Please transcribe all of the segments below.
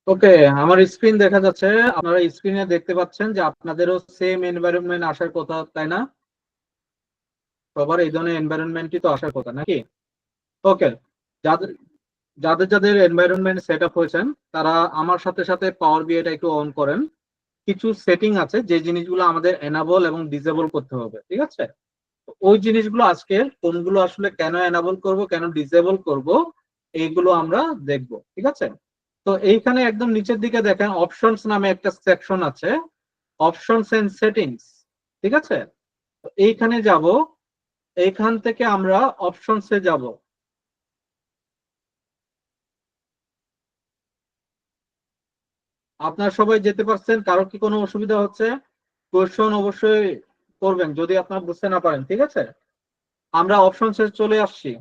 ওকে, আমার স্ক্রিন দেখা যাচ্ছে। আপনারা স্ক্রিনে দেখতে পাচ্ছেন যে আপনাদেরও সেম এনভায়রনমেন্ট আসার কথা, তাই না? সবার এই ধরনের এনভায়রনমেন্টই তো আসার কথা নাকি? ওকে, যাদের যাদের যাদের এনভায়রনমেন্ট সেট আপ হয়েছেন তারা আমার সাথে সাথে পাওয়ার বিআইটা একটু অন করেন। কিছু সেটিং আছে যে জিনিসগুলো আমাদের এনাবল এবং ডিসেবল করতে হবে, ঠিক আছে? তো ওই জিনিসগুলো আজকে কোনগুলো আসলে কেন এনাবল করব, কেন ডিসেবল করব, এইগুলো আমরা দেখব, ঠিক আছে? তো এইখানে একদম নিচের দিকে দেখেন অপশনস নামে একটা সেকশন আছে, অপশনস এন্ড সেটিংস, ঠিক আছে? তো এইখানে যাব, এইখান থেকে আমরা অপশনসে যাব। আপনার সবাই যেতে পারছেন? কারো কি কোনো অসুবিধা হচ্ছে? কোয়েশ্চন অবশ্যই করবেন যদি আপনারা বুঝতে না পারেন, ঠিক আছে? আমরা অপশনসে চলে আসছি।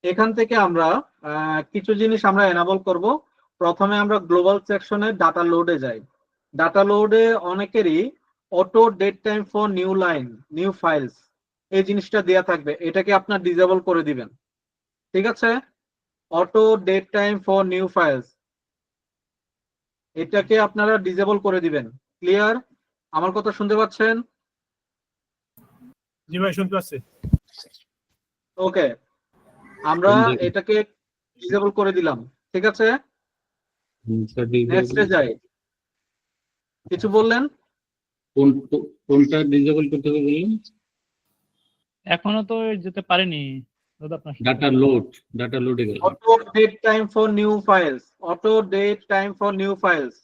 এখান থেকে আমরা কিছু জিনিস আমরা এনাবল করব। প্রথমে আমরা গ্লোবাল সেকশনে ডাটা লোডে যাই। ডাটা লোডে অনেকেরই auto date time for new line, new files, এই জিনিসটা দেয়া থাকবে, এটাকে আপনার ডিসেবল করে দিবেন, ঠিক আছে? Auto date time for new files, এটাকে আপনারা ডিসেবল করে দিবেন। ক্লিয়ার? আমার কথা শুনতে পাচ্ছেন? জি ভাই, শুনতে পাচ্ছি। ওকে, আমরা এটাকে ডিসেবল করে দিলাম, ঠিক আছে? নেক্সটে যাই। কিছু বললেন? কোনটা ডিসেবল করতে হবে বললেন? এখনো তো যেতে পারিনি দাদা আপনার সাথে। ডাটা লোডে গেল। Auto date time for new files, auto date time for new files.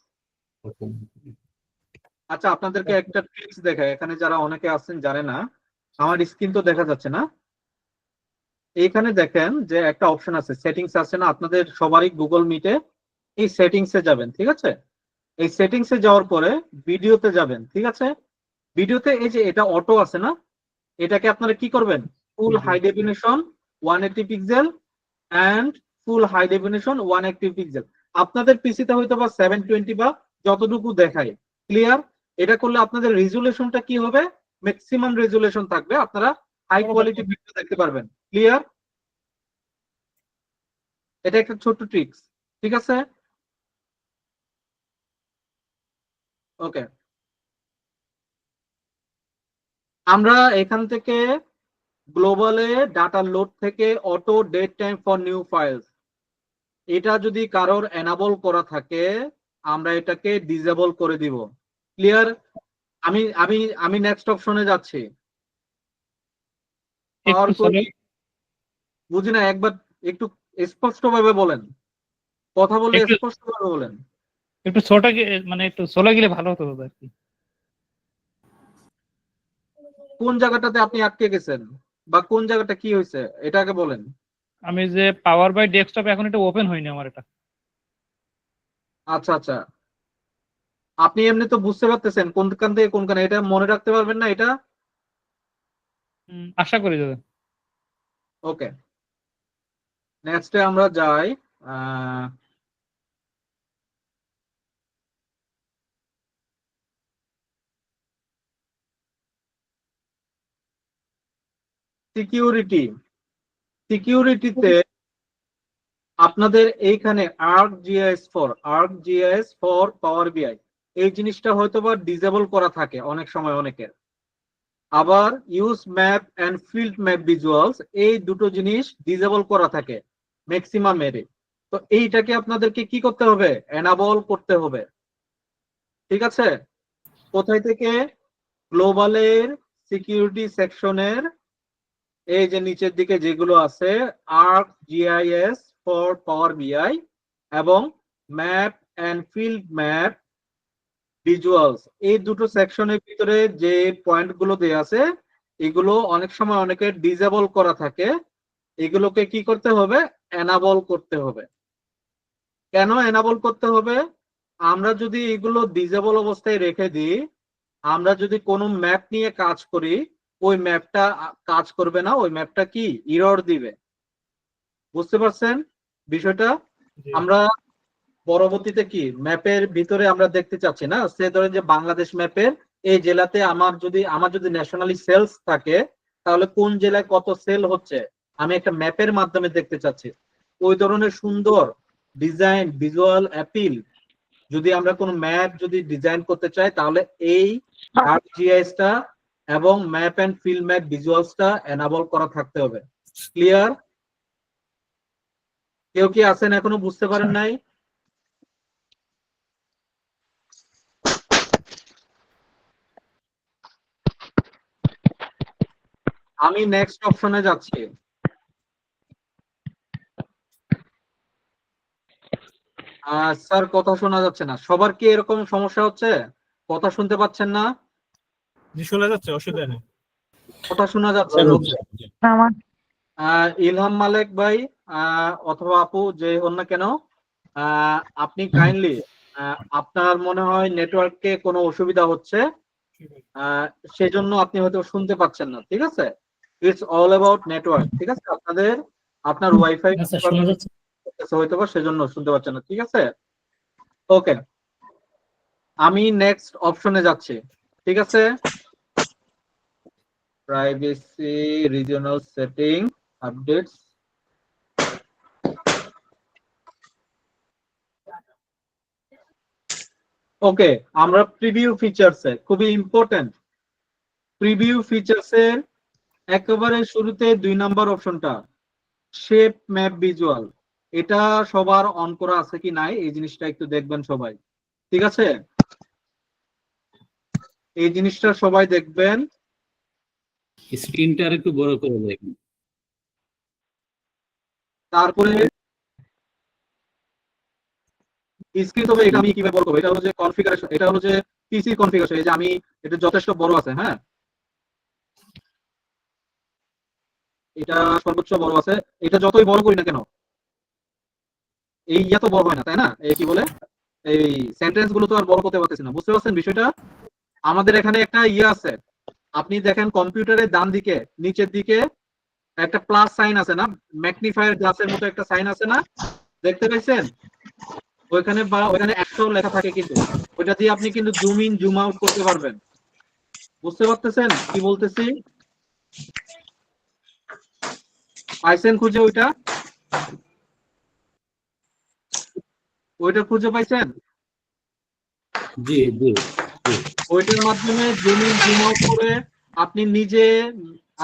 আচ্ছা, আপনাদেরকে একটা ট্রিক্স দেখায়, এখানে যারা অনেকে আছেন জানে না, আমার স্ক্রিন তো দেখা যাচ্ছে না। এইখানে দেখেন যে একটা অপশন আছে, সেটিংস আছে না আপনাদের সবারই গুগল মিটে? এই সেটিংসে যাবেন, ঠিক আছে? এই সেটিংসে যাওয়ার পরে ভিডিওতে যাবেন, ঠিক আছে? ভিডিওতে এই যে এটা অটো আছে না, এটাকে আপনারা কি করবেন? Full high definition 180 pixel and full high definition 180 pixel. আপনাদের পিসিতে হয়তো বা 720 বা যতটুকু দেখায়। ক্লিয়ার? এটা করলে আপনাদের রেজুলেশনটা কি হবে? ম্যাক্সিমাম রেজুলেশন থাকবে, আপনারা হাই কোয়ালিটি ভিডিও দেখতে পারবেন। ক্লিয়ার? এটা একটা ছোট্ট ট্রিক্স, ঠিক আছে? ওকে, আমরা এখান থেকে গ্লোবালে ডাটা লোড থেকে auto date time for new files, এটা যদি কারোর এনাবল করা থাকে আমরা এটাকে ডিসেবল করে দিব। ক্লিয়ার? আমি আমি আমি নেক্সট অপশনে যাচ্ছি। পাওয়ার বুঝি না, একবার একটু স্পষ্টভাবে বলেন, কথা বলে স্পষ্টভাবে বলেন। একটু ছোট মানে একটু সোলা গেলে ভালো হতো দাদা আর কি। কোন জায়গাটাতে আপনি আটকে গেছেন বা কোন জায়গাটা কি হয়েছে এটাকে বলেন। আমি যে পাওয়ার বাই ডেস্কটপ এখন এটা ওপেন হয়নি আমার এটা। আচ্ছা আচ্ছা, আপনি এমনি তো বুঝতে পারতেছেন কোনখান থেকে কোনখানে, এটা মনে রাখতে পারবেন না এটা? আশা করি দাদা। ওকে, নেক্সটে আমরা যাই। সিকিউরিটি, সিকিউরিটিতে আপনাদের এইখানে আর্ক জিআইএস ফর পাওয়ার বিআই, এই জিনিসটা হয়তো বা ডিসেবল করা থাকে অনেক সময় অনেকের। আবার use map and field map visuals, এই দুটো জিনিস ডিসেবল করা থাকে ম্যাক্সিমাম এরে। তো এইটাকে আপনাদেরকে কি করতে হবে? এনাবল করতে হবে, ঠিক আছে? কোথায় থেকে? গ্লোবালের সিকিউরিটি সেকশনের এই যে নিচের দিকে যেগুলো আছে, arc GIS for Power BI এবং map and field map visuals, এই দুটো সেকশনের ভিতরে যে পয়েন্ট গুলো দেয়া আছে এগুলো অনেক সময় অনেকে ডিসেবল করা থাকে, এগুলোকে কি করতে হবে? এনাবল করতে হবে। কেন এনাবল করতে হবে? আমরা যদি এগুলো ডিসেবল অবস্থায় রেখে দিই, আমরা যদি কোনো ম্যাপ নিয়ে কাজ করি, ওই ম্যাপটা কাজ করবে না, ওই ম্যাপটা কি ইরর দিবে। বুঝতে পারছেন বিষয়টা? আমরা পরবর্তীতে কি ম্যাপের ভিতরে আমরা দেখতে চাচ্ছি না, সে ধরেন যে বাংলাদেশ ম্যাপের এই জেলাতে আমার যদি ন্যাশনালি সেলস থাকে, তাহলে কোন জেলায় কত সেল হচ্ছে আমি একটা ম্যাপের মাধ্যমে দেখতে চাচ্ছি, ওই ধরনের সুন্দর ডিজাইন, ভিজুয়াল অ্যাপিল যদি আমরা কোনো ম্যাপ যদি ডিজাইন করতে চাই, তাহলে এই ArcGIS-টা এবং ম্যাপ এন্ড ফিল্ড ম্যাপ ভিজুয়ালসটা এনাবল করা থাকতে হবে। ক্লিয়ার? কেউ কি আছেন এখনো বুঝতে পারেন নাই? আমি নেক্সট অপশনে যাচ্ছি। স্যার কথা শোনা যাচ্ছে না। সবার কি এরকম সমস্যা হচ্ছে? কথা শুনতে পাচ্ছেন না? জি শোনা যাচ্ছে, অসুবিধা নেই। কথা শোনা যাচ্ছে না? ইলহাম মালেক ভাই অথবা আপু, যে হন না কেন, আপনি কাইন্ডলি, আপনার মনে হয় নেটওয়ার্কে কোনো অসুবিধা হচ্ছে, সেজন্য আপনি হয়তো শুনতে পাচ্ছেন না। ঠিক আছে, ইটস অল অ্যাবাউট নেটওয়ার্ক। ঠিক আছে, আপনার ওয়াইফাই হয়তো বা সেজন্য শুনতে পাচ্ছেন না। ঠিক আছে, ওকে, আমি নেক্সট অপশনে যাচ্ছি। ঠিক আছে, প্রাইভেসি রিজিওনাল সেটিং আপডেটস। ওকে, আমরা প্রিভিউ ফিচারসে, খুবই ইম্পর্টেন্ট, প্রিভিউ ফিচারসের একেবারে শুরুতে 2 নাম্বার অপশনটা শেপ ম্যাপ ভিজুয়াল, এটা সবার অন করা আছে কি নাই এই জিনিসটা একটু দেখবেন সবাই। ঠিক আছে, এই জিনিসটা সবাই দেখবেন। স্ক্রিনটা আর একটু বড় করে দেখুন। তারপরে স্ক্রিন, তবে এটা আমি কিভাবে বলবো, এটা হলো যে কনফিগারেশন, এটা হলো যে পিসি কনফিগারেশন, এই যে আমি এটা যথেষ্ট বড় আছে, হ্যাঁ এটা সর্বোচ্চ বড় আছে। এটা যতই বড় করি না কেন এই এত বড় হয় না, তাই না? এই কি বলে, এই সেন্টেন্স গুলো তো আর বড় করতে পারতেছি না। বুঝতে পারছেন বিষয়টা? আমাদের এখানে একটা আছে, আপনি দেখেন কম্পিউটারের ডান দিকে নিচের দিকে একটা প্লাস সাইন আছে না, ম্যাগনিফায়ার গ্লাসের মতো একটা সাইন আছে না, দেখতে পাইছেন? ওইখানে বা ওইখানে 100 লেখা থাকে, কিন্তু ওইটা দিয়ে আপনি কিন্তু জুম ইন জুম আউট করতে পারবেন। বুঝতে পারতেছেন কি বলতেছি? পাইছেন খুঁজে? ওইটা ওইটা খুঁজে পাইছেন? জি জি জি। ওইটার মাধ্যমে জুম ইন জুম আউট করে আপনি নিজে,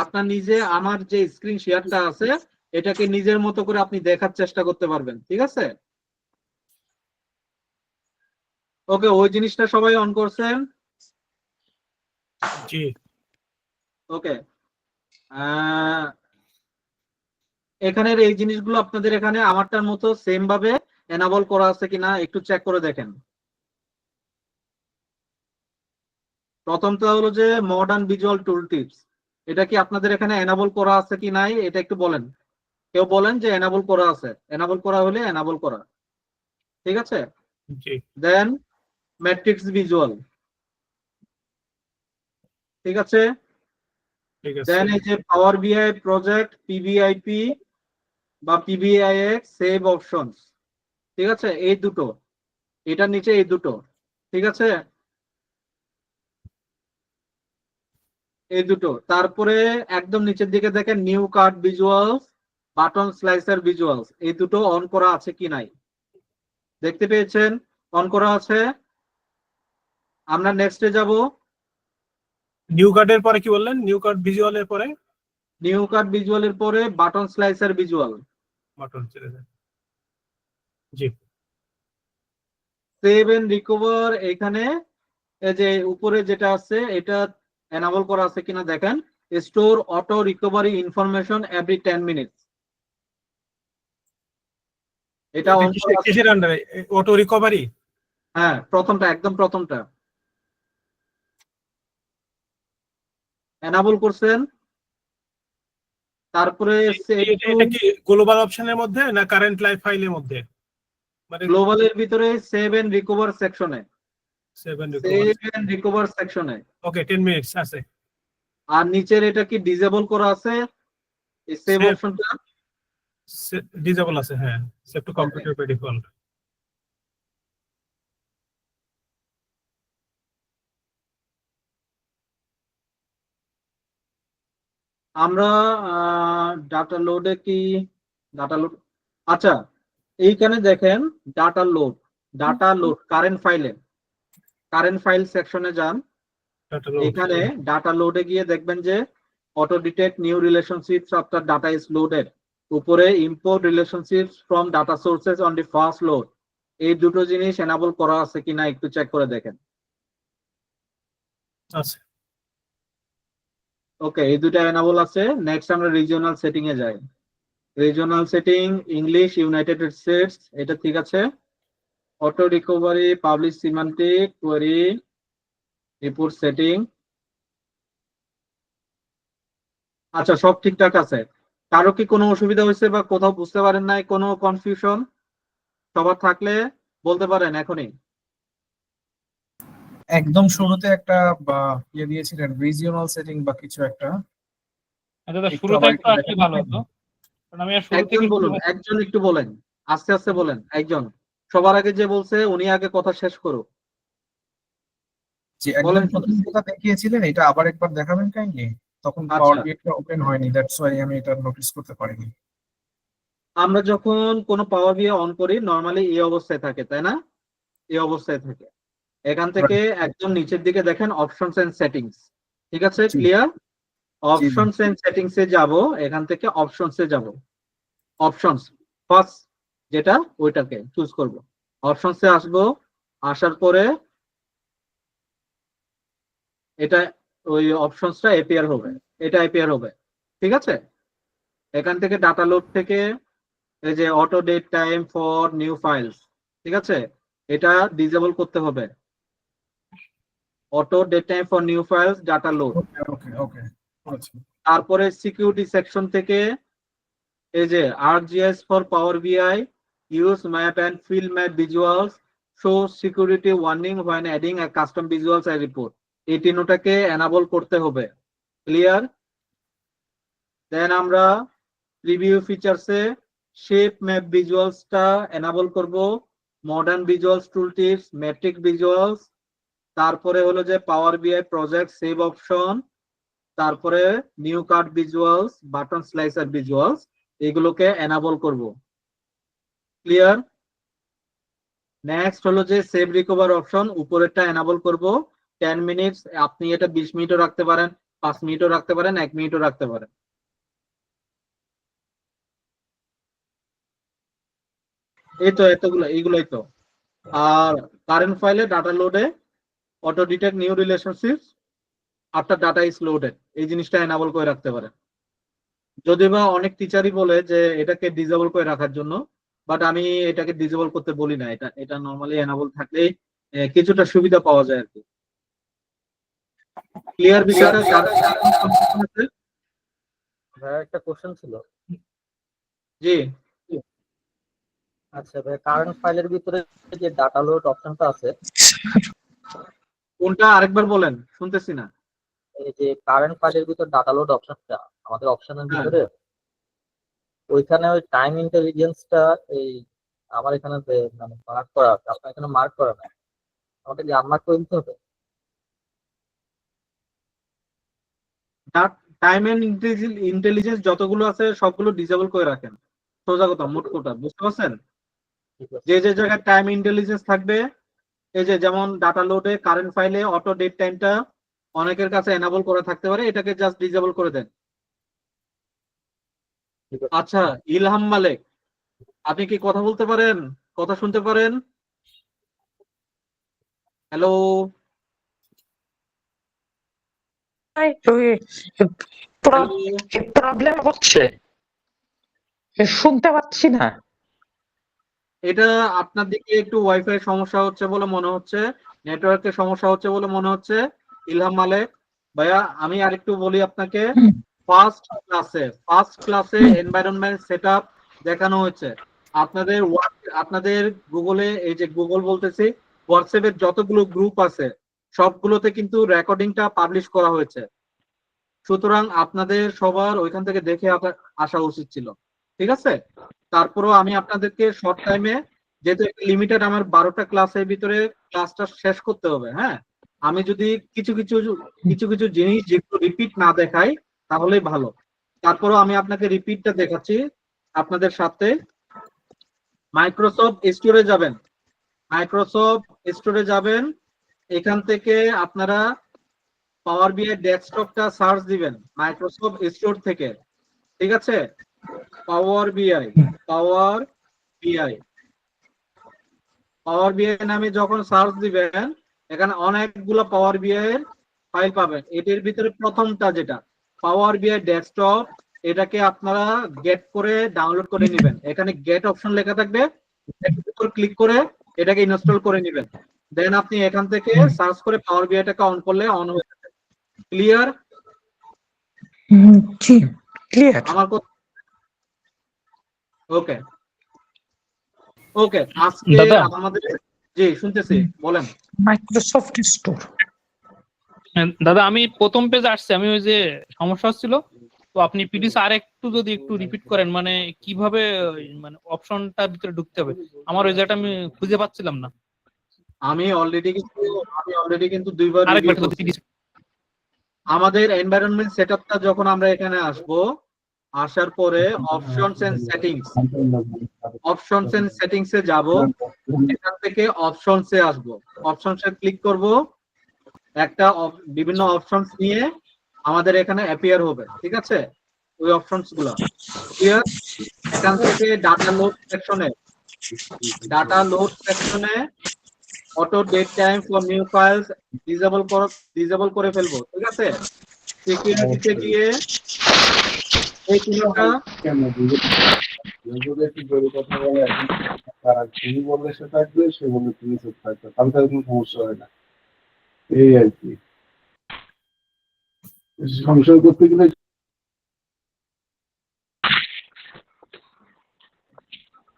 আপনার নিজে আমার যে স্ক্রিন শেয়ারটা আছে এটাকে নিজের মতো করে আপনি দেখার চেষ্টা করতে পারবেন। ঠিক আছে, ওকে, ওই জিনিসটা সবাই অন করছেন? জি ওকে, এখানের এই জিনিসগুলো আপনাদের এখানে আমারটার মতো সেম ভাবে এনাবল করা আছে কিনা একটু চেক করে দেখেন। প্রথমটা হলো যে মডার্ন ভিজুয়াল টুল টিপস, এটা কি আপনাদের এখানে এনাবল করা আছে কি নাই এটা একটু বলেন। কেউ বলেন যে এনাবল করা আছে, এনাবল করা হলে এনাবল করা। ঠিক আছে, জি দেন ম্যাট্রিক্স ভিজুয়াল। ঠিক আছে, ঠিক আছে। দেন এই যে পাওয়ার বিআই প্রজেক্ট, পিভিআইপি বা পিভিআইএক্স সেভ অপশনস। ঠিক আছে, এই দুটো, এটার নিচে এই দুটো। ঠিক আছে, এই দুটো। তারপরে একদম নিচের দিকে দেখেন new card visuals, button slicer visuals, এই দুটো অন করা আছে কি নাই দেখতে পেয়েছেন? অন করা আছে। আমরা নেক্সটে যাব। নিউ কার্ডের পরে কি বললেন? নিউ কার্ড ভিজুয়ালের পরে নিউ কার্ড ভিজুয়ালের পরে বাটন স্লাইসার ভিজুয়াল। বাটন চলে যায়। জি সেভ এন্ড রিকভার, এখানে এই যে উপরে যেটা আছে এটা এনাবল করা আছে কিনা দেখেন। Store auto recovery information every 10 minutes, এটা অন করা আছে। কিসের আন্ডারে? Auto recovery? হ্যাঁ, প্রথমটা, একদম প্রথমটা এনাবল করছেন। তারপরে এটা কি গ্লোবাল অপশনের মধ্যে না কারেন্ট লাইফ ফাইলের মধ্যে? মানে গ্লোবালের ভিতরে সেভ এন্ড রিকভার সেকশনে, 7 রিকভার। সেভ এন্ড রিকভার সেকশনে। ওকে 10 মিনিটস আছে। আর নিচের এটা কি ডিসেবল করা আছে এই সেভ সেভ অপশনটা? ডিসেবল আছে, হ্যাঁ। Save to okay, computer by default. আমরা ডাটা লোডে কি ডাটা লোড, আচ্ছা এইখানে দেখেন ডাটা লোড কারেন্ট ফাইল সেকশনে যান। এখানে ডাটা লোডে গিয়ে দেখবেন যে auto detect new relationships after data is loaded, উপরে import relationships from data sources on the first load, এই দুটো জিনিস এনাবল করা আছে কিনা একটু চেক করে দেখেন। আচ্ছা, ওকে, এই দুটো এনাবল আছে। নেক্সট আমরা রিজিওনাল সেটিং এ যাই। Regional setting English United states, এটা ঠিক আছে। Auto recovery publish semantic query report setting, আচ্ছা সব ঠিকঠাক আছে। কারো কি কোনো অসুবিধা হয়েছে বা কোথাও বুঝতে পারেন নাই, কোনো কনফিউশন সবার থাকলে বলতে পারেন এখনই। একদম শুরুতে একটা ইয়ে দিয়েছিলেন রিজিওনাল সেটিং বা কিছু একটা, আচ্ছা দাদা, একটু শুরুতে আবার একটু একটু আসলে দেখেন। ভালো হতো, কারণ আমি আর শুরু একজন থেকে বলুন, একজন একটু বলেন, আস্তে আস্তে বলেন। একজন সবার আগে যে বলছে উনি আগে কথা শেষ করুক। যে একদম বলেন। প্রথম যেটা দেখিয়েছিলেন এটা আবার একবার দেখাবেন কাইন্ডলি। তখন আচ্ছা। পাওয়ার বিটা ওপেন হয়নি, দ্যাটস ওয়াই আমি এটা নোটিস করতে পারিনি। আমরা যখন কোনো পাওয়ার বিআই অন করি নরমালি এই অবস্থায় থাকে, তাই না? এই অবস্থায় থাকে। এখান থেকে একদম নিচের দিকে দেখেন অপশনস এন্ড সেটিংস, ঠিক আছে? জি। ক্লিয়ার? অপশনস এন্ড সেটিংস এ যাব, এখান থেকে অপশনস এ যাব। অপশনস ফার্স্ট যেটা ওইটাকে চুজ করব। অপশনস এ আসবো, আসার পরে এটা ওই অপশনসটা এপিয়ার হবে, এটা এপিয়ার হবে, ঠিক আছে? এখান থেকে ডাটা লোড থেকে এই যে auto date time for new files, ঠিক আছে? এটা ডিসেবল করতে হবে। Auto date time for new files data load. Okay okay okay, আচ্ছা তারপরে সিকিউরিটি সেকশন থেকে এই যে আরজিএস for Power BI use map and field map visuals show security warning when adding a custom visuals a report, এই তিনটাকে enable করতে হবে। Clear? Then আমরা প্রিভিউ ফিচারসে শেপ ম্যাপ ভিজুয়ালসটা এনাবল করব, মডার্ন ভিজুয়ালস টুল টিপস, ম্যাট্রিক ভিজুয়ালস, তারপরে হলো যে Power BI project save option, তারপরে new card visuals, button slicer visuals, এগুলোকে এনাবল করব। ক্লিয়ার? নেক্সট হলো যে সেভ রিকভার অপশন, উপরেরটা এনাবল করব। 10 মিনিটস, আপনি এটা 20 মিনিটও রাখতে পারেন, 5 মিনিটও রাখতে পারেন, 1 মিনিটও রাখতে পারেন। এই তো এতগুলো, এইগুলোই তো। আর কারেন্ট ফাইলে ডাটা লোডে auto detect new relationships after data is loaded, এই জিনিসটা এনাবল করে রাখতে পারেন। যদিও বা অনেক টিচারই বলে যে এটাকে ডিসেবল করে রাখার জন্য, বাট আমি এটাকে ডিসেবল করতে বলি না, এটা এটা নরমালি এনাবল থাকলেই কিছুটা সুবিধা পাওয়া যায় আর কি। ক্লিয়ার বিষয়টা? ভাই একটা কোশ্চেন ছিল। জি, আচ্ছা ভাই, কারেন্ট ফাইলের ভিতরে যে ডাটা লোড অপশনটা আছে, কোনটা আরেকবার বলেন, শুনতেছি না। এই যে কারেন্ট ফাইলের ভিতর ডাটা লোড অপশনটা আমাদের অপশনের হ্যাঁ। ভিতরে, ওইখানে ওই টাইম ইন্টেলিজেন্সটা এই আমার এখানে মানে মার্ক করা আছে, আপনার এখানে মার্ক করা নাই, আমাকে কি আনমার্ক করে দিতে হবে? টাইম এন্ড ইন্টেলিজেন্স যতগুলো আছে সবগুলো ডিসেবল করে রাখেন, সোজা কথা, মোট কথা, বুঝতে পারছেন? ঠিক আছে। যে যে জায়গায় টাইম ইন্টেলিজেন্স থাকবে, এই যে যেমন ডাটা লোডে কারেন্ট ফাইলে অটো ডেট টাইমটা অনেকের কাছে এনাবল করা থাকতে পারে, এটাকে জাস্ট ডিসেবল করে দেন। ঠিক আছে। আচ্ছা, ইলহাম মালিক, আপনি কি কথা বলতে পারেন? কথা শুনতে পারেন? হ্যালো? প্রবলেম হচ্ছে, শুনতে পাচ্ছি না। এটা আপনার দিকে একটু ওয়াইফাই সমস্যা হচ্ছে বলে মনে হচ্ছে, নেটওয়ার্কের সমস্যা হচ্ছে বলে মনে হচ্ছে। ইলহাম মালিক ভাইয়া, আমি আরেকটু বলি আপনাকে, ফার্স্ট ক্লাসে এনভায়রনমেন্ট সেটআপ দেখানো হয়েছে। আপনাদের গুগলে, এই যে গুগল বলতেছি, হোয়াটসঅ্যাপের যতগুলো গ্রুপ আছে সবগুলোতে কিন্তু রেকর্ডিংটা পাবলিশ করা হয়েছে। সুতরাং আপনাদের সবার ওইখান থেকে দেখে আসা উচিত ছিল, ঠিক আছে? তারপরেও আমি আপনাদেরকে শর্ট টাইমে, যেহেতু লিমিটেড আমার 12টা ক্লাসের ভিতরে ক্লাসটা শেষ করতে হবে, হ্যাঁ, আমি যদি কিছু কিছু জিনিস যেগুলো রিপিট না দেখাই তাহলেই ভালো। তারপরও আমি আপনাকে রিপিটটা দেখাচ্ছি আপনাদের সাথে। মাইক্রোসফট স্টোরে যাবেন, মাইক্রোসফট স্টোরে যাবেন, এখান থেকে আপনারা পাওয়ার বিআই ডেস্কটপটা সার্চ দিবেন মাইক্রোসফট স্টোর থেকে, ঠিক আছে? পাওয়ার বিআই, পাওয়ার বিআই, পাওয়ার বিআই নামে যখন সার্চ দিবেন এখানে অনেকগুলো পাওয়ার বিআই এর ফাইল পাবেন। এটির ভিতরে প্রথমটা যেটা পাওয়ার বিআই ডেস্কটপ, এটাকে আপনারা গেট করে ডাউনলোড করে নেবেন। এখানে গেট অপশন লেখা থাকবে, ক্লিক করে এটাকে ইনস্টল করে নেবেন। দেন আপনি এখান থেকে সার্চ করে পাওয়ার বিআইটাকে অন করলে অন হয়ে যাবে। ক্লিয়ার? জি ক্লিয়ার। আমার কথা ওকে ওকে। আজকে দাদা আমাদের, জি শুনতেছি, বলেন। Microsoft store. দাদা আমি প্রথম পেজে আসছি, আমি ওই যে সমস্যা হচ্ছিল, তো আপনি প্লিজ আর একটু যদি একটু রিপিট করেন, মানে কিভাবে মানে অপশনটার ভিতরে ঢুকতে হবে, আমার ওই জায়গাটা আমি খুঁজে পাচ্ছিলাম না। আমি অলরেডি কিন্তু দুইবার রিভিউ আরেকবার করছি। আমাদের এনভায়রনমেন্ট সেটআপটা যখন আমরা এখানে আসব, আসার পরে options and settings, options and settings এ যাব, এখান থেকে অপশনস এ আসব, অপশনস এ ক্লিক করব, একটা বিভিন্ন অপশনস নিয়ে আমাদের এখানে অ্যাপিয়ার হবে, ঠিক আছে? ওই অপশনস গুলো ক্লিয়ার। এখান থেকে ডাটা লোড সেকশনে auto date time for new files disable করে ফেলবো, ঠিক আছে? সিকিউরিটিতে গিয়ে এই তিনটা কেন যদি একটু জোরে কথা বলে এখন তারা তুমি বললে সে থাকবে, সে বললে তুমি চুপ থাকবে, তাহলে তার কোনো সমস্যা হয় না, এই আর কি। সংশয় করতে গেলে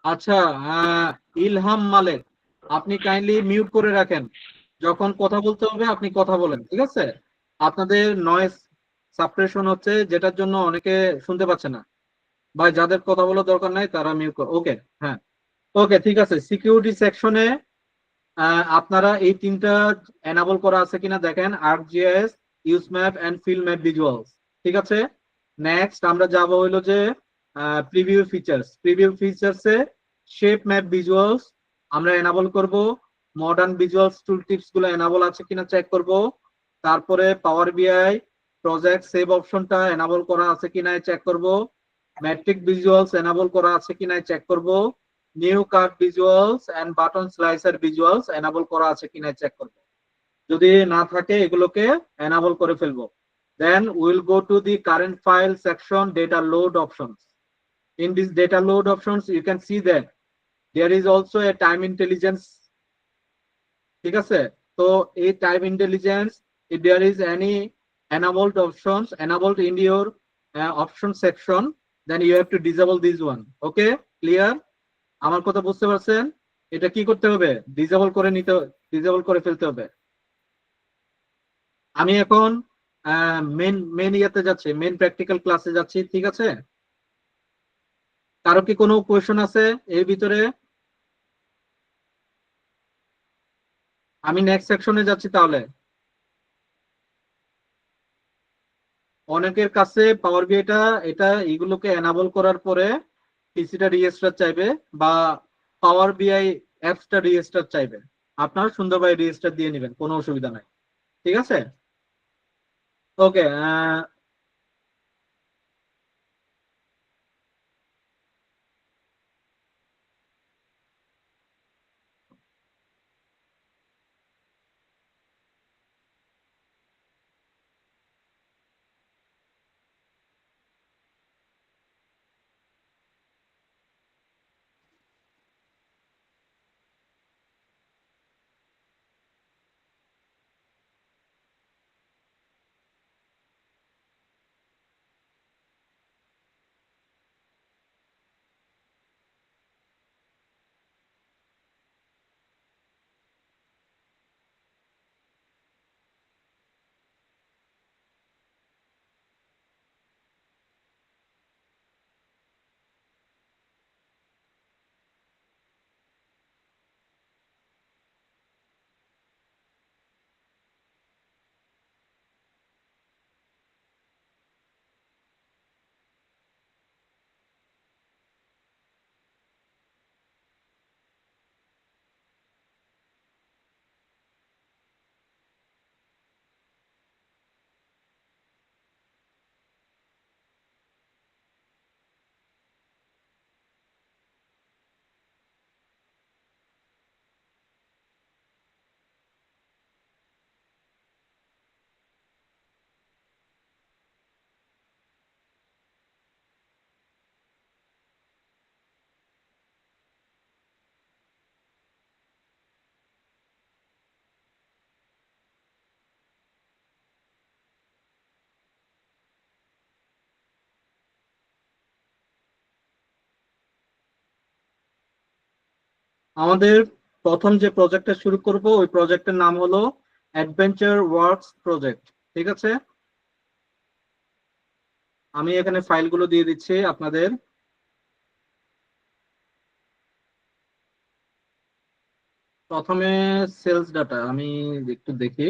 আচ্ছা, ইলহাম মালেক, আপনি কাইন্ডলি মিউট করে রাখেন। যখন কথা বলতে হবে আপনি কথা বলেন, ঠিক আছে? আপনাদের নয়েজ সাপ্রেশন হচ্ছে, যেটার জন্য অনেকে শুনতে পাচ্ছে না। বা যাদের কথা বলার দরকার নাই তারা মিউট করে। ওকে, হ্যাঁ, ওকে, ঠিক আছে। সিকিউরিটি সেকশনে আপনারা এই তিনটা এনাবল করা আছে কিনা দেখেন, ArcGIS, use map and field map visuals, ঠিক আছে? নেক্সট আমরা যাব হইলো যে প্রিভিউ ফিচার্সে শেপ ম্যাপ ভিজুয়ালস আমরা এনাবল করব। মডার্ন ভিজুয়ালস টুল টিপস গুলো এনাবল আছে কিনা চেক করব। তারপরে পাওয়ার বিআই প্রজেক্ট সেভ অপশনটা এনাবল করা আছে কিনা চেক করব। ম্যাট্রিক ভিজুয়ালস এনাবল করা আছে কিনা চেক করব। New card visuals and button slicer visuals enable করা আছে কিনা চেক করব। যদি না থাকে এগুলোকে এনাবল করে ফেলবো। Then we'll go to the current file section, data load options. In this data load options, you can see that there is also a time intelligence, ঠিক আছে? তো এই time intelligence, if there is any enabled options enabled in your option section, then you have to disable this one. Okay, clear? আমার কথা বুঝতে পারছেন? এটা কি করতে হবে? ডিসেবল করে ফেলতে হবে। আমি এখন মেন ইয়াতে যাচ্ছি, মেন প্র্যাকটিক্যাল ক্লাসে যাচ্ছি, ঠিক আছে? কারো কি কোনো কোয়েশন আছে এর ভিতরে? আমি নেক্সট সেকশনে যাচ্ছি তাহলে। অনেকের কাছে পাওয়ার বিআইটা এটা এগুলোকে এনাবল করার পরে পিসিটা রিস্টার্ট চাইবে বা পাওয়ার বিআই অ্যাপসটা রিস্টার্ট চাইবে। আপনারা সুন্দরভাবে রিস্টার্ট দিয়ে নেবেন, কোনো অসুবিধা নাই, ঠিক আছে? ওকে, আমাদের প্রথম যে প্রজেক্টটা শুরু করব ওই প্রজেক্টের নাম হলো অ্যাডভেঞ্চার ওয়ার্কস প্রজেক্ট। ঠিক আছে, আমি এখানে ফাইলগুলো দিয়ে দিচ্ছি আপনাদের। প্রথমে সেলস ডাটা আমি একটু দেখি।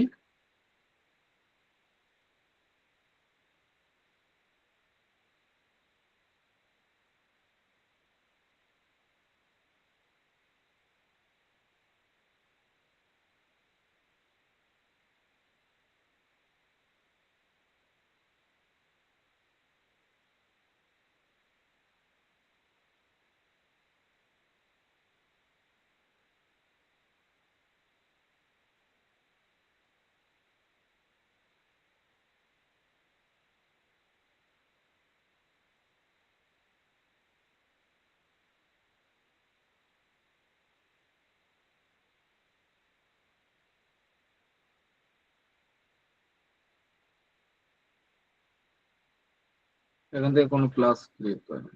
এখান থেকে কোনো ক্লাস ক্রিয়েট করে না।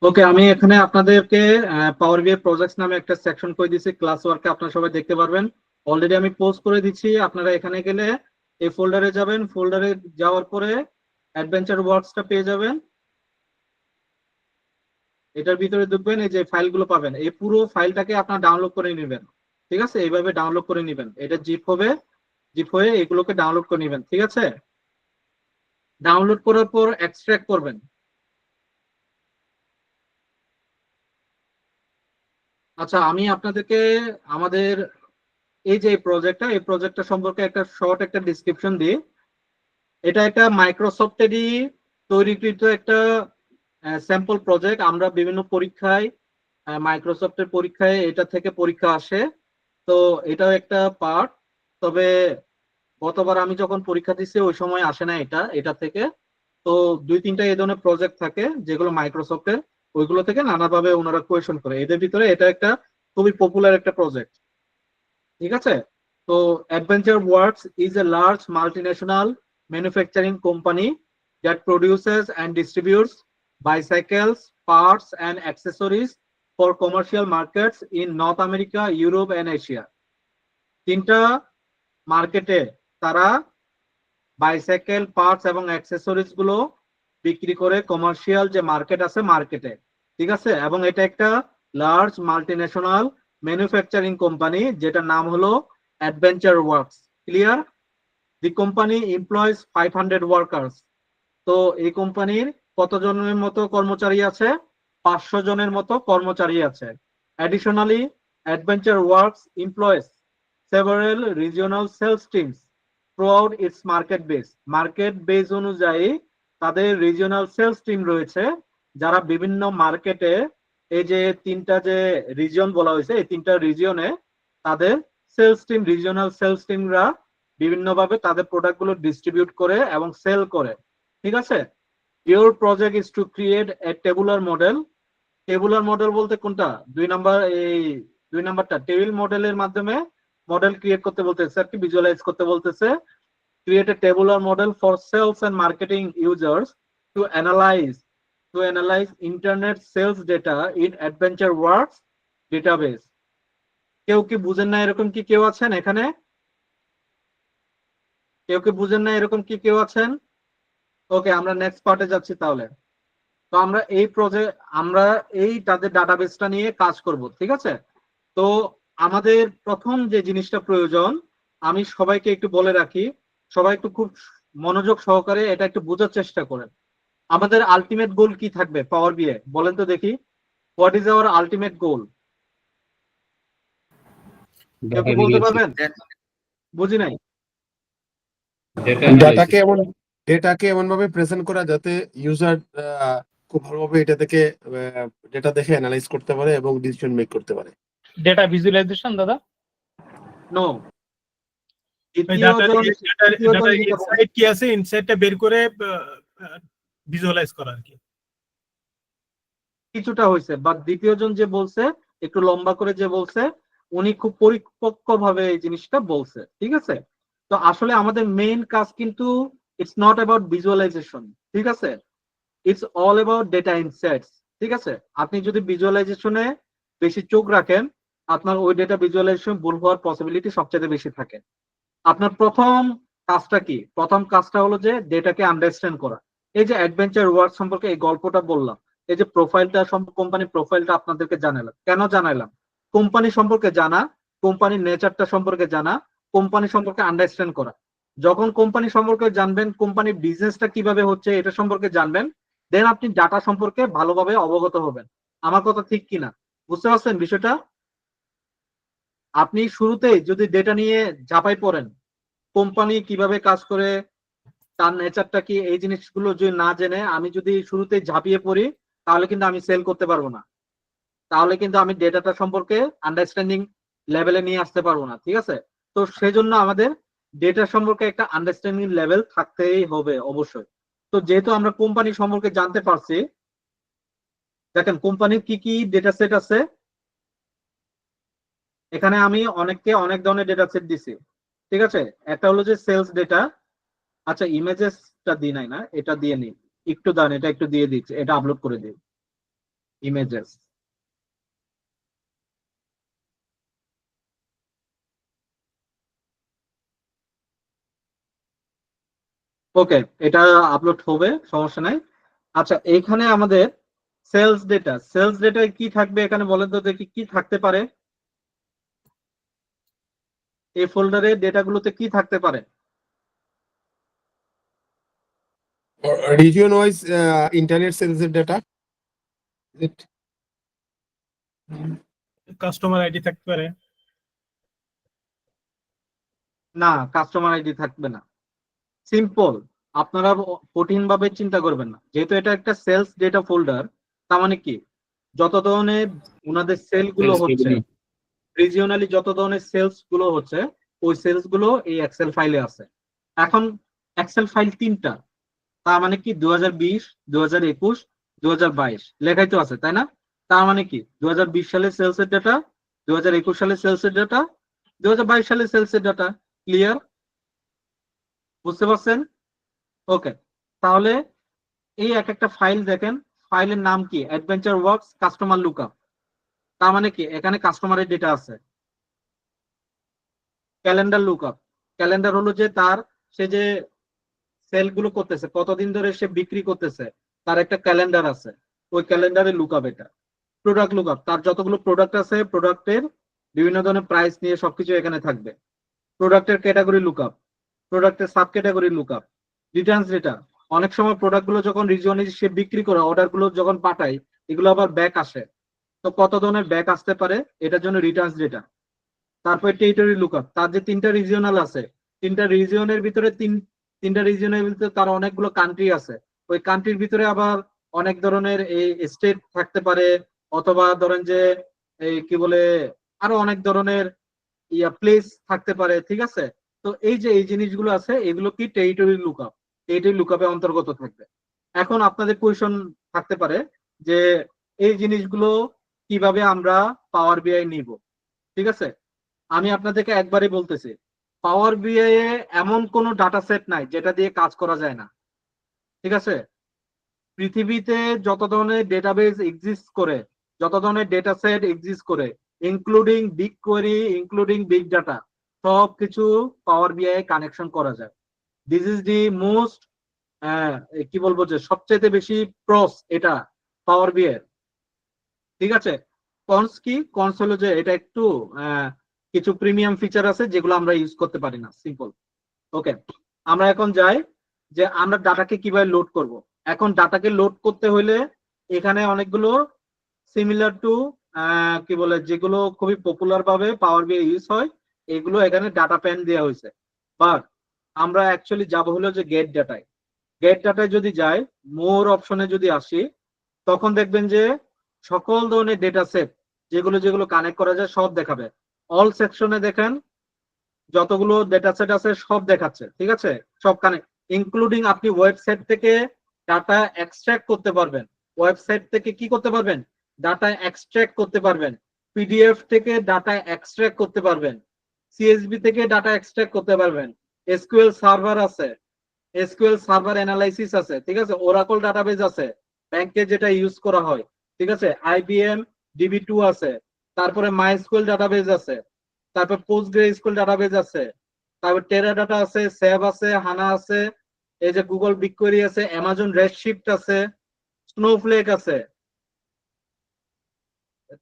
ওকে, আমি এখানে আপনাদেরকে পাওয়ার বিআই প্রজেক্টস নামে একটা সেকশন করে দিয়েছি, ক্লাস ওয়ার্কে আপনারা সবাই দেখতে পারবেন। অলরেডি আমি পোস্ট করে দিচ্ছি, আপনারা এখানে গেলে এই ফোল্ডারে যাবেন, ফোল্ডারে যাওয়ার পরে অ্যাডভেঞ্চার ওয়ার্কসটা পেয়ে যাবেন। এটার ভিতরে দেখবেন এই যে ফাইলগুলো পাবেন, এই পুরো ফাইলটাকে আপনারা ডাউনলোড করে নেবেন। ঠিক আছে, এইভাবে ডাউনলোড করে নেবেন, এটা জিপ হবে, জিপ হয়ে এগুলোকে ডাউনলোড করে নেবেন। ঠিক আছে, ডাউনলোড করার পর এক্সট্রাক্ট করবেন। আচ্ছা, আমি আপনাদেরকে আমাদের এই যে এই প্রজেক্টটা সম্পর্কে একটা শর্ট একটা ডিসক্রিপশন দিই। এটা একটা মাইক্রোসফটেরই তৈরিকৃত একটা স্যাম্পল প্রজেক্ট। আমরা বিভিন্ন পরীক্ষায় মাইক্রোসফটের পরীক্ষায় এটা থেকে পরীক্ষা আসে, তো এটাও একটা পার্ট। তবে গতবার আমি যখন পরীক্ষা দিচ্ছি ওই সময় আসে না এটা এটা থেকে। তো 2-3টা এই ধরনের প্রজেক্ট থাকে যেগুলো মাইক্রোসফটের, ওইগুলো থেকে নানাভাবে ওনারা কোয়েশন করে। এদের ভিতরে এটা একটা খুবই পপুলার একটা প্রজেক্ট। ঠিক আছে, তো adventure works is a large multinational manufacturing company that produces and distributes bicycles, parts and accessories for commercial markets in North America, Europe and Asia. 3টা মার্কেটে তারা বাইসাইকেল পার্টস এবং অ্যাক্সেসরিজ গুলো বিক্রি করে, কমার্শিয়াল যে মার্কেট আছে মার্কেটে। ঠিক আছে, এবং এটা একটা লার্জ মাল্টিন্যাশনাল ম্যানুফ্যাকচারিং কোম্পানি যেটার নাম হলো Adventure Works. Clear? The company employs 500 workers. তো এই কোম্পানির কতজনের মতো কর্মচারী আছে? 500 জনের মতো কর্মচারী আছে। Additionally Adventure Works employs several regional sales teams throughout its market base. Market base অনুযায়ী তাদের রিজিওনাল সেলস টিম রয়েছে যারা বিভিন্ন মার্কেটে এই যে তিনটা যে রিজিয়ন বলা হয়েছে এই তিনটা রিজিয়নে তাদের সেলস টিম রিজিওনাল সেলস টিমরা বিভিন্নভাবে তাদের প্রোডাক্টগুলো ডিস্ট্রিবিউট করে এবং সেল করে। ঠিক আছে? Your project is to create a tabular model. Tabular model বলতে কোনটা? দুই নাম্বারটা টেবিল মডেলের মাধ্যমে মডেল ক্রিয়েট করতে বলতেছে, আর কি ভিজুয়ালাইজ করতে বলতেছে। Create a tabular model for sales and marketing users to analyze internet sales data in Adventure Works database. কেউ কি বুঝেন না এরকম কি কেউ আছেন এখানে? কেউ কি বুঝেন না এরকম কি কেউ আছেন? ওকে, আমরা নেক্সট পার্টে যাচ্ছি তাহলে। তো আমরা এই তাদের ডাটাবেসটা নিয়ে কাজ করব। ঠিক আছে? তো আমাদের প্রথম যে জিনিসটা প্রয়োজন, আমি সবাইকে একটু বলে রাখি, সবাই একটু খুব মনোযোগ সহকারে এটা একটু বোঝার চেষ্টা করেন। আমাদের আলটিমেট গোল কি থাকবে পাওয়ার বিএ? বলেন তো দেখি, what is our ultimate goal? কেউ কি বলতে পারবেন? বুঝি নাই। ডেটাকে এমন ভাবে প্রেজেন্ট করা যাতে ইউজার খুব ভালোভাবে এটা থেকে ডেটা দেখে অ্যানালাইজ করতে পারে এবং ডিসিশন মেক করতে পারে। ডেটা ভিজুয়ালাইজেশন দাদা? নো, ইনসাইট কি আছে, ইনসাইটটা বের করে ভিজুয়ালাইজ করা আর কি। কিছুটা হয়েছে, বাট দ্বিতীয় জন যে বলছে একটু লম্বা করে যে বলছে উনি খুব পরিপক্ক ভাবে এই জিনিসটা বলছে। ঠিক আছে? তো আসলে আমাদের মেইন কাজ কিন্তু ইটস নট অ্যাবাউট ভিজুয়ালাইজেশন। ঠিক আছে? It's all about data insights. ঠিক আছে? আপনি যদি ভিজুয়ালাইজেশনে বেশি চোখ রাখেন, আপনার ওই ডেটা ভিজুয়ালাইজেশন ভুল হওয়ার পসিবিলিটি সবচেয়ে বেশি থাকে। আপনার প্রথম কাজটা কি? প্রথম কাজটা হলো যে ডেটাকে আন্ডারস্ট্যান্ড করা। এই যে অ্যাডভেঞ্চার ওয়ার্ক সম্পর্কে এই গল্পটা বললাম, এই যে প্রোফাইলটা কোম্পানি প্রোফাইলটা আপনাদেরকে জানালাম, কেন জানাইলাম? কোম্পানি সম্পর্কে জানা, কোম্পানির নেচারটা সম্পর্কে জানা, কোম্পানি সম্পর্কে আন্ডারস্ট্যান্ড করা। যখন কোম্পানি সম্পর্কে জানবেন, কোম্পানির বিজনেসটা কিভাবে হচ্ছে এটা সম্পর্কে জানবেন, দেন আপনি ডাটা সম্পর্কে ভালোভাবে অবগত হবেন। আমার কথা ঠিক কিনা? বুঝতে পারছেন বিষয়টা? আপনি শুরুতেই যদি ডেটা নিয়ে ঝাঁপাই পড়েন, কোম্পানি কিভাবে কাজ করে, তার নেচারটা কি, এই জিনিসগুলো যদি না জেনে আমি যদি শুরুতেই ঝাঁপিয়ে পড়ি, তাহলে কিন্তু আমি সেল করতে পারবো না। তাহলে কিন্তু আমি ডেটাটা সম্পর্কে আন্ডারস্ট্যান্ডিং লেভেলে নিয়ে আসতে পারবো না। ঠিক আছে? তো সেজন্য আমাদের ডেটা সম্পর্কে একটা আন্ডারস্ট্যান্ডিং লেভেল থাকতেই হবে অবশ্যই। তো যেহেতু আমরা কোম্পানি সম্পর্কে জানতে পারছি, দেখেন কোম্পানির কি কি ডেটা সেট আছে। এখানে আমি অনেককে অনেক ধরনের ডেটা সেট দিছি। ঠিক আছে? একটা হলো যে সেলস ডেটা। আচ্ছা, ইমেজেসটা দিই নাই না, এটা দিয়ে নিই। একটু দান, এটা একটু দিয়ে দিচ্ছি, এটা আপলোড করে দিই। ইমেজেস, ওকে, এটা আপলোড হবে, সমস্যা নাই। আচ্ছা, এইখানে আমাদের সেলস ডেটায় কি থাকবে এখানে বলেন তো দেখি, কি থাকতে পারে এই ফোল্ডারে? ডেটাগুলোতে কি থাকতে পারে? Region wise internet sales data, customer ID থাকতে পারে। না, কাস্টমার আইডি থাকবে না। সিম্পল, আপনারা কঠিন ভাবে চিন্তা করবেন না। যেহেতু এটা একটা সেলস ডেটা ফোল্ডার, তার মানে কি, যত ধরনের ওনাদের সেল গুলো হচ্ছে, রিজিওনালি যত ধরনের সেলস গুলো হচ্ছে, ওই সেলস গুলো এই এক্সেল ফাইলে আছে। এখন এক্সেল ফাইল তিনটা, তার মানে কি 2020, 2021, 2022 লেখাই তো আছে, তাই না? তার মানে কি 2020 সালে সেলস এর ডাটা, 2021 সালে সেলস এর ডাটা, 2022 সালে সেলস এর ডাটা। ক্লিয়ার? বুঝতে পারছেন? ওকে, তাহলে এই এক একটা ফাইল দেখেন, ফাইলের নাম কি? Adventure works customer lookup. তার মানে কি এখানে কাস্টমারের ডেটা আছে। ক্যালেন্ডার লুকআপ, ক্যালেন্ডার হলো যে তার, সে যে সেল গুলো করতেছে, কতদিন ধরে সে বিক্রি করতেছে, তার একটা ক্যালেন্ডার আছে, ওই ক্যালেন্ডারে লুকআপ এটা। প্রোডাক্ট লুকআপ, তার যতগুলো প্রোডাক্ট আছে প্রোডাক্টের বিভিন্ন ধরনের প্রাইস নিয়ে সবকিছু এখানে থাকবে। প্রোডাক্টের ক্যাটাগরি লুকআপ, প্রোডাক্টের sub category lookup. Returns data, অনেক সময় প্রোডাক্ট গুলো যখন রিজিওনে সে বিক্রি করে, অর্ডার গুলো যখন পাঠায়, এগুলো আবার ব্যাক আসে। তো কত ধরনের ব্যাক আসতে পারে এটার জন্য রিটার্নস ডেটা। তারপর টেরিটরি লুকআপ, তার যে 3টা রিজিওনাল আছে, 3টা রিজিয়নের ভিতরে 3টা রিজিয়নের ভিতরে তার অনেকগুলো কান্ট্রি আছে, ওই কান্ট্রির ভিতরে আবার অনেক ধরনের এই স্টেট থাকতে পারে, অথবা ধরেন যে এই কি বলে আরো অনেক ধরনের প্লেস থাকতে পারে, ঠিক আছে। তো এই যে এই জিনিসগুলো আছে এগুলো কি টেরিটরি লুকআপ, টেরিটরি লুকআপে অন্তর্গত থাকবে। এখন আপনাদের কোয়েশন থাকতে পারে যে এই জিনিসগুলো কিভাবে আমরা পাওয়ার বিআই নিব, ঠিক আছে। আমি আপনাদেরকে একবারই বলতেছি, পাওয়ার বিআই এ এমন কোনো ডাটা সেট নাই যেটা দিয়ে কাজ করা যায় না, ঠিক আছে। পৃথিবীতে যত ধরনের ডেটাবেস এক্সিস্ট করে, যত ধরনের ডেটা সেট এক্সিস্ট করে, including big query, including big data, সব কিছু পাওয়ার বিআই কানেকশন করা যায়। দিস ইজ দি মোস্ট কি বলবো যে সবচেয়ে বেশি প্রস এটা পাওয়ার বিআই, ঠিক আছে। কনস কি? কনস হলো যে এটা একটু কিছু প্রিমিয়াম ফিচার আছে যেগুলো আমরা ইউজ করতে পারি না, সিম্পল। ওকে, আমরা এখন যাই যে আমরা ডাটাকে কিভাবে লোড করব। এখন ডাটাকে লোড করতে হলে এখানে অনেকগুলো সিমিলার টু কি বলে যেগুলো খুবই পপুলার ভাবে পাওয়ার বিআই ইউজ হয়, এগুলো এখানে ডাটা প্যান দেওয়া হয়েছে। বাট আমরা অ্যাকচুয়ালি যাব হলো যে গেট ডাটায়। গেট ডাটায় যদি যাই, মোর অপশনে যদি আসি, তখন দেখবেন যে সকল ধরনের ডেটা সেট যেগুলো যেগুলো কানেক্ট করা যায় সব দেখাবে। অল সেকশনে দেখেন যতগুলো ডেটা সেট আছে সব দেখাচ্ছে, ঠিক আছে। সব কানেক্ট, ইনক্লুডিং আপনি ওয়েবসাইট থেকে ডাটা এক্সট্রাক্ট করতে পারবেন, ওয়েবসাইট থেকে কি করতে পারবেন, ডাটা এক্সট্রাক্ট করতে পারবেন, পিডিএফ থেকে ডাটা এক্সট্রাক্ট করতে পারবেন, সিএসভি থেকে ডাটা এক্সট্রাক্ট করতে পারবেন, এসকিউএল সার্ভার আছে, এসকিউএল সার্ভার অ্যানালাইসিস আছে, ঠিক আছে, ওরাকল ডাটাবেজ আছে, ব্যাংকে যেটা ইউজ করা হয়, ঠিক আছে, আইবিএম DB2 আছে, তারপরে মাইস্কুয়েল ডাটাবেজ আছে, তারপর পোস্টগ্রেসকিউএল ডাটাবেজ আছে, তারপর টেরাডাটা আছে, স্যাব আছে, হানা আছে, এই যে গুগল বিগকোয়েরি আছে, অ্যামাজন রেডশিফট আছে, স্নোফ্লেক আছে,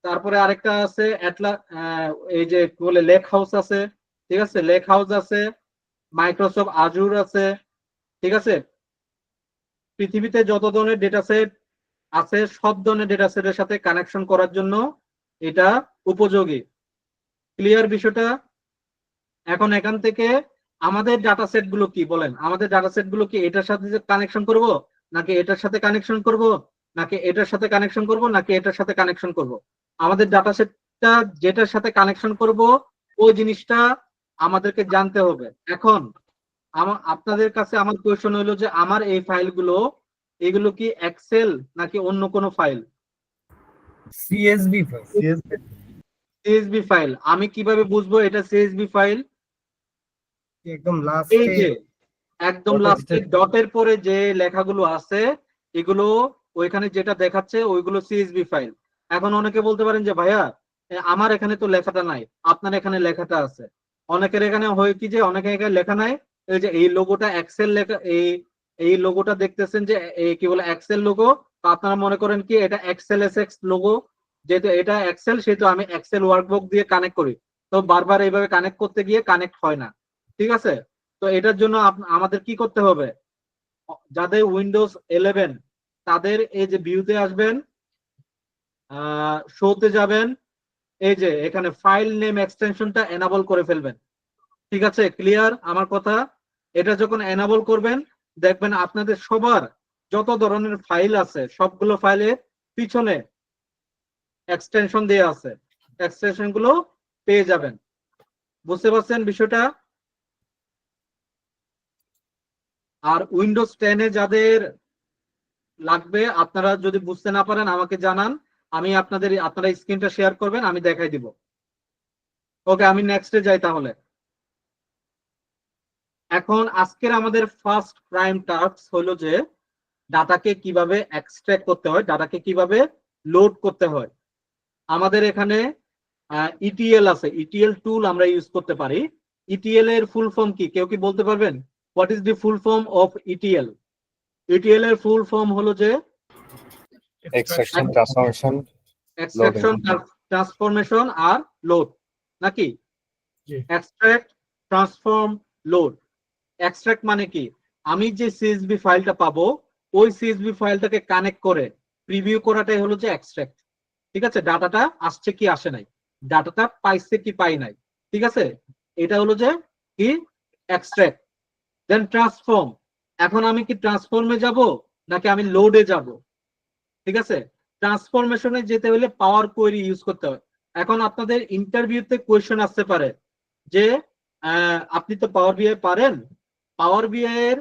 তারপরে আরেকটা আছে এই যে কি বলে লেক হাউস আছে, ঠিক আছে, লেক হাউস আছে, মাইক্রোসফট আজুর আছে, ঠিক আছে। পৃথিবীতে যত ধরনের ডেটা সেট আছে সব ধরনের ডেটা সেটের সাথে কানেকশন করার জন্য এটা উপযোগী। ক্লিয়ার বিষয়টা? এখন এখান থেকে আমাদের ডাটা সেট গুলো কি বলেন, আমাদের ডাটা সেট গুলো কি এটার সাথে কানেকশন করব, নাকি এটার সাথে কানেকশন করব, নাকি এটার সাথে কানেকশন করব, নাকি এটার সাথে কানেকশন করব? আমাদের ডাটা সেটটা যেটার সাথে কানেকশন করব ওই জিনিসটা আমাদেরকে জানতে হবে। এখন আপনাদের কাছে আমার কোয়েশ্চন হলো যে আমার এই ফাইলগুলো এগুলো কি এক্সেল নাকি অন্য কোনো file? CSV file. CSV file. আমি কিভাবে বুঝবো এটা CSV ফাইল? একদম এই লাস্টে যে একদম লাস্টে ডটের পরে যে লেখাগুলো আছে এগুলো ওইখানে যেটা দেখাচ্ছে ওইগুলো CSV ফাইল। এখন অনেকে বলতে পারেন যে ভাইয়া আমার এখানে তো লেখাটা নাই, আপনার এখানে লেখাটা আছে। অনেকের এখানে হয় কি যে অনেকের এখানে লেখা নাই, এই যে এই লোগোটা এক্সেল লেখা, এই লোগোটা দেখতেছেন যে এই কি বলে এক্সেল লোগো, তো আপনারা মনে করেন কি এটা এক্সেল এসএক্স লোগো, যেহেতু এটা এক্সেল সেহেতু আমি এক্সেল ওয়ার্কবুক দিয়ে কানেক্ট করি, তো বারবার এইভাবে কানেক্ট করতে গিয়ে কানেক্ট হয় না, ঠিক আছে। তো এটার জন্য আমাদের কি করতে হবে, যাদের উইন্ডোজ 11 তাদের এই যে ভিউতে আসবেন, শোতে যাবেন, এই যে এখানে ফাইল নেম এক্সটেনশনটা এনাবল করে ফেলবেন, ঠিক আছে। ক্লিয়ার আমার কথা? এটা যখন এনাবল করবেন দেখবেন আপনাদের সবার যত ধরনের ফাইল আছে সবগুলো ফাইলের পিছনে এক্সটেনশন দেওয়া আছে, এক্সটেনশন গুলো পেয়ে যাবেন। বুঝতে পারছেন বিষয়টা? আর উইন্ডোজ 10 এ যাদের লাগবে আপনারা যদি বুঝতে না পারেন আমাকে জানান, আমি আপনারা স্ক্রিনটা শেয়ার করবেন, আমি দেখাই দিব। ওকে, আমি নেক্সটে যাই তাহলে। এখন আজকের আমাদের ফার্স্ট প্রাইম টাস্ক হলো যে ডাটাকে কিভাবে এক্সট্রাক্ট করতে হয়, ডাটাকে কিভাবে লোড করতে হয়। আমাদের এখানে ETL আছে, ETL টুল আমরা ইউজ করতে পারি। ETL এর ফুল ফর্ম কি কেউ কি বলতে পারবেন? What is the full form of ETL? ETL এর ফুল ফর্ম হলো যে এক্সট্রাকশন ট্রান্সফরমেশন আর লোড, নাকি? জি। Extract, transform, load. এক্সট্রাক্ট মানে কি, আমি যে CSV ফাইলটা পাবো ওই CSV ফাইলটাকে কানেক্ট করে প্রিভিউ করাটাই হলো যে এক্সট্রাক্ট, ঠিক আছে, ডাটাটা আসছে কি আসে নাই, ডাটাটা পাইছে কি পাই নাই, ঠিক আছে, এটা হলো যে কি এক্সট্রাক্ট। দেন ট্রান্সফর্ম, এখন আমি কি ট্রান্সফর্মে যাব নাকি আমি লোডে যাব, ঠিক আছে। ট্রান্সফরমেশনে যেতে হলে পাওয়ার কোয়েরি ইউজ করতে হয়। এখন আপনাদের ইন্টারভিউতে কোয়েশ্চেন আসতে পারে যে আপনি তো পাওয়ার বিআই পারেন, পাওয়ার বিআই এর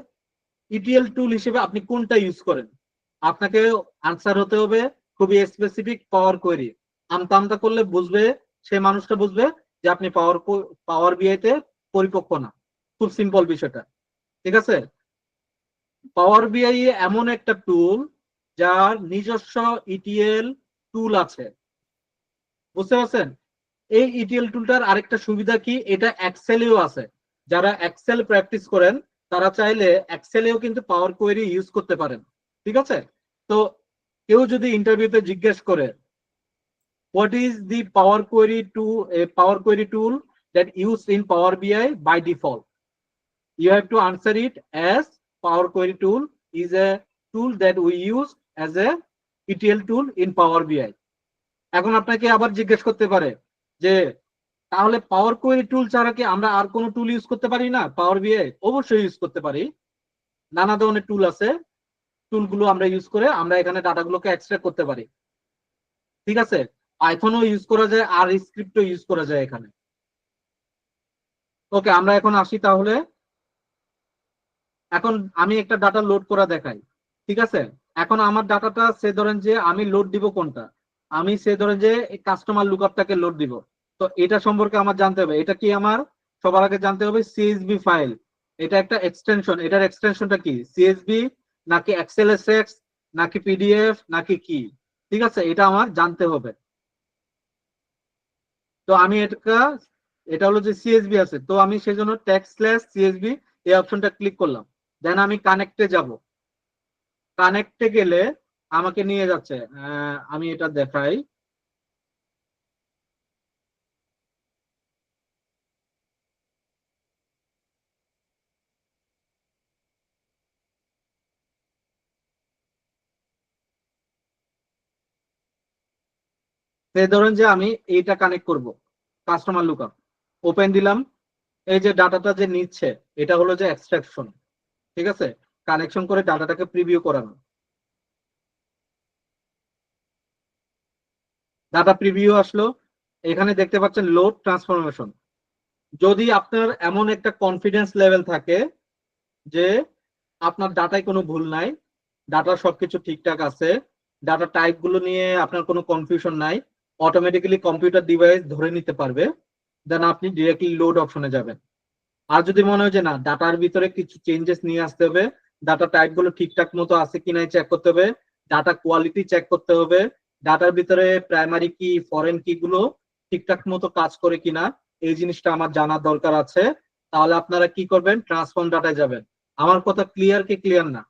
ইটিএল টুল হিসেবে আপনি কোনটা ইউজ করেন, আপনাকে আনসার হতে হবে খুবই স্পেসিফিক পাওয়ার কোয়েরি। আমতা আমতা করলে বুঝবে, সে মানুষটা বুঝবে যে আপনি পাওয়ার বিআই তে পরিপক্ক না। খুব সিম্পল বিষয়টা, ঠিক আছে। পাওয়ার বিআই এমন একটা টুল যার নিজস্ব ইটিএল টুল আছে, বুঝতে পারছেন। এই ইটিএল টুলটার আরেকটা সুবিধা কি, এটা এক্সেলেও আছে। যারা এক্সেল প্র্যাকটিস করেন তারা চাইলে এক্সেলেও কিন্তু পাওয়ার কোয়েরি ইউজ করতে পারেন, ঠিক আছে। তো কেউ যদি ইন্টারভিউতে জিজ্ঞেস করে what is the power query tool that use in power BI by default, you have to answer it as Power Query tool is a tool that we use as a ETL tool in Power BI. এখন আপনাকে আবার জিজ্ঞেস করতে পারে যে তাহলে পাওয়ার query টুল ছাড়া কি আমরা আর কোনো টুল ইউজ করতে পারি না পাওয়ার বিআই? অবশ্যই ইউজ করতে পারি, নানা ধরনের টুল আছে, টুলগুলো আমরা ইউজ করে আমরা এখানে ডাটাগুলোকে এক্সট্রাক্ট করতে পারি, ঠিক আছে। পাইথনও ইউজ করা যায় আর স্ক্রিপ্টও ইউজ করা যায় এখানে। ওকে, আমরা এখন আসি তাহলে। এখন আমি একটা ডাটা লোড করা দেখাই, ঠিক আছে। এখন আমার ডাটাটা সে ধরেন যে আমি লোড দিব কোনটা, আমি সে ধরেন যে কাস্টমার লুকআপটাকে লোড দিব। তো এটা সম্পর্কে আমার জানতে হবে, এটা কি আমার সবার আগে জানতে হবে সিএসভি ফাইল, এটা একটা এক্সটেনশন, এটার এক্সটেনশনটা কি সিএসভি নাকি এক্সএলএসএক্স নাকি পিডিএফ নাকি কি, ঠিক আছে, এটা আমার জানতে হবে। তো আমি এটা হলো যে সিএসভি আছে, তো আমি সেজন্য টেক্সট/সিএসভি এই অপশনটা ক্লিক করলাম। দেন আমি কানেক্টে যাব, কানেক্টে গেলে আমাকে নিয়ে যাচ্ছে, আমি এটা দেখাই। ধরেন যে আমি এইটা কানেক্ট করব, কাস্টমার লুকআপ ওপেন দিলাম, এই যে ডাটাটা যে নিচ্ছে এটা হলো যে এক্সট্রাকশন, ঠিক আছে, কানেকশন করে ডাটাটাকে প্রিভিউ করানো। ডাটা প্রিভিউ আসলো, এখানে দেখতে পাচ্ছেন লোড ট্রান্সফরমেশন। যদি আপনার এমন একটা কনফিডেন্স লেভেল থাকে যে আপনার ডাটায় কোনো ভুল নাই, ডাটা সবকিছু ঠিকঠাক আছে, ডাটা টাইপ গুলো নিয়ে আপনার কোনো কনফিউশন নাই, অটোমেটিক্যালি কম্পিউটার ডিভাইস ধরে নিতে পারবে, দেন আপনি ডিরেক্টলি লোড অপশনে যাবেন। আর যদি মনে হয় যে না ডাটার ভিতরে কিছু চেঞ্জেস নিয়ে আসতে হবে, ডাটা টাইপ গুলো ঠিকঠাক মতো আছে কিনা চেক করতে হবে, ডাটা কোয়ালিটি চেক করতে হবে, ডাটার ভিতরে প্রাইমারি কি ফরেন কি গুলো ঠিকঠাক মতো কাজ করে কিনা, এই জিনিসটা আমার জানার দরকার আছে, তাহলে আপনারা কি করবেন, ট্রান্সফর্ম ডাটায় যাবেন। আমার কথা ক্লিয়ার কি ক্লিয়ার না?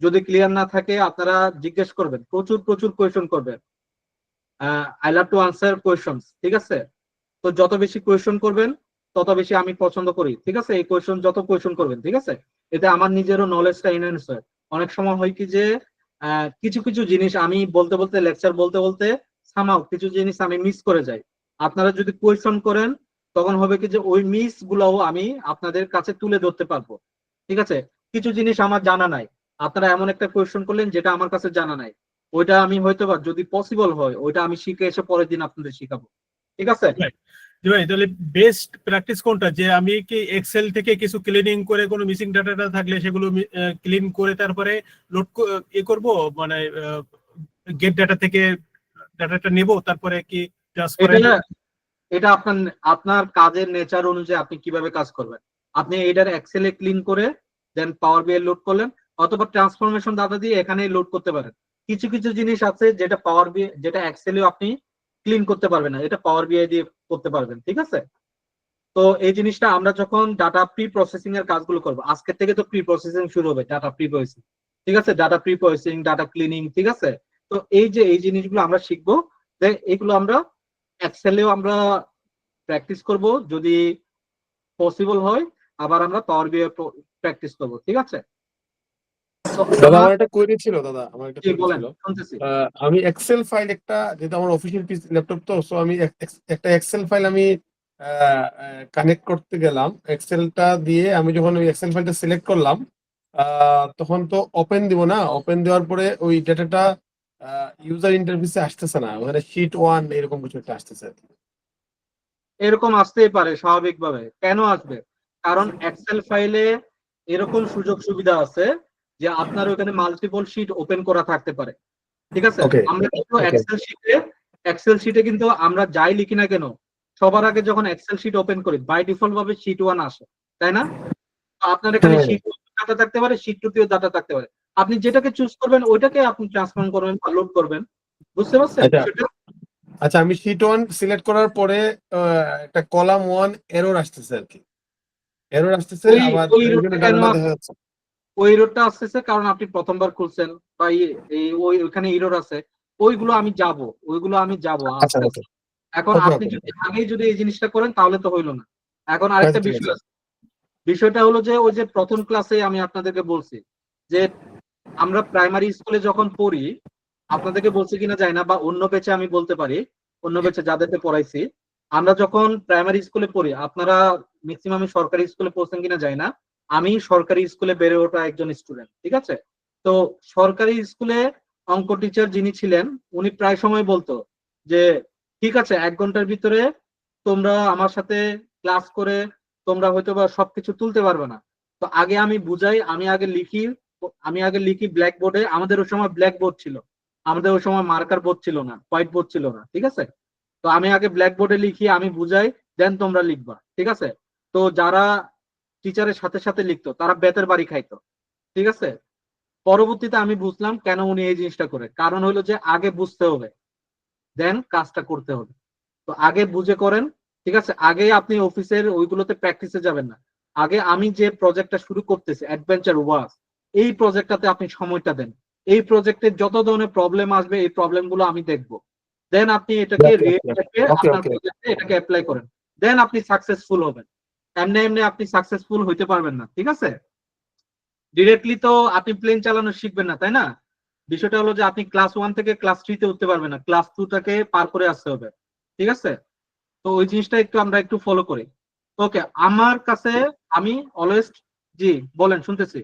যদি ক্লিয়ার না থাকে আপনারা জিজ্ঞেস করবেন, প্রচুর প্রচুর কোয়েশন করবেন। I love to answer questions, ঠিক আছে। তো যত বেশি কোয়েশন করবেন তত বেশি আমি পছন্দ করি, ঠিক আছে। এই কোয়েশন যত কোয়েশন করবেন, ঠিক আছে, এতে আমার নিজেরও নলেজটা এনহ্যান্স হয়। অনেক সময় হয় কি যে কিছু কিছু জিনিস আমি বলতে বলতে লেকচার বলতে বলতে সামাও কিছু জিনিস আমি মিস করে যাই। আপনারা যদি কোয়েশন করেন তখন হবে কি যে ওই মিস গুলাও আমি আপনাদের কাছে তুলে ধরতে পারবো, ঠিক আছে। কিছু জিনিস আমার জানা নাই, আপনারা এমন একটা কোয়েশন করলেন যেটা আমার কাছে জানা নাই, ওইটা আমি হয়তো বা যদি পসিবল হয় ওইটা আমি শিখে এসে পরের দিন আপনাদের শিখাবো, ঠিক আছে। জি ভাই, তাহলে বেস্ট প্র্যাকটিস কোনটা, যে আমি কি এক্সেল থেকে কিছু ক্লিনিং করে কোনো মিসিং ডাটাটা থাকলে সেগুলো ক্লিন করে তারপরে লোড করব, মানে গেট ডাটা থেকে ডাটাটা নেব, তারপরে কি এটা আপনার আপনার কাজের নেচার অনুযায়ী আপনি কিভাবে কাজ করবেন। আপনি এটার এক্সেলে ক্লিন করে দেন পাওয়ার বিআই লোড করলেন, অথবা ট্রান্সফরমেশন ডাটা দিয়ে এখানে লোড করতে পারেন। কিছু কিছু জিনিস আছে যেটা পাওয়ার বিআই, যেটা এক্সেলেও আপনি ক্লিন করতে পারবেন না, এটা পাওয়ার বিআই দিয়ে করতে পারবেন, ঠিক আছে। তো এই জিনিসটা আমরা যখন ডাটা প্রি প্রসেসিং এর কাজগুলো করবো, আজকে থেকে তো প্রি প্রসেসিং শুরু হবে, ডাটা প্রি প্রসেসিং, ঠিক আছে, data pre processing, data cleaning, ঠিক আছে। তো এই যে এই জিনিসগুলো আমরা শিখবো, এগুলো আমরা এক্সেলেও আমরা প্র্যাকটিস করব, যদি পসিবল হয় আবার আমরা পাওয়ার বিআই প্র্যাকটিস করব, ঠিক আছে। তো দাদা আমার আমার একটা কোয়েরি ছিল, দাদা আমার একটা জি কোয়েরি বলেন, ছিল। শুনতেছি। আমি এক্সেল ফাইল একটা, যেটা আমার অফিসিয়াল ল্যাপটপ, তো সো আমি একটা এক্সেল ফাইল আমি কানেক্ট করতে গেলাম। এক্সেলটা দিয়ে আমি যখন ওই এক্সেল ফাইলটা সিলেক্ট করলাম, তখন তো ওপেন দিব না, ওপেন দেওয়ার পরে ওই ডেটাটা ইউজার ইন্টারফেসে আসতেছে না, ওখানে শীট 1 এরকম কিছু একটা আসতেছে। এরকম আসতেই পারে স্বাভাবিকভাবে। কেন আসবে? কারণ এক্সেল ফাইলে এরকম সুযোগ সুবিধা আছে যে আপনার ওখানে মাল্টিপল শিট ওপেন করা থাকতে পারে। ঠিক আছে? ওকে আমরা কিন্তু ওকে এক্সেল শিটে কিন্তু আমরা যাই লিখি না কেন, সবার আগে যখন এক্সেল শিট ওপেন করি বাই ডিফল্ট ভাবে শিট 1 আসে, তাই না? তো আপনার এখানে হ্যাঁ। শিট ডাটা থাকতে পারে, শিট 2 তেও ডাটা থাকতে পারে। আপনি যেটাকে চুজ করবেন ওইটাকে আপনি ট্রান্সফর্ম করবেন বা লোড করবেন। বুঝতে পারছেন আচ্ছা বিষয়টা? আচ্ছা, আমি শীট 1 সিলেক্ট করার পরে একটা কলাম 1 এরর আসতেছে আর কি, এরর আসতেছে, ওই আবার ওই এই জন্য রোডটা কেন ডাটাটা দেখা যাচ্ছে। ওই এররটা আসতেছে কারণ আপনি প্রথমবার খুলছেন বা ওইখানে এরর আছে। ওইগুলো আমি যাব আচ্ছা আস্তে ওকে আস্তে। এখন ওকে আপনি ওকে যদি আগেই যদি এই জিনিসটা করেন তাহলে তো হইলো না। এখন আরেকটা আচ্ছা ঠিক বিষয় আছে। আছে। বিষয়টা হলো যে ওই যে প্রথম ক্লাসে আমি আপনাদেরকে বলছি যে আমরা প্রাইমারি স্কুলে যখন পড়ি, আপনাদেরকে বলছি কিনা জানি না, বা অন্য ব্যাচে আমি বলতে পারি, অন্য ব্যাচে যাদেরকে পড়াইছি, আমরা যখন প্রাইমারি স্কুলে পড়ি, আপনারা ম্যাক্সিমাম সরকারি স্কুলে পড়ছেন কিনা জানি না, আমি সরকারি স্কুলে বেড়ে ওঠা একজন স্টুডেন্ট, ঠিক আছে? তো সরকারি স্কুলে অঙ্ক টিচার যিনি ছিলেন উনি প্রায় সময় বলতো যে ঠিক আছে 1 ঘন্টার ভিতরে তোমরা আমার সাথে ক্লাস করে তোমরা হয়তো বা সবকিছু তুলতে পারবে না। তো আগে আমি বুঝাই, আমি আগে লিখি ব্ল্যাক বোর্ডে। আমাদের ওই সময় ব্ল্যাক বোর্ড ছিল, আমাদের ওই সময় মার্কার বোর্ড ছিল না, হোয়াইট বোর্ড ছিল না, ঠিক আছে? তো আমি আগে ব্ল্যাক বোর্ডে লিখি, আমি বুঝাই, দেন তোমরা লিখবা, ঠিক আছে? তো যারা টিচারের সাথে সাথে লিখতো তারা বেতের বাড়ি খাইতো, ঠিক আছে? পরবর্তীতে আমি বুঝলাম কেন উনি এই জিনিসটা করে, কারণ হলো যে আগে বুঝতে হবে দেন কাজটা করতে হবে। তো আগে বুঝে করেন, ঠিক আছে? আগে আপনি অফিসের ওইগুলোতে প্র্যাকটিসে যাবেন না। আগে আমি যে প্রজেক্টটা শুরু করতেছি অ্যাডভেঞ্চার ওয়ার্কস, এই প্রজেক্টটাতে আপনি সময়টা দেন। এই প্রজেক্টে যত ধরনের প্রবলেম আসবে এই প্রবলেম গুলো আমি দেখব। দেন আপনি এটাকে রিয়েল লাইফে ওকে আপনার ওকে প্রজেক্টে এটাকে অ্যাপ্লাই করেন। দেন আপনি সাকসেসফুল হবেন। এমনি এমনি আপনি সাকসেসফুল হইতে পারবেন না, ঠিক আছে? ডিরেক্টলি তো আপনি প্লেন চালানো শিখবেন না, তাই না? বিষয়টা হলো যে আপনি ক্লাস 1 থেকে ক্লাস 3 তে উঠতে পারবেন না, ক্লাস 2 টাকে পার করে আসতে হবে, ঠিক আছে? তো ওই জিনিসটা আমরা একটু ফলো করি। ওকে, আমার কাছে আমি অলওয়েজ, জি বলেন, শুনতেছি।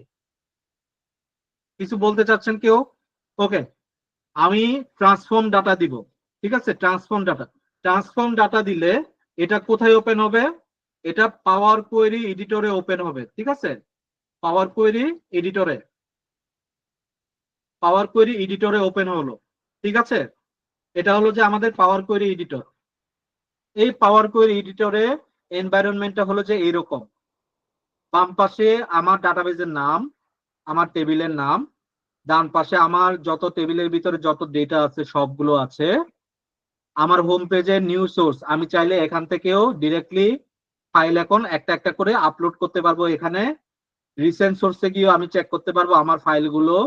কিছু বলতে চাচ্ছেন কেউ? ওকে, আমি ট্রান্সফর্ম ডাটা দিব, ঠিক আছে? ট্রান্সফর্ম ডাটা দিলে এটা কোথায় ওপেন হবে? এটা পাওয়ার কোয়েরি এডিটরে ওপেন হবে, ঠিক আছে? পাওয়ার কোয়েরি এডিটরে ওপেন হলো, ঠিক আছে? এটা হলো যে আমাদের পাওয়ার কোয়েরি এডিটর। এই পাওয়ার কোয়েরি এডিটরে এনভায়রনমেন্টটা হলো যে এইরকম। বাম পাশে আমার ডাটাবেজের নাম, আমার টেবিলের নাম, ডান পাশে আমার যত টেবিলের ভিতরে যত ডেটা আছে সবগুলো আছে। আমার হোম পেজে নিউ সোর্স, আমি চাইলে এখান থেকেও ডিরেক্টলি ফাইল এখন একটা একটা করে আপলোড করতে পারবো। এখানে রিসেন্ট সোর্সে গিয়ে আমি চেক করতে পারবো আমার ফাইলগুলো।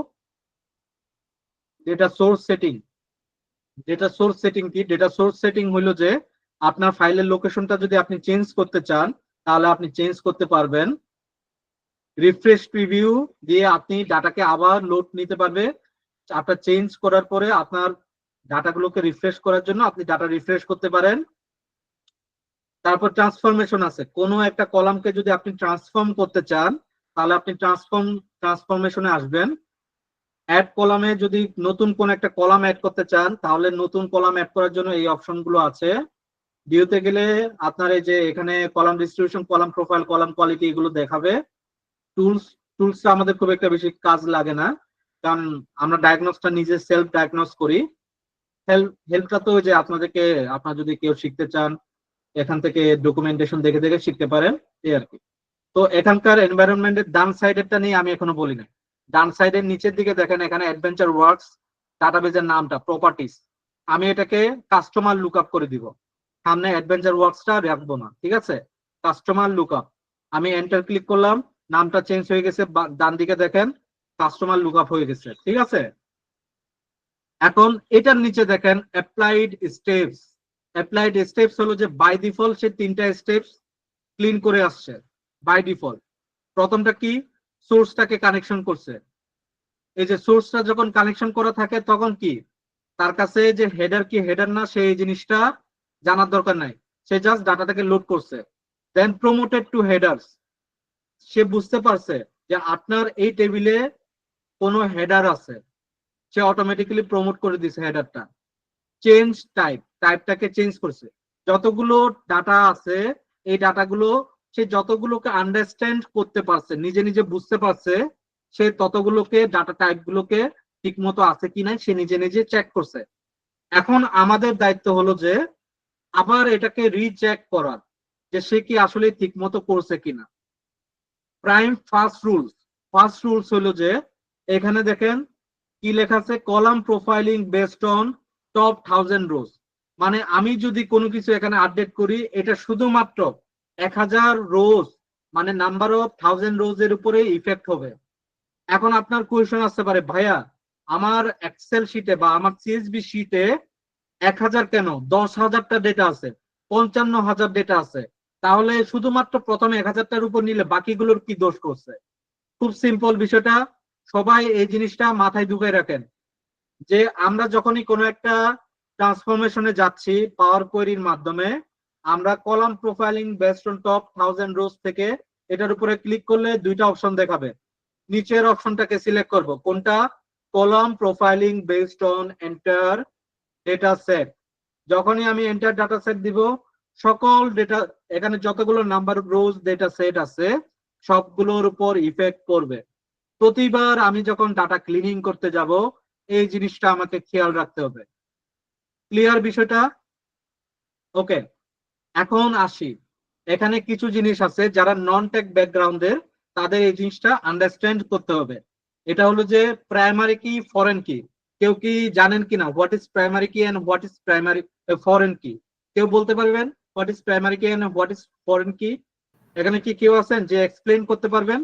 Data source setting, data source setting হলো যে আপনার ফাইলের লোকেশনটা যদি আপনি চেঞ্জ করতে চান তাহলে আপনি চেঞ্জ করতে পারবেন। রিফ্রেশ প্রিভিউ দিয়ে আপনি ডাটাকে আবার লোড নিতে পারবে। আপনার চেঞ্জ করার পরে আপনার ডাটাগুলোকে রিফ্রেশ করার জন্য আপনি ডাটা রিফ্রেশ করতে পারেন। তারপর ট্রান্সফরমেশন আছে, কোনো একটা কলামকে যদি আপনি ট্রান্সফর্ম করতে চান তাহলে আপনি ট্রান্সফরমেশনে আসবেন। অ্যাড কলামে যদি নতুন কোন একটা কলাম অ্যাড করতে চান তাহলে নতুন কলাম অ্যাড করার জন্য এই অপশনগুলো আছে। ভিউতে গেলে আপনার এই যে এখানে column distribution, column profile, column quality এগুলো দেখাবে। টুলসটা আমাদের খুব একটা বেশি কাজ লাগে না, কারণ আমরা ডায়াগনোসটা নিজে সেলফ ডায়াগনোস করি। হেল্পটা তো যে আপনার যদি কেউ শিখতে চান এখান থেকে ডকুমেন্টেশন দেখে দেখে শিখতে পারেন, এই আর কি। তো এখানকার এনভায়রনমেন্টের ডান সাইডেরটা নিয়ে আমি এখনো বলি না। ডান সাইডের নিচের দিকে দেখেন এখানে অ্যাডভেঞ্চার ওয়ার্কস ডাটাবেজের নামটা প্রপার্টিস, আমি এটাকে কাস্টমার লুকআপ করে দিব। সামনে অ্যাডভেঞ্চার ওয়ার্কসটা রাখবো না, ঠিক আছে? কাস্টমার লুকআপ, আমি এন্টার ক্লিক করলাম, নামটা চেঞ্জ হয়ে গেছে, ডান দিকে দেখেন কাস্টমার লুকআপ হয়ে গেছে, ঠিক আছে? এখন এটার নিচে দেখেন অ্যাপ্লাইড স্টেপস হলো যে বাই ডিফল্ট সে 3টা স্টেপস ক্লিন করে আসছে বাই ডিফল্ট। প্রথমটা কি? সোর্সটাকে কানেকশন করছে, এই যে সোর্সটা যখন কানেকশন করা থাকে তখন কি তার কাছে যে হেডার কি হেডার না সেই জিনিসটা জানার দরকার নাই, সে জাস্ট ডাটাটাকে লোড করছে। দেন প্রমোটেড টু হেডার্স, সে বুঝতে পারছে যে আপনার এই টেবিলে কোনো হেডার আছে, সে অটোমেটিক্যালি প্রমোট করে দিছে হেডারটা। চেঞ্জ টাইপটাকে চেঞ্জ করছে। যতগুলো ডাটা আছে এই ডাটাগুলো সে যতগুলোকে আন্ডারস্ট্যান্ড করতে পারছে, নিজে নিজে বুঝতে পারছে, সে ততগুলোকে ডাটা টাইপ গুলোকে ঠিক মতো আছে কিনা সে নিজে নিজে চেক করছে। এখন আমাদের দায়িত্ব হলো যে আবার এটাকে রিচেক করার যে সে কি আসলে ঠিক মতো করছে কিনা। প্রাইম ফার্স্ট রুলস হলো যে এখানে দেখেন কি লেখা আছে, column profiling based on top 1000 রোজ। মানে আমি যদি কোনো কিছু এখানে আপডেট করি এটা শুধুমাত্র 1000 রোজ মানে নাম্বার অফ 1000 রোজ এর উপরে ইফেক্ট হবে। এখন আপনার কোয়েশ্চেন আসতে পারে, ভাইয়া আমার এক্সেল শিটে বা আমার সিএসবি শিটে 1000 কেন, 10,000টা ডেটা আছে, 55,000 ডেটা আছে, তাহলে শুধুমাত্র প্রথমে 1000টার উপর নিলে বাকিগুলোর কি দোষ করছে? খুব সিম্পল বিষয়টা, সবাই এই জিনিসটা মাথায় ঢুকে রাখেন যে আমরা যখনই কোনো একটা ট্রান্সফরমেশনে যাচ্ছি পাওয়ার কোয়েরির মাধ্যমে, আমরা column profiling based on top 1000 রোজ থেকে এটার উপরে ক্লিক করলে দুইটা অপশন দেখাবে। নিচের অপশনটাকে সিলেক্ট করব, কোনটা? Column profiling based on enter data set. যখনই আমি এন্টার ডাটা সেট দিব, সকল ডেটা এখানে যতগুলো নাম্বার রোজ ডেটা সেট আছে সবগুলোর উপর ইফেক্ট করবে। প্রতিবার আমি যখন ডাটা ক্লিনিং করতে যাব এই জিনিসটা আমাকে খেয়াল রাখতে হবে। ক্লিয়ার বিষয়টা? ওকে, এখন আসি, এখানে কিছু জিনিস আছে যারা নন টেক ব্যাকগ্রাউন্ডের তাদের এই জিনিসটা আন্ডারস্ট্যান্ড করতে হবে। এটা হলো যে প্রাইমারি কি ফরেন কি, কেউ কি জানেন কিনা what is primary key and what is primary foreign key? কেউ বলতে পারবেন what is primary key and what is foreign key? এখানে কি কেউ আছেন যে এক্সপ্লেইন করতে পারবেন?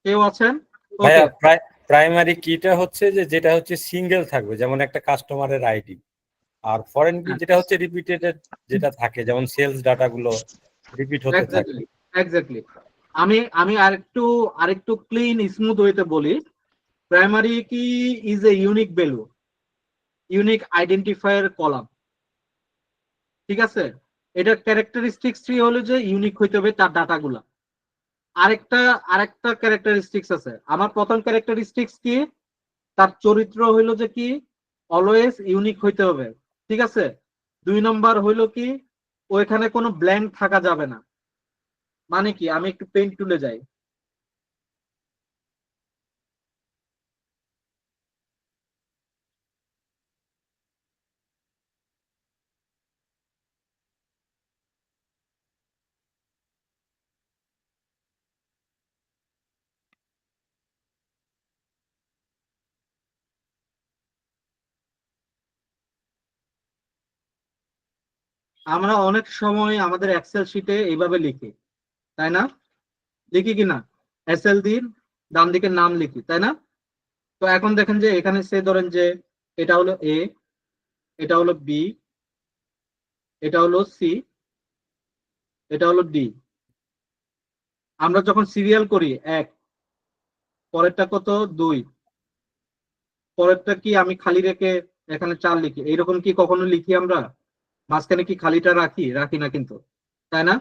কেউ আছেন? ভাইয়া ওকে, প্রাইমারি কিটা হচ্ছে যে যেটা হচ্ছে সিঙ্গেল থাকবে, যেমন একটা কাস্টমারের আইডি। আর ফরেন কি যেটা হচ্ছে রিপিটেড যেটা থাকে, যেমন সেলস ডাটা গুলো রিপিট হতে থাকে। এক্স্যাক্টলি। আমি আমি আরেকটু ক্লিন স্মুথ ওয়েতে বলি, প্রাইমারি কি is a unique value, unique identifier column. ঠিক আছে, এটার ক্যারেক্টারিস্টিক্স হলো যে ইউনিক হইতে হবে তার ডাটাগুলা। আরেকটা ক্যারেক্টারিস্টিক্স আছে, আমার প্রথম ক্যারেক্টারিস্টিক্স কি, তার চরিত্র হইলো যে কি অলওয়েজ ইউনিক হইতে হবে। ঠিক আছে, 2 নম্বর হইলো কি ওইখানে কোনো ব্ল্যাঙ্ক থাকা যাবে না। মানে কি, আমি একটু পেইন্ট টুলে যাই। আমরা অনেক সময় আমাদের এক্সেল শিটে এইভাবে লিখি, তাই না? লিখি কিনা, এসএল দিন ডান দিকে নাম লিখি, তাই না? তো এখন দেখেন যে এখানে সে ধরেন যে এটা হলো এ, এটা হলো বি, এটা হলো সি, এটা হলো ডি। আমরা যখন সিরিয়াল করি 1, পরেরটা কত 2, পরেরটা কি আমি খালি রেখে এখানে 4 লিখি, এইরকম কি কখনো লিখি আমরা? মাঝখানে কি খালিটা রাখি না কিন্তু, তাই না?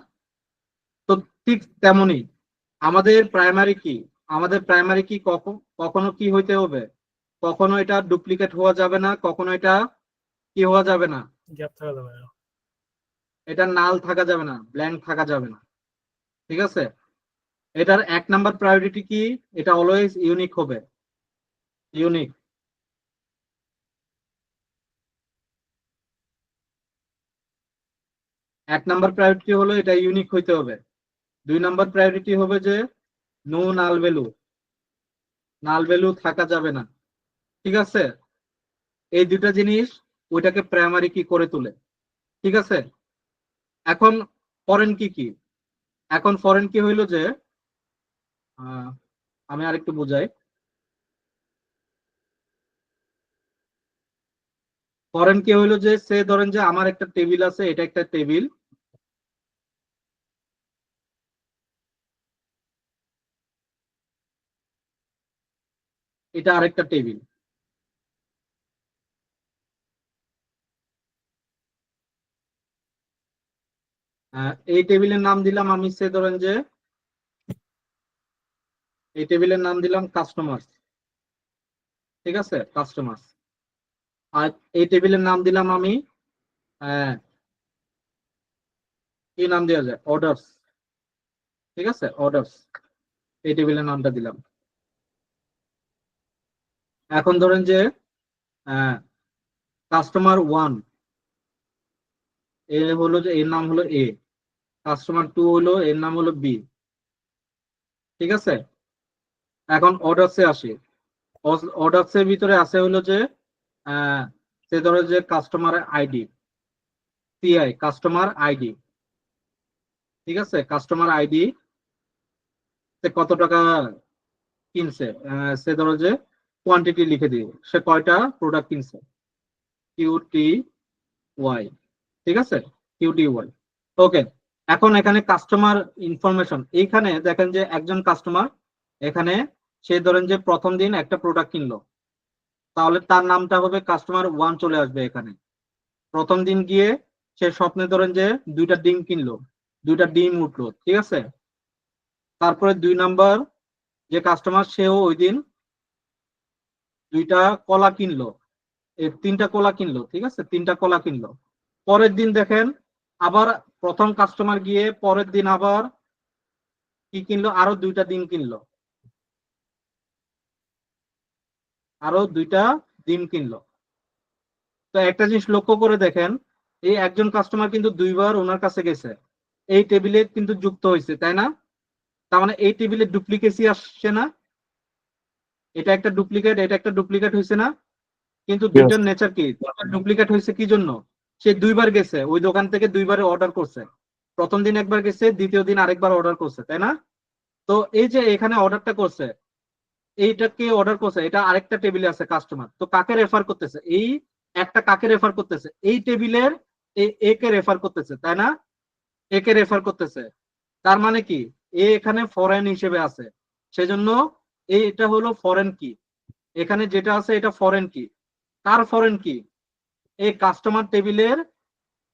তো ঠিক তেমনই আমাদের প্রাইমারি কি কখনো কি হইতে হবে, কখনো এটা ডুপ্লিকেট হওয়া যাবে না, কখনো এটা কি হওয়া যাবে না, গ্যাপ থাকা যাবে না। এটা নাল থাকা যাবে না, ব্ল্যাঙ্ক থাকা যাবে না। ঠিক আছে, এটার 1 নাম্বার প্রায়োরিটি কি, এটা অলওয়েজ ইউনিক হবে, ইউনিক। এক নাম্বার প্রায়োরিটি হলো এটা ইউনিক হইতে হবে। 2 নাম্বার প্রায়োরিটি হবে যে নো নাল ভ্যালু থাকা যাবে না। ঠিক আছে, এই দুটা জিনিস ওইটাকে প্রাইমারি কি করে তোলে। ঠিক আছে, এখন ফরেন কি, এখন ফরেন কি হইলো যে আমি আরেকটু বুঝাই। ফরেন কি হইলো যে সে ধরেন যে আমার একটা টেবিল আছে, এটা একটা টেবিল, এটা আরেকটা টেবিল। এই টেবিলের নাম দিলাম আমি, সে ধরেন যে এই টেবিলের নাম দিলাম কাস্টমার, ঠিক আছে, কাস্টমার। আর এই টেবিলের নাম দিলাম আমি কি নাম দেওয়া যায়, অর্ডারস, ঠিক আছে, অর্ডারস। এই টেবিলের নামটা দিলাম। এখন ধরেন যে কাস্টমার 1 এ হলো যে এর নাম হলো এ, কাস্টমার 2 হলো এর নাম হলো বি, ঠিক আছে। এখন অর্ডারসে আসি। অর্ডারসের ভিতরে আছে হলো যে সে ধরো যে customer ID, CI, customer ID, ঠিক আছে, কাস্টমার আইডি, সে কত টাকা কিনছে, সে ধরো যে কোয়ান্টিটি লিখে দিই, সে কয়টা প্রোডাক্ট কিনছে, কিউটি ওয়াই, ঠিক আছে, কিউটি ওয়াই। ওকে, এখন এখানে কাস্টমার ইনফরমেশন, এইখানে দেখেন যে একজন কাস্টমার এখানে সে ধরেন যে প্রথম দিন একটা প্রোডাক্ট কিনলো, তাহলে তার নামটা হবে কাস্টমার 1 চলে আসবে এখানে। প্রথম দিন গিয়ে সে স্বপ্নে ধরেন যে 2টা ডিম কিনলো, 2টা ডিম উঠলো, ঠিক আছে। তারপরে 2 নাম্বার যে কাস্টমার, সেও ওই দিন 2টা কলা কিনলো, 3টা কলা কিনলো, ঠিক আছে, 3টা কলা কিনলো। পরের দিন দেখেন আবার প্রথম কাস্টমার গিয়ে পরের দিন আবার কি কিনলো, আরো 2টা ডিম কিনলো, আরো 2টা ডিম কিনলো। তো একটা জিনিস লক্ষ্য করে দেখেন, এই একজন কাস্টমার কিন্তু 2বার ওনার কাছে গেছে, এই টেবিলে কিন্তু যুক্ত হয়েছে, তাই না? তার মানে এই টেবিলে ডুপ্লিকেসি আসছে না, এটা একটা ডুপ্লিকেট, এটা একটা ডুপ্লিকেট হয়েছে না? কিন্তু দুইটার নেচার কি, ডুপ্লিকেট হয়েছে কি জন্য? সে 2বার গেছে ওই দোকান থেকে, 2বারে অর্ডার করছে, প্রথম দিন একবার গেছে, দ্বিতীয় দিন আরেকবার অর্ডার করছে, তাই না? তো এই যে এখানে অর্ডারটা করছে, এইটাকে অর্ডার করছে, এটা আরেকটা টেবিলে আছে কাস্টমার, তো কাকে রেফার করতেছে? এই একটা কাকে রেফার করতেছে? এই টেবিলের এ কে রেফার করতেছে, তাই না? এ কে রেফার করতেছে। তার মানে কি, এ এখানে ফরেন হিসেবে আছে, সেজন্য এটা হলো ফরেন কি, এখানে যেটা আছে এটা ফরেন কি। কার ফরেন কি? এই কাস্টমার টেবিলের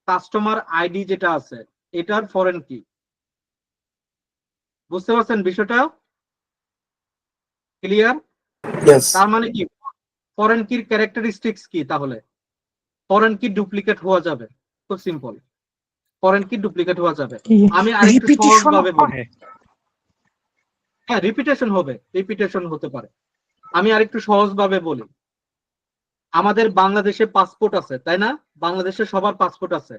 কাস্টমার আইডি যেটা আছে এটার ফরেন কি। বুঝতে পারছেন বিষয়টা? ক্লিয়ার? তার মানে কি, ফরেন কির ক্যারেক্টারিস্টিক্স কি? তাহলে ফরেন কি ডুপ্লিকেট হওয়া যাবে, খুব সিম্পল, ফরেন কি ডুপ্লিকেট হওয়া যাবে। আমি আরেকটু সহজ ভাবে বলি, হ্যাঁ রিপিটেশন হবে, রিপিটেশন হতে পারে। আমি আরেকটু সহজ ভাবে বলি, আমাদের বাংলাদেশে পাসপোর্ট আছে, তাই না? বাংলাদেশে সবার পাসপোর্ট আছে,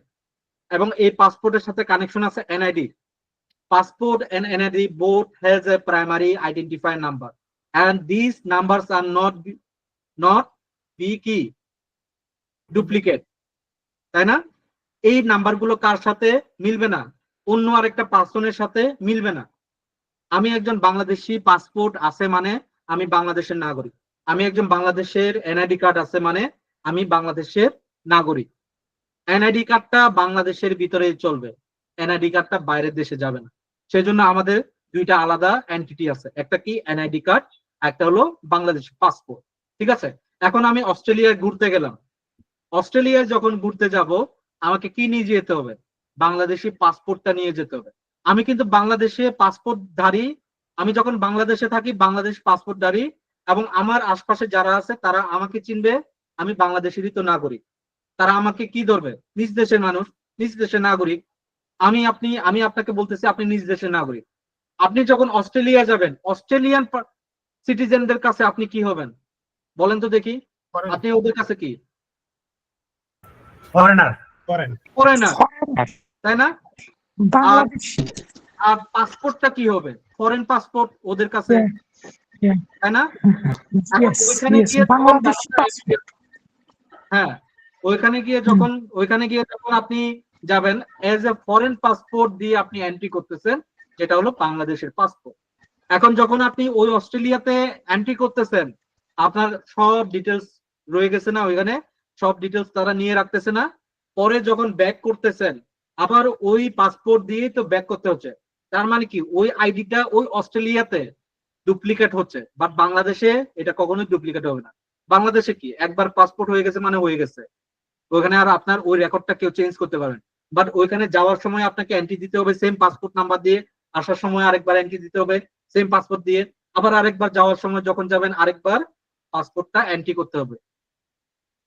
এবং এই পাসপোর্টের সাথে কানেকশন আছে NID. Passport and NID both has a primary identifier number, and these numbers are not কি duplicate, তাই না? এই নাম্বারগুলো কার সাথে মিলবে না? অন্য আরেকটা পার্সনের সাথে মিলবে না। আমি একজন বাংলাদেশি, পাসপোর্ট আছে মানে আমি বাংলাদেশের নাগরিক। আমি একজন বাংলাদেশের এনআইডি কার্ড আছে মানে আমি বাংলাদেশের নাগরিক। এনআইডি কার্ডটা বাংলাদেশের ভিতরেই চলবে, এনআইডি কার্ডটা বাইরের দেশে যাবে না। সেজন্য আমাদের 2টা আলাদা এন্টিটি আছে, একটা কি এনআইডি কার্ড, একটা হলো বাংলাদেশ পাসপোর্ট, ঠিক আছে। এখন আমি অস্ট্রেলিয়ায় ঘুরতে গেলাম, অস্ট্রেলিয়ায় যখন ঘুরতে যাব আমাকে কি নিয়ে যেতে হবে? বাংলাদেশি পাসপোর্টটা নিয়ে যেতে হবে। আমি কিন্তু বাংলাদেশে পাসপোর্টধারী, আমি যখন বাংলাদেশে থাকি বাংলাদেশ পাসপোর্টধারী, এবং আমার আশপাশে যারা আছে তারা আমাকে চিনবে, আমি বাংলাদেশেরই তো নাগরিক। তারা আমাকে কি ধরবে? নিজ দেশের মানুষ, নিজ দেশের নাগরিক। আমি আপনাকে বলতেছি আপনি নিজ দেশের নাগরিক। আপনি যখন অস্ট্রেলিয়া যাবেন, অস্ট্রেলিয়ান সিটিজেনদের কাছে আপনি কি হবেন বলেন তো দেখি? আপনি ওদের কাছে কি? ফরেনার, ফরেনার, তাই না? বাংলাদেশ। আর পাসপোর্টটা কি হবে? ফরেন পাসপোর্ট ওদের কাছে, তাই না? ওইখানে গিয়ে বাংলাদেশ পাসপোর্ট। হ্যাঁ, ওইখানে গিয়ে যখন আপনি যাবেন এজ এ ফরেন পাসপোর্ট দিয়ে আপনি এন্ট্রি করতেছেন, যেটা হলো বাংলাদেশের পাসপোর্ট। এখন যখন আপনি ওই অস্ট্রেলিয়াতে এন্ট্রি করতেছেন, আপনার সব ডিটেলস রয়ে গেছে না ওইখানে, সব ডিটেলস তারা নিয়ে রাখতেছে না। পরে যখন ব্যাক করতেছেন আবার ওই পাসপোর্ট দিয়ে তো ব্যাক করতে হচ্ছে। তার মানে কি, ওই আইডিটা ওই অস্ট্রেলিয়াতে ডুপ্লিকেট হচ্ছে, বাট বাংলাদেশে এটা কখনোই ডুপ্লিকেট হবে না। বাংলাদেশে কি একবার পাসপোর্ট হয়ে গেছে মানে হয়ে গেছে, ওখানে আর আপনার ওই রেকর্ডটা কেউ চেঞ্জ করতে পারবেন। বাট ওইখানে যাওয়ার সময় আপনাকে এন্ট্রি দিতে হবে সেম পাসপোর্ট নাম্বার দিয়ে, আসার সময় আরেকবার এন্ট্রি দিতে হবে সেম পাসপোর্ট দিয়ে, আবার আরেকবার যাওয়ার সময় যখন যাবেন আরেকবার পাসপোর্টটা এন্ট্রি করতে হবে।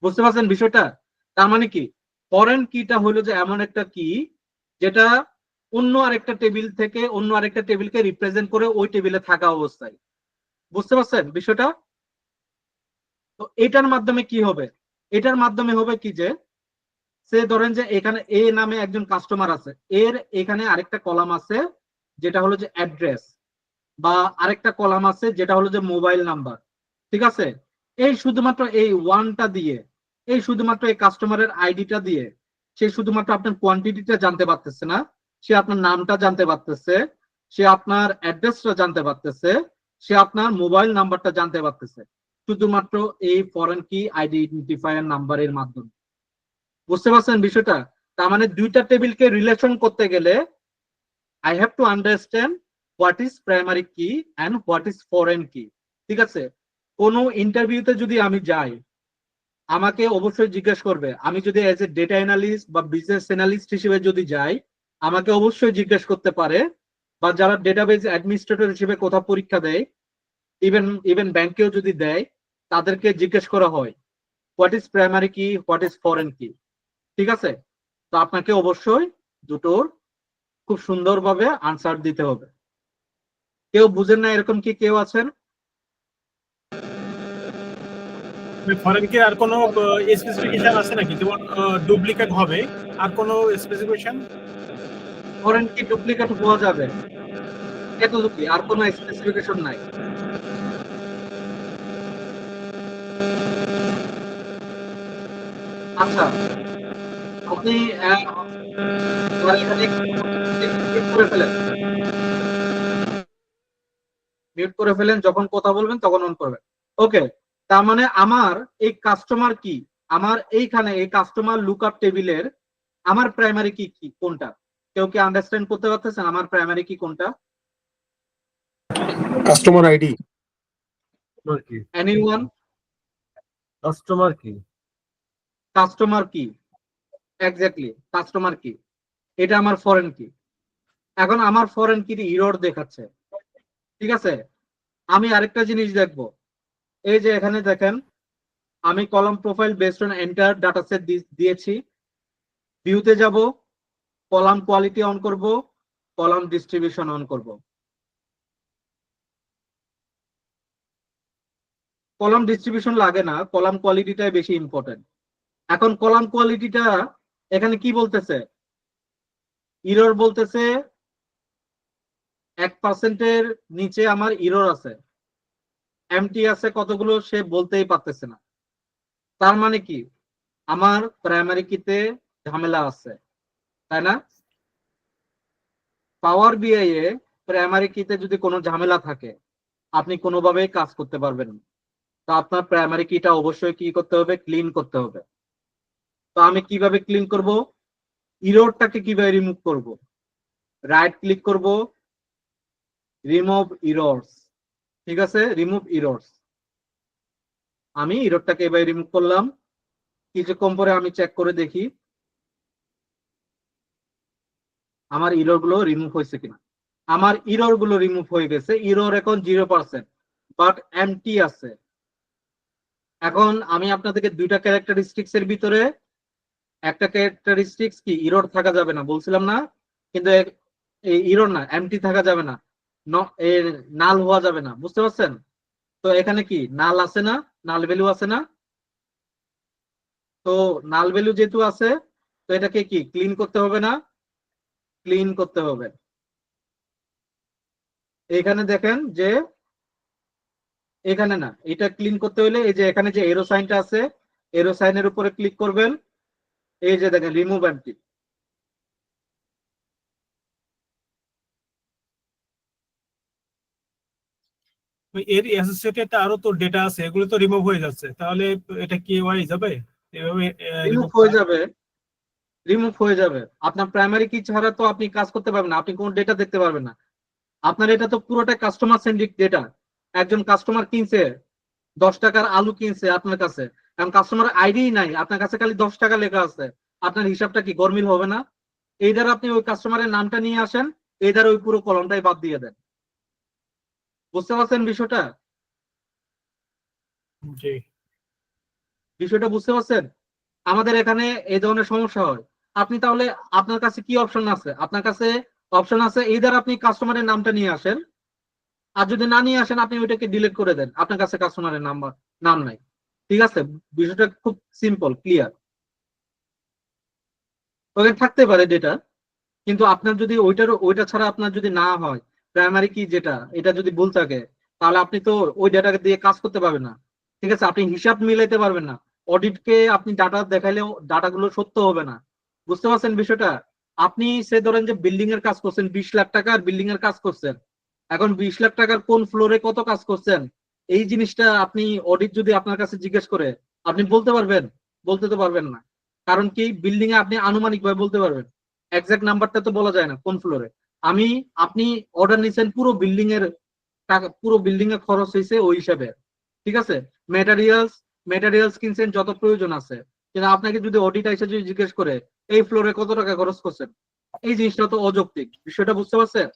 বুঝতে পারছেন বিষয়টা? তার মানে কি ফরেন কিটা হলো যে এমন একটা কি যেটা অন্য আরেকটা টেবিল থেকে অন্য আরেকটা টেবিলকে রিপ্রেজেন্ট করে ওই টেবিলে থাকা অবস্থায়। বুঝতে পারছেন বিষয়টা? তো এটার মাধ্যমে কি হবে? এটার মাধ্যমে হবে কি যে সে ধরেন যে এখানে এ নামে একজন কাস্টমার আছে, এর এখানে আরেকটা কলাম আছে যেটা হলো যে অ্যাড্রেস, বা আরেকটা কলাম আছে যেটা হলো যে মোবাইল নাম্বার। ঠিক আছে, এই শুধুমাত্র এই ওয়ানটা দিয়ে, এই শুধুমাত্র এই কাস্টমারের আইডিটা দিয়ে সে শুধুমাত্র আপনার কোয়ান্টিটিটা জানতে পারতেছে না, সে আপনার নামটা জানতে পারতেছে, সে আপনার অ্যাড্রেসটা জানতে পারতেছে, সে আপনার মোবাইল নাম্বারটা জানতে পারতেছে শুধুমাত্র এই ফরেন কি আইডেন্টিফায়ার নাম্বারের মাধ্যমে। বুঝতে পারছেন বিষয়টা? তার মানে দুইটা টেবিলকে রিলেশন করতে গেলে I have to understand what is primary key and what is foreign key. ঠিক আছে, কোনো ইন্টারভিউতে যদি আমি যাই আমাকে অবশ্যই জিজ্ঞেস করবে, আমি যদি এজ এ ডেটা অ্যানালিস্ট বা বিজনেস অ্যানালিস্ট হিসেবে যদি যাই আমাকে অবশ্যই জিজ্ঞেস করতে পারে, বা যারা ডেটাবেজ অ্যাডমিনিস্ট্রেটর হিসেবে কোথাও পরীক্ষা দেয়, ইভেন ব্যাংকেও যদি দেয় তাদেরকে জিজ্ঞেস করা হয় হোয়াট ইজ প্রাইমারি কি, হোয়াট ইজ ফরেন কি। ঠিক আছে, তো আপনাকে অবশ্যই দুটোর খুব সুন্দরভাবে আনসার দিতে হবে। কেউ বুঝেন না এরকম কি কেউ আছেন? ফরেন কি আর কোনো স্পেসিফিকেশন আছে নাকি, যেমন ডুপ্লিকেট হবে, আর কোনো স্পেসিফিকেশন? ফরেন কি ডুপ্লিকেট হওয়া যাবে এতটুকু, আর কোনো স্পেসিফিকেশন নাই। আচ্ছা, আপনি এবার এখানে মিউট করে ফেলেন, মিউট করে ফেলেন, যখন কথা বলবেন তখন অন করবেন। ওকে, তার মানে আমার এই কাস্টমার কি, আমার এইখানে এই কাস্টমার লুকআপ টেবিলের আমার প্রাইমারি কি কি কোনটা? কেউ কি আন্ডারস্ট্যান্ড করতে পারতেছেন আমার প্রাইমারি কি কোনটা? Customer ID. এনিওয়ান? কাস্টমার কি? কাস্টমার কি, এক্স্যাক্টলি কাস্টমার কি, এটা আমার ফরেন কি। এখন আমার ফরেন কি ইরর দেখাচ্ছে। ঠিক আছে, আমি আরেকটা জিনিস দেখবো, এই যে এখানে দেখেন আমি column profile based on entire dataset দিয়েছি, ভিউতে যাব, কলাম কোয়ালিটি অন করব, কলাম ডিস্ট্রিবিউশন অন করব। কলাম ডিস্ট্রিবিউশন লাগে না, কলাম কোয়ালিটিটাই বেশি ইম্পর্টেন্ট। এখন কলাম কোয়ালিটিটা এখানে কি বলতেছে, ইরর বলতেছে 1%-এর নিচে আমার ইরর আছে, এমটি আছে কতগুলো সে বলতেই পারতেছে না। তার মানে কি আমার প্রাইমারি কিতে ঝামেলা আছে, তাই না? পাওয়ার বিআই এ প্রাইমারি কিতে যদি কোনো ঝামেলা থাকে আপনি কোনোভাবেই কাজ করতে পারবেন না। তো আপনার প্রাইমারি কিটা অবশ্যই কি করতে হবে, ক্লিন করতে হবে। তো আমি কিভাবে ক্লিন করব, ইররটাকে কিভাবে রিমুভ করব? রাইট ক্লিক করব, রিমুভ ইরর্স। ঠিক আছে, রিমুভ ইরর্স। আমি ইররটাকে এভাবে রিমুভ করলাম, কিছুক্ষণ পরে আমি চেক করে দেখি আমার ইরর গুলো রিমুভ হয়েছে কিনা। আমার ইরর গুলো রিমুভ হয়ে গেছে, ইরর এখন 0%, বাট এমটি আছে। এখন আমি আপনাদেরকে দুইটা ক্যারেক্টারিস্টিক্স এর ভিতরে একটা ক্যারেক্টারিস্টিক্স কি ইরর থাকা যাবে না বলছিলাম না, কিন্তু এই ইরর না এমটি থাকা যাবে না, নাল হওয়া যাবে না। বুঝতে পারছেন? তো এখানে কি নাল আছে না, নাল ভ্যালু আছে না? তো নাল ভ্যালু যেহেতু আছে তো এটাকে কি ক্লিন করতে হবে না? ক্লিন করতে হবে। এখানে দেখেন যে এখানে না, এটা ক্লিন করতে হলে এই যে এখানে যে এরো সাইনটা আছে, এরো সাইনের উপরে ক্লিক করবেন, এই যে দেখেন রিমুভ এমটি। এর অ্যাসোসিয়েটেড আরো তো ডেটা আছে, এগুলো তো রিমুভ হয়ে যাচ্ছে, তাহলে এটা কি ওয়াই যাবে এভাবে রিমুভ হয়ে যাবে, রিমুভ হয়ে যাবে। আপনার প্রাইমারি কি ছাড়া তো আপনি কাজ করতে পারবেন না, আপনি কোনো ডেটা দেখতে পারবেন না। আপনার এটা তো পুরোটা কাস্টমার সেন্ট্রিক ডেটা, একজন কাস্টমার কিনছে 10 টাকার আলু কিনছে আপনার কাছে, এখন কাস্টমার আইডি নাই, আপনার কাছে খালি 10 টাকা লেখা আছে, আপনার হিসাবটা কি গরমিল হবে না? এই দ্বারা আপনি ওই কাস্টমারের নামটা নিয়ে আসেন, এই দ্বারা ওই পুরো কলমটাই বাদ দিয়ে দেন। বুঝতে পারছেন বিষয়টা? জি। বিষয়টা বুঝতে পারছেন? আমাদের এখানে এই ধরনের সমস্যা হয়। আপনি তাহলে আপনার কাছে কি অপশন আছে? আপনার কাছে অপশন আছে এই দ্বারা আপনি কাস্টমারের নামটা নিয়ে আসেন, আর যদি না নিয়ে আসেন আপনি ওইটাকে ডিলিট করে দেন, আপনার কাছে কাস্টমারের নাম নাই। ঠিক আছে, বিষয়টা খুব সিম্পল, ক্লিয়ার। ওখানে থাকতে পারে ডেটা, কিন্তু আপনার যদি ওইটা ছাড়া আপনার যদি না হয়, প্রাইমারি কি যেটা এটা যদি ভুল থাকে, তাহলে আপনি তো ওই ডাটা দিয়ে কাজ করতে পারবেন না। ঠিক আছে, আপনি হিসাব মিলাইতে পারবেন না, অডিটকে আপনি ডাটা দেখাইলেও ডাটাগুলো সত্য হবে না। বুঝতে পারছেন বিষয়টা? আপনি সে ধরেন যে বিল্ডিং এর কাজ করছেন 20 লাখ টাকার বিল্ডিং এর কাজ করছেন, এখন 20 লাখ টাকার কোন ফ্লোরে কত কাজ করছেন, এই জিনিসটা আপনি অডিট যদি আপনার কাছে জিজ্ঞেস করে আপনি বলতে পারবেন? বলতে তো পারবেন না। কারণ কি, বিল্ডিং এ আপনি আনুমানিক ভাবে বলতে পারবেন, এক্সাক্ট নাম্বারটা তো বলা যায় না কোন ফ্লোরে। আপনি অর্ডার নিছেন পুরো বিল্ডিং এর টাকা, পুরো বিল্ডিং এর খরচ হয়েছে ওই হিসাবে। ঠিক আছে, ম্যাটেরিয়ালস কিনছেন যত প্রয়োজন আছে, কিন্তু আপনাকে যদি অডিট এসে যদি জিজ্ঞেস করে এই ফ্লোরে কত টাকা খরচ করছেন, এই জিনিসটা তো অযৌক্তিক। বিষয়টা বুঝতে পারছেন?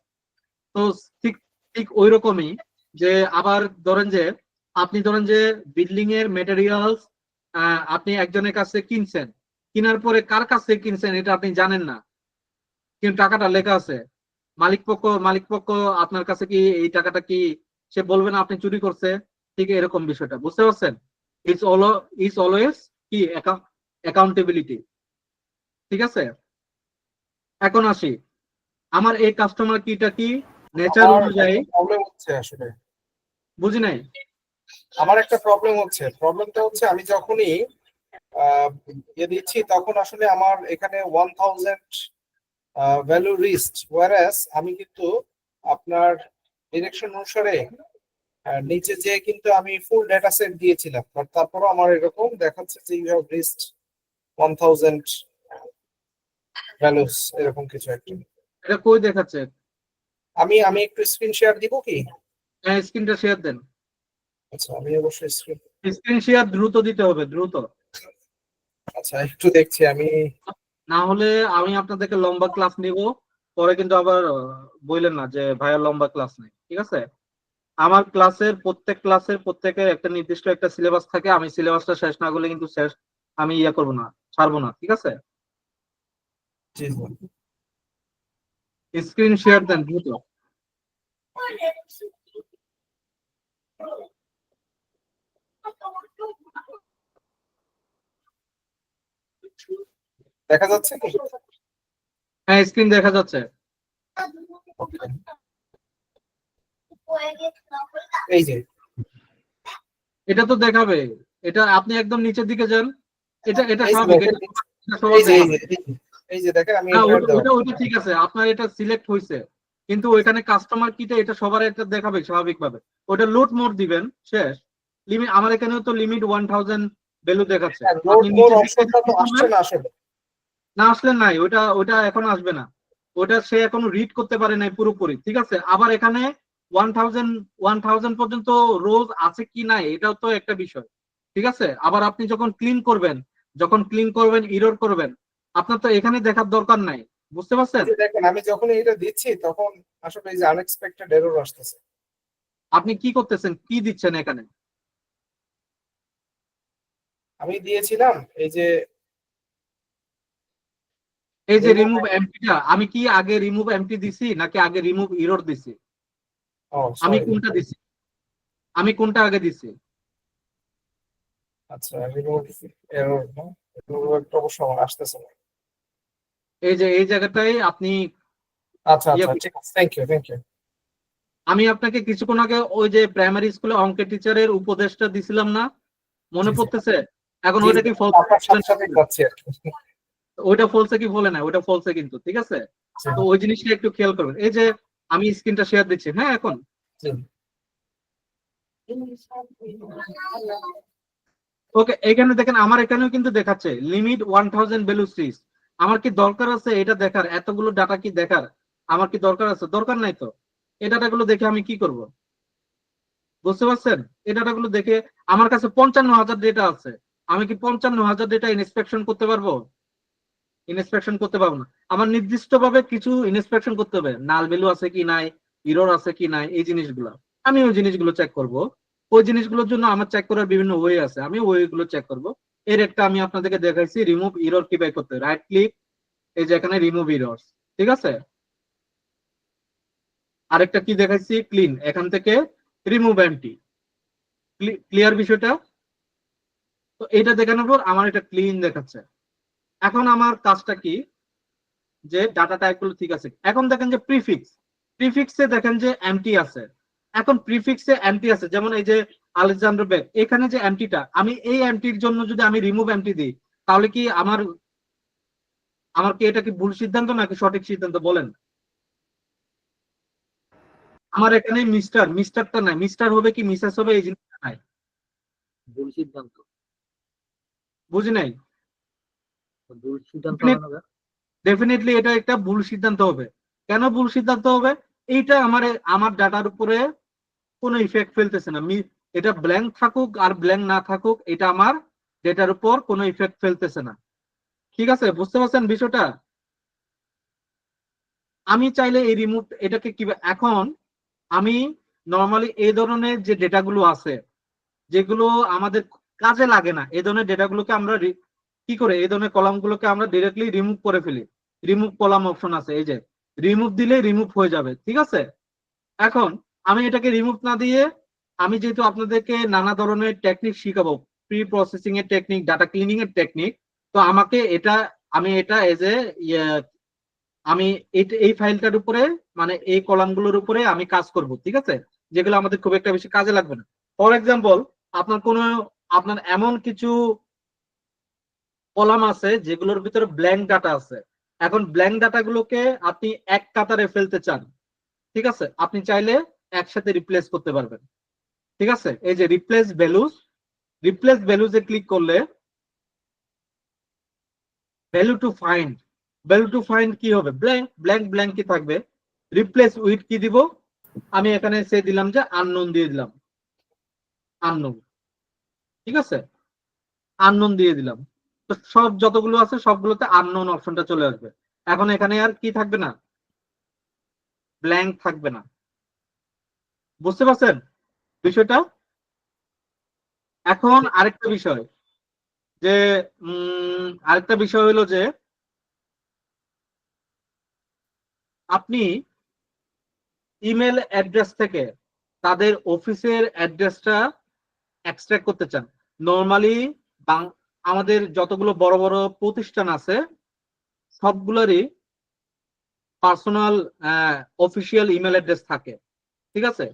তো ঠিক ঠিক ওই রকমই যে আবার ধরেন যে বিল্ডিং এর ম্যাটেরিয়ালস আপনি একজনের কাছে কিনছেন, কেনার পরে কার কাছে কিনছেন এটা আপনি জানেন না, কিন্তু টাকাটা লেখা আছে। মালিক পক্ষ আপনার কাছে কি এই টাকাটা কি সে বলবে না আপনি চুরি করছে? ঠিক এরকম বিষয়টা, বুঝতে পারছেন? ইটস অলওয়েজ কি অ্যাকাউন্টেবিলিটি। ঠিক আছে, এখন আসি আমার এই কাস্টমার কিটা কি নেচার আমার অনুযায়ী। একটা প্রবলেম হচ্ছে আসলে, বুঝি নাই। আমার একটা প্রবলেমটা হচ্ছে আমি যখনই দিচ্ছি তখন আসলে আমার এখানে 1000 ভ্যালু রিস্ট, ওয়ারাস আমি কিন্তু আপনার ডিরেকশন অনুসারে নিচে যে কিন্তু আমি ফুল ডেটা সেট দিয়েছিলাম, বাট তারপরও আমার এরকম দেখাচ্ছে যে ইউ হ্যাভ রিস্ট 1000 ভ্যালুস, এরকম কিছু একটা। এটা কই দেখাচ্ছে? আমি একটু স্ক্রিন শেয়ার দিব কি? হ্যাঁ, স্ক্রিনটা শেয়ার দেন। আচ্ছা, আমি অবশ্যই স্ক্রিন শেয়ার দ্রুত দিতে হবে, দ্রুত। আচ্ছা, একটু দেখছি আমি। না হলে আমি আপনাদেরকে লম্বা ক্লাস নিব, পরে কিন্তু আবার বললেন না যে ভাইয়া লম্বা ক্লাস নেই। ঠিক আছে, আমার প্রত্যেকের একটা নির্দিষ্ট একটা সিলেবাস থাকে, আমি সিলেবাসটা শেষ না করলে কিন্তু আমি করবো না, ছাড়বো না। ঠিক আছে, স্ক্রিন শেয়ার দেন দ্রুত। দেখা যাচ্ছে কি? হ্যাঁ, স্ক্রিন দেখা যাচ্ছে। এই যে এটা তো দেখাবে, এটা আপনি একদম নিচের দিকে যান, এটা এটা এই যে স্বাভাবিক, দেখেন, এটা সবার এই যে দেখাবে। এই যে দেখেন আমি হ্যাঁ, এন্টার দাও। ওইটা ঠিক আছে, আপনার এটা সিলেক্ট হয়েছে, কিন্তু ওইখানে কাস্টমার কিটা এটা সবার এটা দেখাবে স্বাভাবিকভাবে। ওটা লোড মোড দিবেন, শেষ। লিমিট আমার এখানেও তো লিমিট 1000 ভ্যালু দেখাচ্ছে। লোড আপনি মোর নিচের দিকে অপশনটা তো click আসছে করবেন, না আসলে। না আসলে নাই, ওটা এখন আসবে না, ওটা সে এখনো রিড করতে পারে নাই পুরোপুরি। ঠিক আছে, আবার এখানে 1000 পর্যন্ত রোজ আছে কি নাই এটাও তো একটা বিষয়। ঠিক আছে, আবার আপনি যখন ক্লিন করবেন ইরর করবেন, আপনার তো এখানে দেখার দরকার নাই। বুঝতে পারছেন? এই যে দেখেন আমি যখন এটা দিচ্ছি তখন আসলে এই যে আনএক্সপেক্টেড এরর আসতেছে। আপনি কি করতেছেন, কি দিচ্ছেন এখানে? আমি দিয়েছিলাম এই যে রিমুভ এমটিটা, আমি কি আগে রিমুভ এমটি দিছি নাকি আগে রিমুভ ইরর দিছি? আমি কোনটা আগে দিছি? আচ্ছা, রিমুভ এরর না, রিমুভ একটা অবশ্য আমার আসতেছে না। এই জায়গাটাই আপনি আচ্ছা ঠিক আছে, থ্যাংক ইউ। আমি আপনাকে কিছুক্ষণ আগে ওই যে প্রাইমারি স্কুলে অঙ্কের টিচারের উপদেশটা দিছিলাম না, মনে পড়তেছে? এখন ওইটা কি আপনার সাথে সাথে যাচ্ছি আর কি। ওইটা ফলসে কি বলে না, ওইটা ফলসে কিন্তু। ঠিক আছে, তো ওই জিনিসটা একটু খেয়াল করবেন। এই যে আমি স্ক্রিনটা শেয়ার দিচ্ছি, হ্যাঁ এখন ওকে, এখানে দেখেন আমার এখানেও কিন্তু দেখাচ্ছে লিমিট 1000 ভ্যালু সিরিজ। আমার কি দরকার আছে এটা দেখার? এতগুলো ডাটা কি দেখার আমার কি দরকার আছে? দরকার নাই তো। এই ডাটাগুলো দেখে আমি কি করব? বুঝতে পারছেন? এই ডাটাগুলো দেখে আমার কাছে 55,000 ডেটা আছে, আমি কি 55,000 ডেটা ইন্সপেকশন করতে পারবো? ইন্সপেকশন করতে পারবো না। আমার নির্দিষ্টভাবে কিছু ইন্সপেকশন করতে হবে, নাল ভ্যালু আছে কি নাই, এরর আছে কি নাই, এই জিনিসগুলো আমি ওই জিনিসগুলো চেক করব। ওই জিনিসগুলোর জন্য আমার চেক করার বিভিন্ন ওয়ে আছে, আমি ওয়েগুলো চেক করব। এর একটা আমি আপনাদেরকে দেখাইছি, রিমুভ এরর কিভাবে করতে হয়। রাইট ক্লিক, এই যে এখানে রিমুভ এরর্স, ঠিক আছে। আরেকটা কি দেখাইছি, ক্লিন, এখান থেকে রিমুভ এমটি। ক্লিয়ার বিষয়টা? তো এটা দেখানোর পর আমার এটা ক্লিন দেখাচ্ছে। এখন আমার কাজটা কি, যে ডাটা টাইপগুলো ঠিক আছে। এখন দেখেন যে প্রিফিক্সে দেখেন যে এমটি আছে। এখন প্রিফিক্সে এমটি আছে, যেমন এই যে আলেকজান্ডার বেগ, এখানে যে এমটিটা, আমি এই এমটির জন্য যদি আমি রিমুভ এমটি দিই, তাহলে কি আমার আমার কি এটা কি ভুল সিদ্ধান্ত নাকি সঠিক সিদ্ধান্ত বলেন? আমার এখানে মিস্টারটা নাই, মিস্টার হবে কি মিসেস হবে এই জিনিসটা নাই। ভুল সিদ্ধান্ত। বুঝি নাই। ভুল সিদ্ধান্ত হবে না? ডেফিনেটলি এটা একটা ভুল সিদ্ধান্ত হবে। কেন ভুল সিদ্ধান্ত হবে? এইটা আমার ডাটার উপরে কোনো ইফেক্ট ফেলতেছে না। এটা ব্ল্যাঙ্ক থাকুক আর ব্ল্যাঙ্ক না থাকুক, এটা আমার ডেটার উপর কোনো ইফেক্ট ফেলতেছে না। ঠিক আছে, বুঝতে পারছেন বিষয়টা? আমি চাইলে এই রিমুভ এটাকে কি, এখন আমি নর্মালি এই ধরনের যে ডেটাগুলো আছে, যেগুলো আমাদের কাজে লাগে না, এই ধরনের ডেটাগুলোকে আমরা কি করে, এই ধরনের কলামগুলোকে আমরা ডিরেক্টলি রিমুভ করে ফেলি। রিমুভ কলাম অপশন আছে, এই যে রিমুভ দিলে রিমুভ হয়ে যাবে, ঠিক আছে। এখন আমি এটাকে রিমুভ না দিয়ে, আমি যেহেতু আপনাদেরকে নানা ধরনের টেকনিক শিখাবো, প্রি প্রসেসিং এর টেকনিক, ডাটা ক্লিনিং এর টেকনিক, তো আমাকে এটা, আমি এটা এজ এ আমি এই ফাইলটার উপরে, মানে এই কলামগুলোর উপরে আমি কাজ করব, ঠিক আছে, যেগুলো আমাদের খুব একটা বেশি কাজে লাগবে না। ফর এক্সাম্পল, আপনার এমন কিছু কলাম আছে যেগুলোর ভিতরে ব্ল্যাঙ্ক ডাটা আছে। এখন ব্ল্যাঙ্ক ডাটাগুলোকে আপনি এক কাতারে ফেলতে চান, ঠিক আছে, আপনি চাইলে একসাথে রিপ্লেস করতে পারবেন, ঠিক আছে। এই যে রিপ্লেস ভ্যালুজে ক্লিক করলে ভ্যালু টু ফাইন্ড কি হবে, ব্ল্যাঙ্ক কি থাকবে, রিপ্লেস উইথ কি দিব, আমি এখানে সে দিলাম যে আননোন দিয়ে দিলাম, আননোন, ঠিক আছে, আননোন দিয়ে দিলাম। তো সব যতগুলো আছে সবগুলোতে আননোন অপশনটা চলে আসবে। এখন এখানে আর কি থাকবে না, ব্ল্যাঙ্ক থাকবে না। বুঝতে পারছেন বিষয়টা? এখন আরেকটা বিষয়, যে আরেকটা বিষয় হলো যে আপনি ইমেল অ্যাড্রেস থেকে তাদের অফিসের অ্যাড্রেসটা এক্সট্রাক্ট করতে চান। নর্মালি আমাদের যতগুলো বড় বড় প্রতিষ্ঠান আছে সবগুলোরই পার্সোনাল অফিসিয়াল ইমেল অ্যাড্রেস থাকে, ঠিক আছে।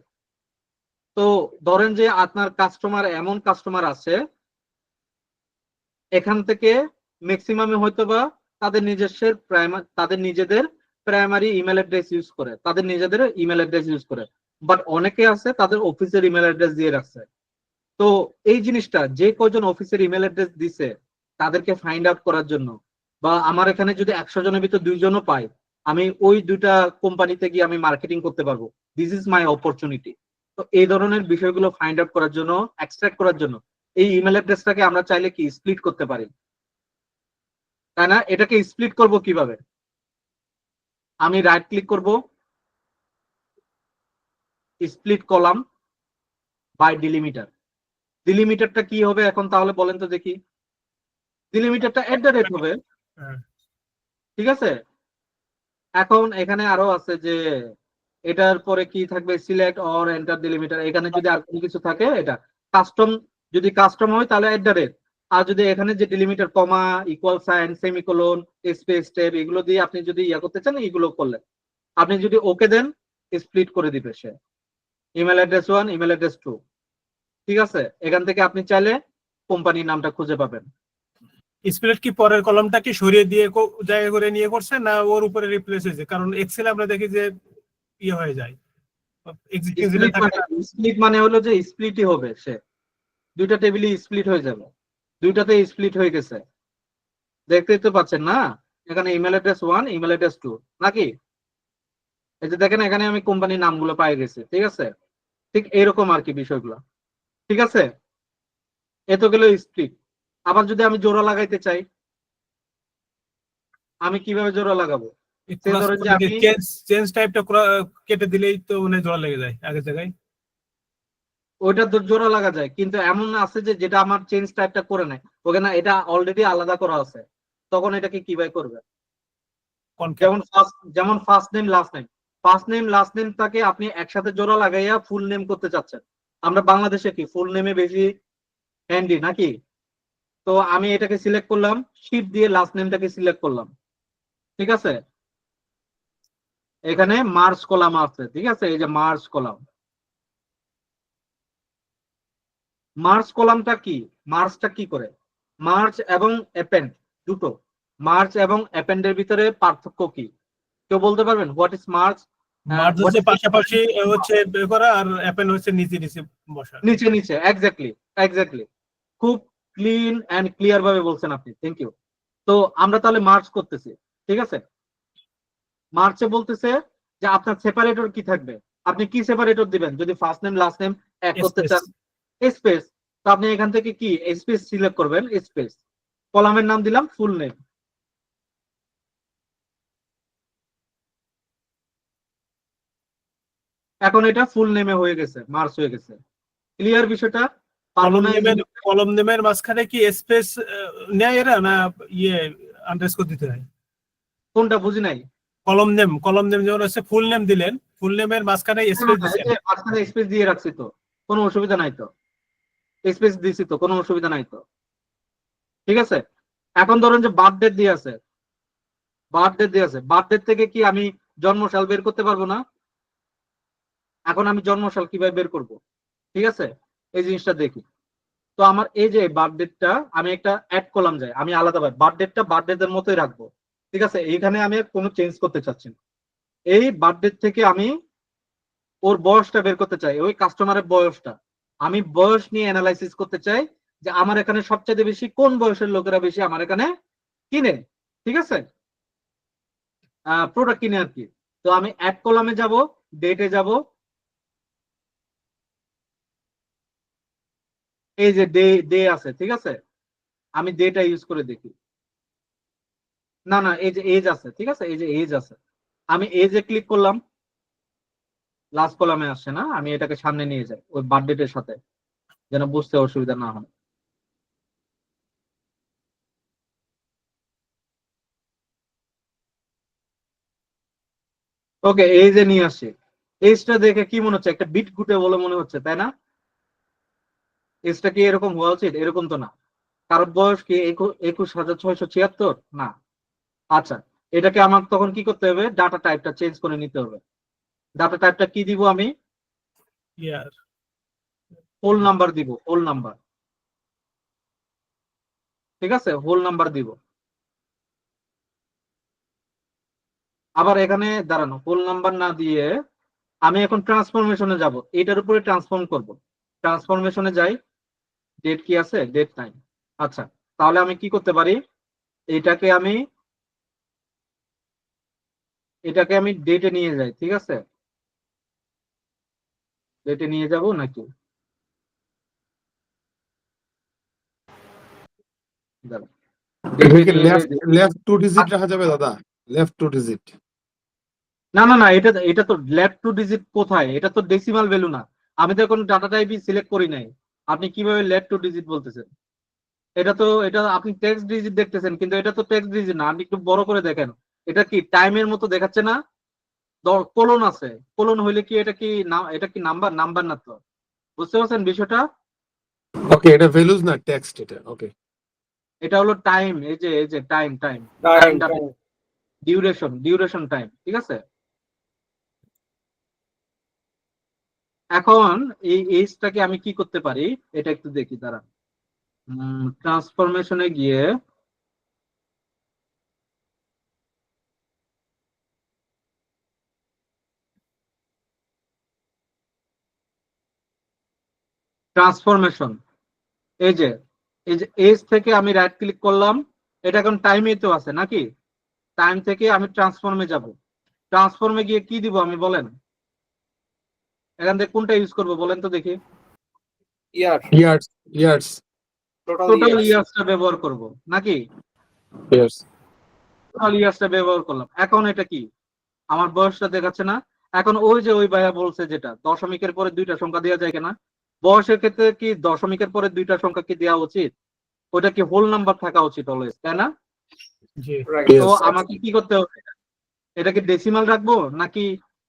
তো ধরেন যে আপনার এমন কাস্টমার আছে, এখান থেকে ম্যাক্সিমামে হয়তো বা তাদের নিজেদের প্রাইমারি ইমেল অ্যাড্রেস ইউজ করে, বাট অনেকে আছে তাদের অফিসের ইমেল অ্যাড্রেস দিয়ে রাখছে। তো এই জিনিসটা যে কজন অফিসের ইমেল অ্যাড্রেস দিছে তাদেরকে ফাইন্ড আউট করার জন্য, বা আমার এখানে যদি 100 জনের ভিতর 2 জনও পাই, আমি ওই 2টা কোম্পানিতে গিয়ে আমি মার্কেটিং করতে পারবো। This is my opportunity. তো এই ধরনের বিষয়গুলো ফাইন্ড আউট করার জন্য, এক্সট্রাক্ট করার জন্য এই ইমেল অ্যাড্রেসটাকে আমরা চাইলে কি স্প্লিট করতে পারি, তাই না? এটাকে স্প্লিট করব কিভাবে? আমি রাইট ক্লিক করব, স্প্লিট কলাম বাই ডিলিমিটার। ডিলিমিটারটা কি হবে এখন তাহলে বলেন তো দেখি। ডিলিমিটারটা @ হবে, ঠিক আছে। এখন এখানে আরো আছে যে এটার পরে কি থাকবে, সিলেক্ট অর এন্টার ডিলিমিটার। এখানে যদি আর কোনো কিছু থাকে, এটা কাস্টম, যদি কাস্টম হয় তাহলে @, আর যদি এখানে যে delimiter, comma, equal sign, semicolon, space tab, এগুলো দিয়ে আপনি যদি করতে চান, এগুলো করলে আপনি যদি ওকে দেন, স্প্লিট করে দিবে সে ইমেল অ্যাড্রেস 1, ইমেল অ্যাড্রেস 2, ঠিক আছে। এখান থেকে আপনি চাইলে কোম্পানির নামটা খুঁজে পাবেন। স্প্লিট কি পরের কলামটা কি সরিয়ে দিয়ে জায়গা করে নিয়ে করছে, না ওর উপরে রিপ্লেস হয়েছে? কারণ এক্সেল আমরা দেখি যে ইয়ে হয়ে যায়, স্প্লিট মানে হলো যে স্প্লিটই হবে, সে 2টা টেবিলই স্প্লিট হয়ে যাবে, 2টাতে স্প্লিট হয়ে গেছে। দেখতেই তো পাচ্ছেন না, এখানে ইমেল অ্যাড্রেস 1, ইমেল অ্যাড্রেস 2, নাকি? এই যে দেখেন এখানে আমি কোম্পানির নামগুলো পাই গেছি, ঠিক আছে। ঠিক এরকম আর কি বিষয়গুলো। ঠিক আছে, এ তো গেল স্প্লিট। আবার যদি আমি জোড়া লাগাইতে চাই, আমি কিভাবে জোড়া লাগাবো? সে ধরেন যে আমি চেঞ্জ টাইপটা কেটে দিলেই তো মানে জোড়া লেগে যায় আগের জায়গায়। ওইটা তো জোড়া লাগা যায়, কিন্তু এমন আছে যে যেটা আমার চেঞ্জ টাইপটা করে নেয়, ওখানে এটা অলরেডি আলাদা করা আছে, তখন এটাকে কিভাবে করবে? যেমন first name last name, first name last নেমটাকে আপনি একসাথে জোড়া লাগাইয়া ফুল নেম করতে চাচ্ছেন। আমরা বাংলাদেশে কি ফুল নেমে বেশি হ্যান্ডি নাকি? তো আমি এটাকে সিলেক্ট করলাম, শিফট দিয়ে লাস্ট নেমটাকে সিলেক্ট করলাম। ঠিক আছে, এখানে মার্জ কলাম আছে। ঠিক আছে, এই যে মার্জ কলাম। মার্জ কলামটা কি? মার্জটা কি করে? মার্জ এবং অ্যাপেন্ড দুটো, মার্জ এবং অ্যাপেন্ডের ভিতরে পার্থক্য কি কেউ বলতে পারবেন? What is merge? মার্জ হচ্ছে পাশাপাশি হচ্ছে বের করা, আর অ্যাপেন্ড হচ্ছে নিচে নিচে বসা। নিচে নিচে, এক্স্যাক্টলি এক্স্যাক্টলি, খুব ক্লিন এন্ড ক্লিয়ার ভাবে বলছেন আপনি, থ্যাংক ইউ। তো আমরা তাহলে মার্জ করতেছি। ঠিক আছে, মার্চে বলতেছে যে আপনার সেপারেটর কি থাকবে, আপনি কি সেপারেটর দিবেন যদি ফার্স্ট নেম লাস্ট নেম এক করতে চান? স্পেস। তো আপনি এখান থেকে কি স্পেস সিলেক্ট করবেন, স্পেস, কলামের নাম দিলাম ফুল নেম। এখন এটা ফুল নেমে হয়ে গেছে, মার্চ হয়ে গেছে। ক্লিয়ার বিষয়টা? কলম নেমের মাঝখানে কি স্পেস নেয় এরা, না ইয়ে আন্ডারস্কোর দিতে হয়? কোনটা বুঝি নাই। কলম নেম যেমন হচ্ছে ফুল নেম দিলেন, ফুল নেমের মাঝখানে স্পেস দিচ্ছেন। মাঝখানে স্পেস দিয়ে রাখছি তো, কোনো অসুবিধা নাই তো, স্পেস দিছি তো, কোনো অসুবিধা নাই তো। ঠিক আছে, এখন ধরেন যে বার্থডে দিয়ে আছে, বার্থডে থেকে কি আমি জন্মসাল বের করতে পারবো না? এখন আমি জন্মসাল কিভাবে বের করব? ঠিক আছে, এই জিনিসটা দেখি। তো আমার এই যে বার্থডেটা আমি একটা অ্যাড কলাম যাই, আমি আলাদাভাবে বার্থডেটা বার্থডেদের মতোই রাখবো। ঠিক আছে, এইখানে আমি কোনো চেঞ্জ করতে চাচ্ছি না। এই বার্থডে থেকে আমি ওর বয়সটা বের করতে চাই, ওই কাস্টমারের বয়সটা আমি বয়স নিয়ে অ্যানালাইসিস করতে চাই, যে আমার এখানে সবচেয়ে বেশি কোন বয়সের লোকেরা বেশি আমার এখানে কিনে। ঠিক আছে, প্রোডাক্ট কিনে আর কি। তো আমি অ্যাড কলামে যাব, ডেটে যাব, এই যে ডে ডে আছে। ঠিক আছে, আমি ডেটা ইউজ করে দেখি। না না, এই যে এজ আছে। ঠিক আছে, এই যে এজ আছে, আমি এজে ক্লিক করলাম, লাস্ট কলামে আসছে না, আমি এটাকে সামনে নিয়ে যাই ওই বার্থডেটের সাথে, যেন বুঝতে অসুবিধা না হয়। ওকে, এজে নিয়ে আসছি। এজটা দেখে কি মনে হচ্ছে? একটা বিট গুটে বলে মনে হচ্ছে, তাই না? এজটা কি এরকম হওয়া উচিত? এরকম তো না। কারোর বয়স কি 21,676? না। আচ্ছা, এটাকে আমার তখন কি করতে হবে? ডাটা টাইপটা চেঞ্জ করে নিতে হবে। ডাটা টাইপটা কি দিব আমি? হোল নাম্বার দিব, হোল নাম্বার। ঠিক আছে, হোল নাম্বার দিব। আবার এখানে দাঁড়ানো, হোল নাম্বার না দিয়ে আমি এখন ট্রান্সফরমেশনে যাব, এটার উপরে ট্রান্সফর্ম করব। ট্রান্সফরমেশনে যাই, ডেট কি আছে? ডেট নাই। আচ্ছা, তাহলে আমি কি করতে পারি? এটাকে আমি ডেটে নিয়ে যাই। ঠিক আছে, ডেটে নিয়ে যাব নাকি? দাঁড়ান, এটা কি নিয়ে যাই। লেফট 2 ডিজিট রাখা যাবে দাদা? Left 2 digit? না না না, এটা তো লেফট 2 ডিজিট কোথায়? এটা তো ডেসিমাল ভ্যালু না। আমি তো এখন ডাটা টাইপই সিলেক্ট করি নাই, আপনি কিভাবে লেফট 2 ডিজিট বলতেছেন? এটা আপনি টেক্সট ডিজিট দেখতেছেন, কিন্তু এটা তো টেক্সট ডিজিট না। আপনি একটু বড় করে দেখেন, এটা কি টাইমের মতো দেখাচ্ছে না? কোলন আছে, কোলন হইলে কি এটা কি এটা কি নাম্বার? নাম্বার না তো। বুঝতে পারছেন বিষয়টা? ওকে, এটা ভ্যালুজ না, টেক্সট এটা। ওকে, এটা হলো টাইম, এই যে টাইম ডিউরেশন টাইম। ঠিক আছে, এখন এই এজটাকে আমি কি করতে পারি এটা একটু দেখি, দাঁড়ান। ট্রান্সফরমেশনে গিয়ে ট্রান্সফরমেশন, এই যে এজ থেকে আমি রাইট ক্লিক করলাম, এটা এখন টাইমে তো আছে নাকি? টাইম থেকে আমি ট্রান্সফর্মে যাব, ট্রান্সফর্মে গিয়ে কি দিব আমি বলেন? এখান থেকে কোনটা ইউজ করবো বলেন তো দেখি। Year, years, years, total total years. ইয়ার্সটা ব্যবহার করব নাকি? ইয়ার্স। টোটাল ইয়ার্সটা ব্যবহার করলাম। এখন এটা কি আমার বয়সটা দেখাচ্ছে না? এখন ওই যে ওই ভাইয়া বলছে যেটা দশমিকের পরে দুইটা সংখ্যা দেওয়া যায় কিনা, বয়সের ক্ষেত্রে কি দশমিকের পরে দুইটা সংখ্যা কি দেওয়া উচিত? ওটা কি হোল নাম্বার থাকা উচিত অলওয়েজ, তাই না? জি রাইট। তো আমাকে কি করতে হবে? এটা কি ডেসিমাল রাখবো নাকি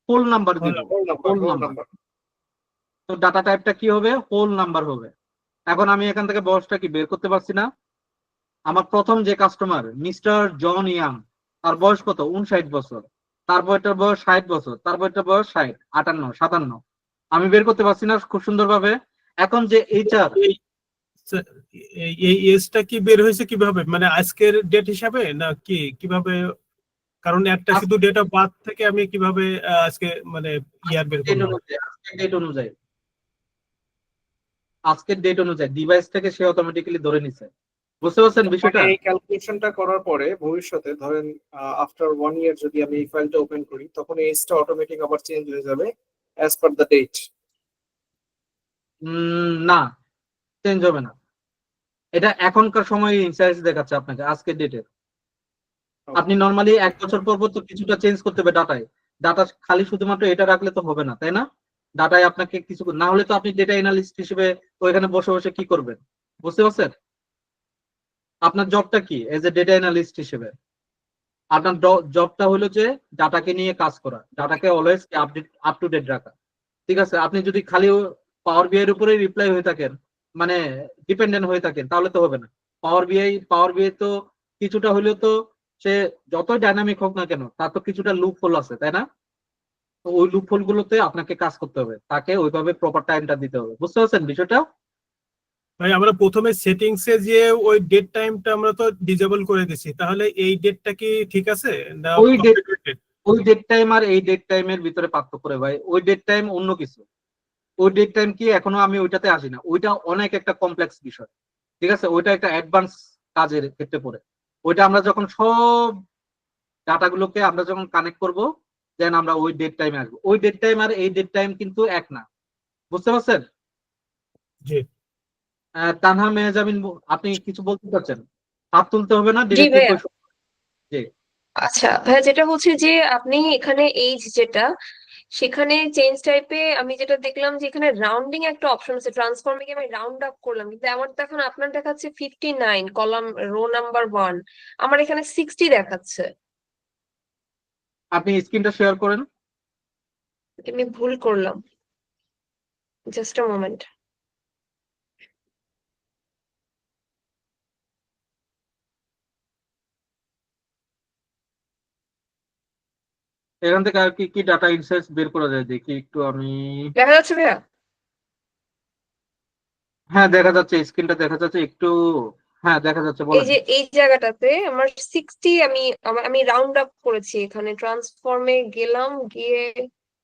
হোল নাম্বার দিব? Whole number, whole whole number. Number. তো ডাটা টাইপটা কি হবে? হোল নাম্বার হবে। এখন আমি এখান থেকে বয়সটা কি বের করতে পারছি না? আমার প্রথম যে কাস্টমার মিস্টার জন ইয়াং, তার বয়স কত? 59 বছর। তারপরটার বয়স 60 বছর, তারপরটার বয়স 60, 58, 57। আমি বের করতে পারছি না খুব সুন্দরভাবে। এখন যে এইচআর, এই এজটা কি বের হয়েছে কিভাবে, মানে আজকের ডেট হিসাবে না কি কিভাবে? কারণ একটা শুধু ডেট অফ বার্থ থেকে আমি কিভাবে আজকে মানে ইয়ার বের করবো? আজকের ডেট অনুযায়ী ডিভাইস থেকে সে অটোমেটিক্যালি ধরে নিছে। বুঝতে পারছেন বিষয়টা? এই ক্যালকুলেশনটা করার পরে ভবিষ্যতে ধরেন আফটার 1 ইয়ার যদি আমি এই ফাইলটা ওপেন করি, তখন এই এজটা অটোমেটিক আবার চেঞ্জ হয়ে যাবে অ্যাজ পার দ্য ডেট। না, চেঞ্জ হবে না। এটা এখনকার সময় ইনসাইজ দেখাচ্ছে আপনাকে আজকের ডেটের। আপনি নরমালি 1 বছর পর পর তো কিছুটা চেঞ্জ করতে হবে ডাটায়। ডাটা খালি শুধুমাত্র এটা রাখলে তো হবে না, তাই না? ডাটায় আপনাকে কিছু না হলে তো আপনি ডেটা অ্যানালিস্ট হিসেবে ওইখানে বসে বসে কি করবেন? বুঝতে পারছেন? আপনার জবটা কি এজ এ ডেটা অ্যানালিস্ট হিসেবে? আপনার জবটা হলো যে ডাটাকে নিয়ে কাজ করা, ডাটাকে always update up to date রাখা। ঠিক আছে, আপনি যদি খালি পাওয়ার বিআই এর উপরে রিপ্লাই হয়ে থাকেন, মানে ডিপেন্ডেন্ট হয়ে থাকেন, তাহলে তো হবে না। পাওয়ার বিআই তো কিছুটা হলেও তো সে যতই ডাইনামিক হোক না কেন তার তো কিছুটা লুপ হোল আছে, তাই না? তো ওই লুপ হোল গুলোতে আপনাকে কাজ করতে হবে, তাকে ওইভাবে প্রপার টাইমটা দিতে হবে। বুঝতে পারছেন বিষয়টা? ভাই আমরা প্রথমে সেটিংসে যে ওই ডেট টাইমটা আমরা তো ডিসেবল করে দিছি, তাহলে এই ডেটটা কি ঠিক আছে না? ওই ডেট টাইম আর এই ডেট টাইমের ভিতরে পার্থক্য করে ভাই। ওই ডেট টাইম অন্য কিছু। ওই ডেট টাইম কি এখনো আমি ওইটাতে আসি না। ওইটা অনেক একটা কমপ্লেক্স বিষয়। ঠিক আছে, ওইটা একটা অ্যাডভান্স কাজের ক্ষেত্রে পড়ে। ওইটা আমরা যখন সব ডাটাগুলোকে আমরা যখন কানেক্ট করব, দেন আমরা ওই ডেট টাইমে আসবো। ওই ডেট টাইম আর এই ডেট টাইম কিন্তু এক না। বুঝতে পারছেন? জি তানহা মেহজাবিন, আপনি কিছু বলতে চাচ্ছেন? হাত তুলতে হবে না, জি ডিরেক্টলি ভাইয়া। কোয়েশ্চন। জি। আচ্ছা ভাইয়া, যেটা হচ্ছে যে আপনি এখানে এইজ যেটা, সেখানে চেঞ্জ টাইপে আমি যেটা দেখলাম যে এখানে রাউন্ডিং একটা অপশন আছে, ট্রান্সফর্মিং আমি রাউন্ড আপ করলাম, কিন্তু আমার তো এখন আপনার দেখাচ্ছে 59 কলাম রো নাম্বার 1, আমার এখানে 60 দেখাচ্ছে। আপনি স্ক্রিনটা শেয়ার করেন। আমি ভুল করলাম, জাস্ট আ মোমেন্ট। এখান থেকে আর কি কি ডাটা ইনসাইটস বের করা যায় দেখি একটু আমি। দেখা যাচ্ছে ভাইয়া? হ্যাঁ দেখা যাচ্ছে, স্ক্রিনটা দেখা যাচ্ছে একটু। হ্যাঁ দেখা যাচ্ছে, এই বলেন। যে এই জায়গাটাতে আমার 60, আমি রাউন্ড আপ করেছি, এখানে ট্রান্সফর্মে গেলাম, গিয়ে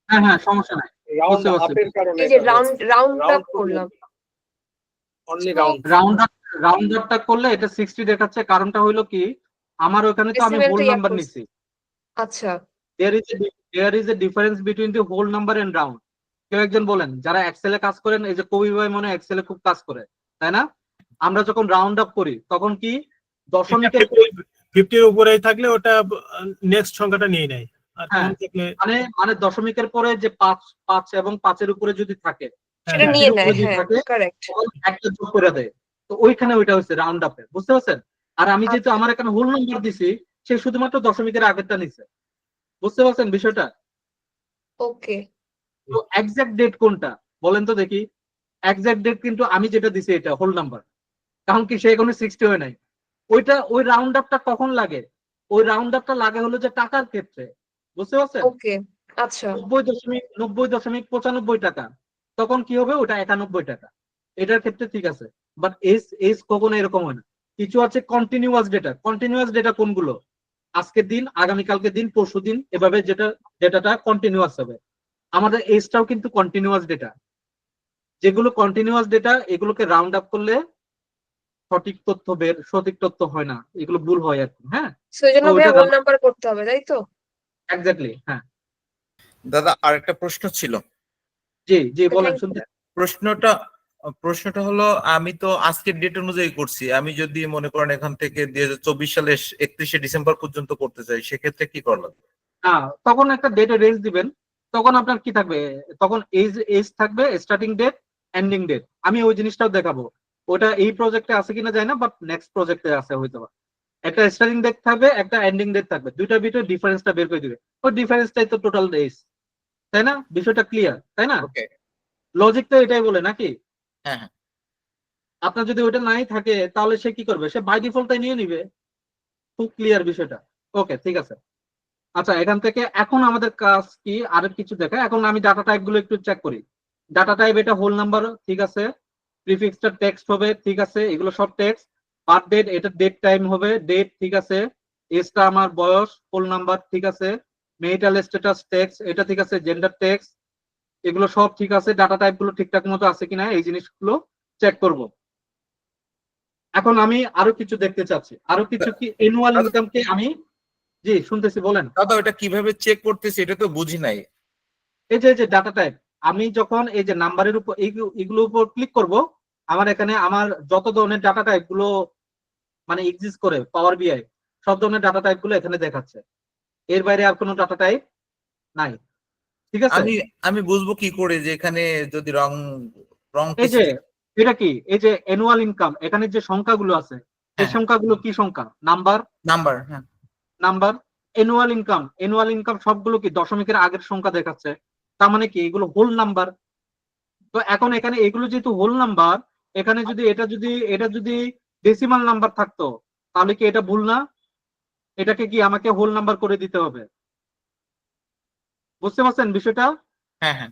হ্যাঁ হ্যাঁ, সমস্যা নাই। রাউন্ড বুঝতে পারছি। আপের কারণে এই যে এটা রাউন্ড হয়েছে। রাউন্ড আপ রাউন্ড করলাম। Only round. রাউন্ড আপটা করলে এটা 60 দেখাচ্ছে। কারণটা হইলো কি, আমার ওখানে তো আমি হোল ডেসিমেলটা ইয়া নাম্বার করছি। নিছি। আচ্ছা there is a difference between the whole number and round. কেউ একজন বলেন, যারা এক্সেলে কাজ করেন, এই যে কবি ভাই মনে হয় এক্সেলে খুব কাজ করে, তাই না? আমরা যখন রাউন্ড আপ করি তখন কি দশমিকের 50 উপরে থাকলে ওটা নেক্সট সংখ্যাটা নিয়ে নেয়, আর হ্যাঁ, কম থাকলে মানে দশমিকের পরে যে 5 এবং 5-এর উপরে যদি থাকে, সেটা হ্যাঁ, নিয়ে উপরে নেয়, যদি হ্যাঁ থাকে কারেক্ট। তখন একটা যোগ করে দেয়। তো ওইখানে ওইটা হচ্ছে রাউন্ড আপে। বুঝতে পারছেন? আর আমি যেহেতু আমার এখানে হোল নাম্বার দিছি, সে শুধুমাত্র দশমিকের আগেরটা নিছে। বুঝতে পারছেন বিষয়টা? ওকে তো এক্সাক্ট ডেট কোনটা বলেন তো দেখি। এক্সাক্ট ডেট কিন্তু আমি যেটা দিছি এটা হোল নাম্বার, কারণ কি সে এখনো 60 হয় নাই। ওইটা ওই রাউন্ড আপটা কখন লাগে? ওই রাউন্ড আপটা লাগে হলো যে টাকার ক্ষেত্রে। বুঝতে পারছেন? ওকে আচ্ছা 90.95 টাকা, তখন কি হবে? ওটা 91 টাকা। এটার ক্ষেত্রে ঠিক আছে। বাট এস এস কখনো এরকম হয় না। কিছু আছে কন্টিনিউয়াস ডেটা। কন্টিনিউয়াস ডেটা কোনগুলো? আজকের দিন, আগামীকালকের দিন, পরশু দিন, এভাবে ডেটাটা কন্টিনিউয়াস হবে। আমাদের এজটাও কিন্তু কন্টিনিউয়াস ডেটা। যেগুলো কন্টিনিউয়াস ডেটা, এগুলোকে রাউন্ড আপ করলে সঠিক তথ্য হয় না, এগুলো ভুল হয় আর কি। হ্যাঁ, সেই জন্য তো ভাইয়া ওইটা হোল নাম্বার করতে হবে, তাই তো? এক্স্যাক্টলি। হ্যাঁ, দাদা আরেকটা প্রশ্ন ছিল। জি জি বলেন, Thank you. শুনতে প্রশ্নটা হলো, আমি তো আজকের ডেট অনুযায়ী করছি, আমি যদি মনে করেন এখান থেকে 2024 সালের 31শে ডিসেম্বর পর্যন্ত করতে চাই, সেক্ষেত্রে কি করা লাগবে? তখন একটা ডেটে রেঞ্জ দিবেন। তখন আপনার কি থাকবে, তখন এজ থাকবে, স্টার্টিং ডেট, এন্ডিং ডেট। আমি ওই জিনিসটাও দেখাবো, ওটা এই প্রজেক্টে আছে কিনা যায় না, বাট নেক্সট প্রজেক্টে আছে হয়তো বা। একটা স্টার্টিং ডেট থাকবে, একটা এন্ডিং ডেট থাকবে, দুইটার ভিতরে ডিফারেন্সটা বের করে দিবে। ওই ডিফারেন্সটাই তো টোটাল এজ, তাই না? বিষয়টা ক্লিয়ার, তাই না? ওকে। লজিক তো এটাই বলে নাকি? হ্যাঁ হ্যাঁ। আপনার যদি ওইটা নাই থাকে তাহলে সে কি করবে, সে বাই ডিফল্টটাই নিয়ে নিবে। খুব ক্লিয়ার বিষয়টা। ওকে, ঠিক আছে। আচ্ছা, এখান থেকে এখন আমাদের কাজ কি, আর কিছু দেখা। এখন আমি ডাটা টাইপ গুলো একটু চেক করি। ডাটা টাইপ এটা হোল নাম্বার, ঠিক আছে। প্রিফিক্সটা টেক্সট হবে, ঠিক আছে, এগুলো সব টেক্সট। বার্থ ডেট, এটা ডেট টাইম হবে, ডেট, ঠিক আছে। এজটা আমার বয়স, হোল নাম্বার, ঠিক আছে। মেরিটাল স্ট্যাটাস টেক্সট, এটা ঠিক আছে। জেন্ডার টেক্সট, এগুলো সব ঠিক আছে। ডাটা টাইপ গুলো ঠিকঠাক মতো আছে কিনা এই জিনিসগুলো চেক করব। এখন আমি আরো কিছু দেখতে চাচ্ছি, আরো কিছু কি অ্যানুয়াল ইনকামকে আমি, জি শুনতেছি, বলেন। দাদা ওটা কিভাবে চেক করতেছি এটা তো বুঝি নাই। এই যে ডাটা টাইপ, আমি যখন এই যে নাম্বারের উপর এগুলোর উপর ক্লিক করব, আমার এখানে আমার যত ধরনের ডাটা টাইপ গুলো মানে এক্সিস্ট করে পাওয়ার বিআই, সব ধরনের ডাটা টাইপ গুলো এখানে দেখাচ্ছে। এর বাইরে আর কোনো ডাটা টাইপ নাই, ঠিক আছে। আমি বুঝবো কি করে যে এখানে যদি রং এই যে এটা কি, এই যে অ্যানুয়াল ইনকাম, এখানে যে সংখ্যাগুলো আছে, এই সংখ্যাগুলো কি সংখ্যা? Number, number. হ্যাঁ, নাম্বার। অ্যানুয়াল ইনকাম সবগুলো কি দশমিকের আগের সংখ্যা দেখাচ্ছে, তার মানে কি এগুলো হোল নাম্বার। তো এখন এখানে এগুলো যেহেতু হোল নাম্বার, এখানে যদি এটা যদি ডেসিমাল নাম্বার থাকতো তাহলে কি এটা ভুল না? এটাকে কি আমাকে হোল নাম্বার করে দিতে হবে? বুঝতে পারছেন বিষয়টা? হ্যাঁ হ্যাঁ।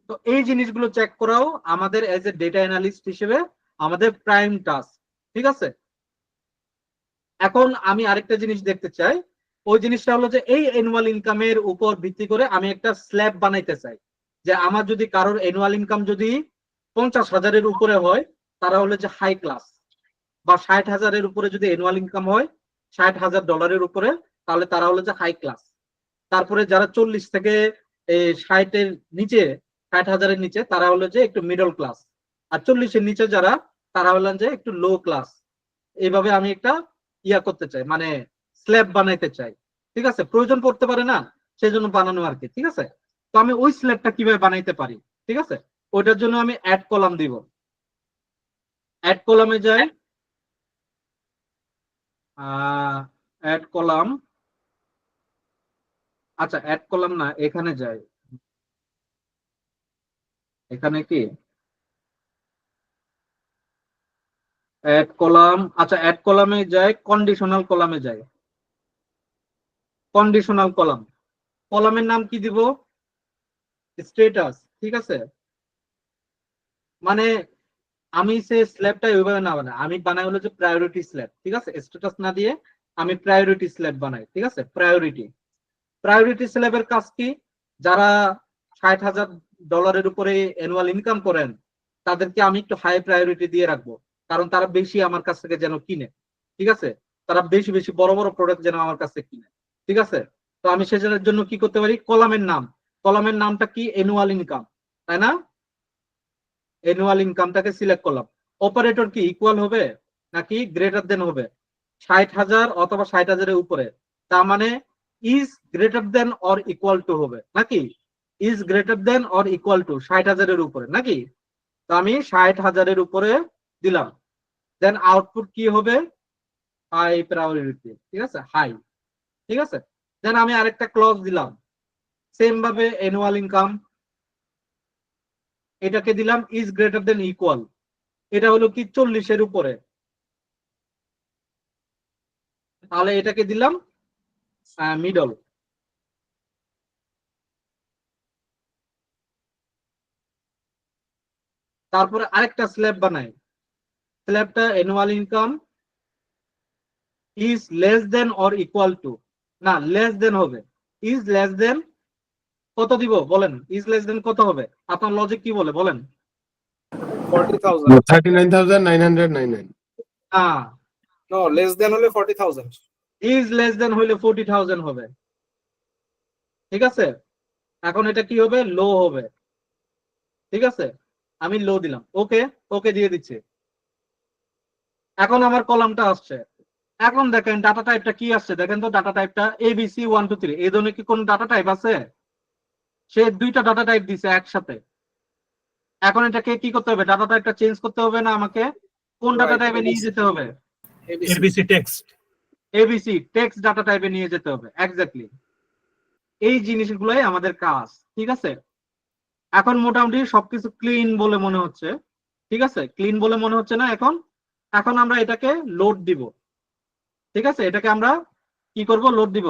তো এই জিনিসগুলো চেক করাও আমাদের এজ এ ডেটা অ্যানালিস্ট হিসেবে আমাদের প্রাইম টাস্ক, ঠিক আছে। এখন আমি আরেকটা জিনিস দেখতে চাই, ওই জিনিসটা হলো যে এই অ্যানুয়াল ইনকামের উপর ভিত্তি করে আমি একটা স্ল্যাব বানাইতে চাই, যে আমার যদি কারোর অ্যানুয়াল ইনকাম যদি 50,000-এর উপরে হয় তারা হলো যে হাই ক্লাস, বা 60,000-এর উপরে যদি অ্যানুয়াল ইনকাম হয় $60,000 উপরে, তাহলে তারা হলো যে হাই ক্লাস। তারপরে যারা 40 থেকে 60-এর নিচে, 60,000-এর নিচে, তারা হলো যে একটু মিডল ক্লাস। আর 40-এর নিচে যারা, তারা হলেন যে একটু লো ক্লাস। এইভাবে আমি একটা করতে চাই, মানে স্ল্যাব বানাইতে চাই, ঠিক আছে। প্রয়োজন পড়তে পারে না, সেজন্য বানানো আর কি, ঠিক আছে। তো আমি ওই স্ল্যাবটা কিভাবে বানাইতে পারি, ঠিক আছে, ওইটার জন্য আমি অ্যাড কলাম দিব। অ্যাড কলামে যাই, অ্যাড কলাম, আচ্ছা অ্যাড কলাম না, এখানে যাই। এখানে কি অ্যাড কলাম, আচ্ছা অ্যাড কলামে যাই, কন্ডিশনাল কলামে যাই। কন্ডিশনাল কলাম, কলামের নাম কি দিব? স্ট্যাটাস, ঠিক আছে। মানে আমি সে স্ল্যাবটা ওইভাবে না বানাই, আমি বানাই হলো যে প্রায়োরিটি স্ল্যাব, ঠিক আছে। স্ট্যাটাস না দিয়ে আমি প্রায়োরিটি স্ল্যাব বানাই, ঠিক আছে। প্রায়োরিটি স্ল্যাবের কাজ কি? যারা $60,000 উপরে অ্যানুয়াল ইনকাম করেন তাদেরকে আমি একটু হাই প্রায়োরিটি দিয়ে রাখবো, কারণ তারা বেশি আমার কাছ থেকে যেন কিনে, ঠিক আছে। তারা বেশি বেশি বড় বড় প্রোডাক্ট যেন আমার কাছে কিনে, ঠিক আছে। তো আমি সেজনের জন্য কি করতে পারি, কলামের নামটা কি? অ্যানুয়াল ইনকাম, তাই না? অ্যানুয়াল ইনকামটাকে সিলেক্ট করলাম। অপারেটর কি ইকুয়াল হবে নাকি গ্রেটার দেন হবে? 60,000 অথবা 60,000-এর উপরে, তার মানে is greater than or equal to হবে নাকি? Is greater than or equal to 60,000-এর উপরে নাকি? তো আমি 60,000-এর উপরে দিলাম। দেন আউটপুট কি হবে? হাই প্রায়োরিটি, ঠিক আছে, হাই, ঠিক আছে। দেন আমি আরেকটা ক্লজ দিলাম সেম ভাবে, অ্যানুয়াল ইনকাম, এটাকে দিলাম ইজ গ্রেটার দেন ইকুয়াল, এটা হলো কি 40-এর উপরে, তাহলে এটাকে দিলাম মিডল। তারপরে আরেকটা স্ল্যাব বানাই, স্ল্যাবটা annual income is less than or equal to, না লেস দেন হবে। ইজ লেস দেন কত দিব বলেন? ইজ লেস দেন কত হবে? আপনার লজিক কি বলে বলেন? 40,000। 39,999। নো, লেস দেন হলে 40,000। ইজ লেস দেন হইলে 40,000 হবে, ঠিক আছে। এখন এটা কি হবে? লো হবে। ঠিক আছে, আমি লো দিলাম, ওকে ওকে দিয়ে দিচ্ছি। এখন আমার কলামটা আসছে। এখন দেখেন ডাটা টাইপটা কি আসছে, দেখেন তো ডাটা টাইপটা ABC 1 2 3, এই ধরনের কি কোন ডাটা টাইপ আছে? সে দুইটা ডাটা টাইপ দিছে একসাথে। এখন এটাকে কি করতে হবে, ডাটা টাইপটা চেঞ্জ করতে হবে না আমাকে? কোন ডাটা Right, টাইপে নিয়ে যেতে হবে? ABC text. ABC text data টাইপে নিয়ে যেতে হবে, এক্স্যাক্টলি। এই জিনিসগুলোই আমাদের কাজ, ঠিক আছে। এখন মোটামুটি সবকিছু ক্লিন বলে মনে হচ্ছে, ঠিক আছে, ক্লিন বলে মনে হচ্ছে না এখন? এখন আমরা এটাকে লোড দিব, ঠিক আছে, এটাকে আমরা কি করব, লোড দিব।